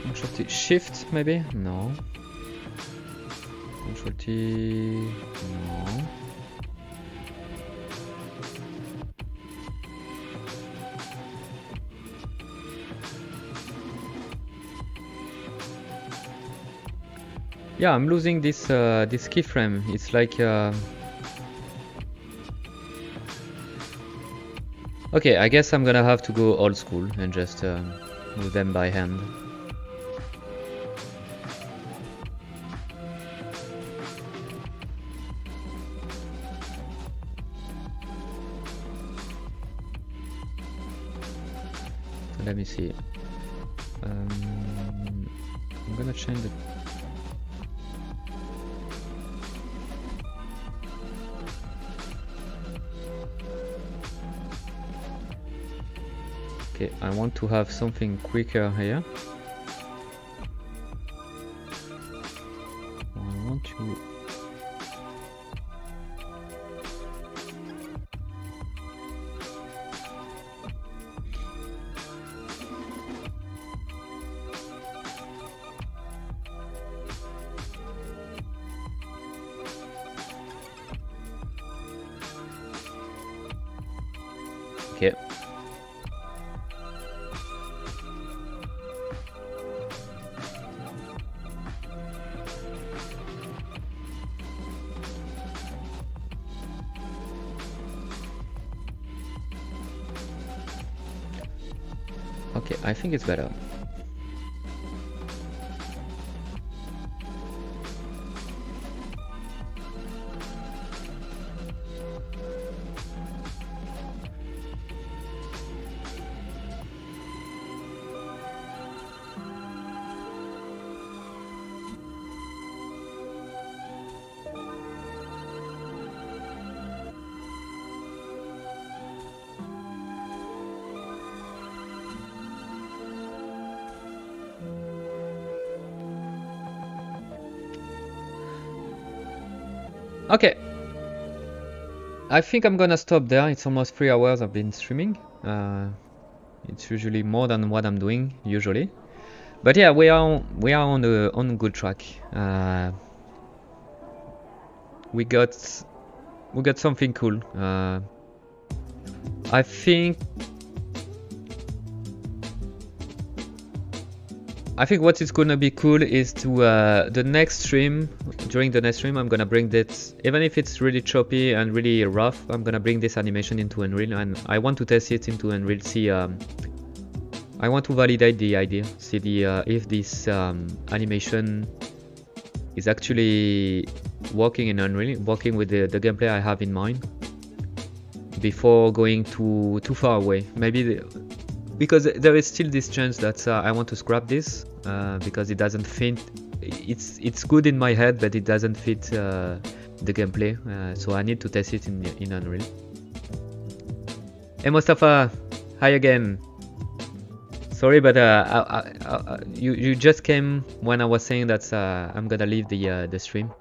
Control T, Shift maybe? No. Control T, no. Yeah, I'm losing this this keyframe. It's like okay, I guess I'm gonna have to go old school and just move them by hand. So let me see. I'm gonna change the. Okay, I want to have something quicker here. I want to. Okay. Okay, I think it's better. Okay, I think I'm gonna stop there. It's almost 3 hours I've been streaming. It's usually more than what I'm doing usually, but yeah, we are on a good track. We got something cool. I think what is gonna be cool is to the next stream. During the next stream, I'm gonna bring this, even if it's really choppy and really rough, I'm gonna bring this animation into Unreal, and I want to test it into Unreal. See, I want to validate the idea. See if this animation is actually working in Unreal, working with the gameplay I have in mind, before going too far away. Maybe because there is still this chance that I want to scrap this because it doesn't fit. It's good in my head, but it doesn't fit the gameplay. So I need to test it in Unreal. Hey Mustafa, hi again. Sorry, but you just came when I was saying that I'm gonna leave the stream.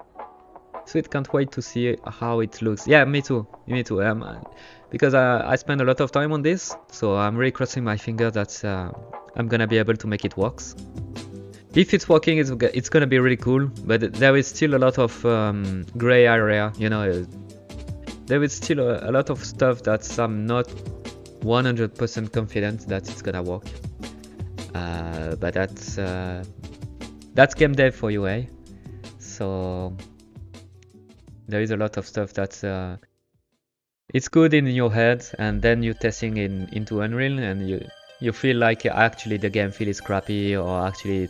Sweet, can't wait to see how it looks. Yeah, me too. Because I spend a lot of time on this, so I'm really crossing my fingers that I'm gonna be able to make it work. If it's working, it's gonna be really cool, but there is still a lot of gray area, you know. There is still a lot of stuff that I'm not 100% confident that it's gonna work. But that's game dev for you, eh? So there is a lot of stuff that's it's good in your head, and then you're testing into Unreal, and you feel like actually the game feels crappy, or actually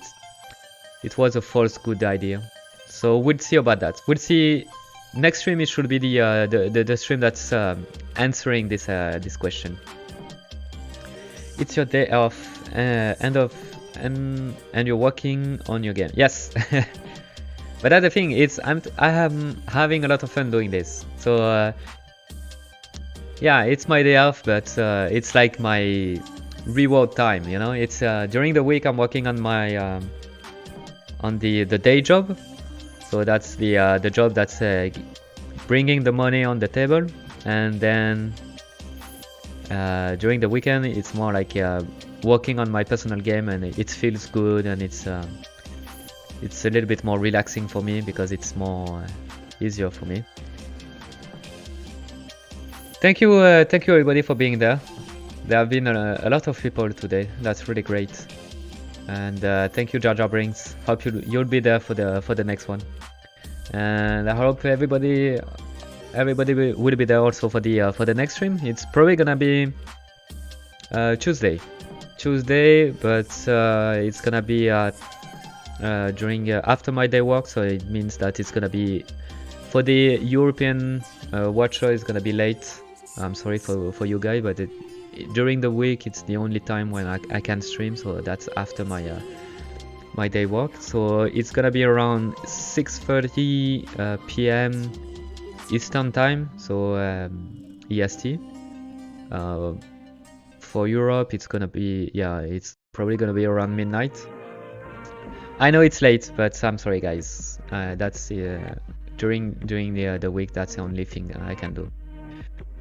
it was a false good idea. So we'll see about that. We'll see. Next stream it should be the stream that's answering this question. It's your day off, and you're working on your game. Yes. But that's the thing. I am having a lot of fun doing this. So yeah, it's my day off, but it's like my reward time. You know, it's during the week I'm working on my on the day job. So that's the job that's bringing the money on the table, and then during the weekend it's more like working on my personal game, and it feels good, and it's a little bit more relaxing for me because it's more easier for me. Thank you everybody for being there. There have been a lot of people today. That's really great. And thank you, Jar Jar Brinks. Hope you'll be there for the next one. And I hope everybody will be there also for the next stream. It's probably gonna be Tuesday. Tuesday, but it's gonna be during after my day work, so it means that it's gonna be for the European watcher. It's gonna be late. I'm sorry for you guys, but during the week it's the only time when I can stream, so that's after my my day work. So it's gonna be around 6:30 p.m. Eastern time, so EST. For Europe it's gonna be, yeah, it's probably gonna be around midnight. I know it's late, but I'm sorry guys. That's during the week, that's the only thing I can do.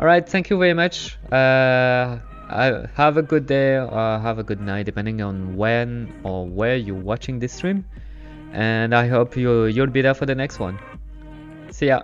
Alright, thank you very much. Have a good day or have a good night, depending on when or where you're watching this stream. And I hope you'll be there for the next one. See ya.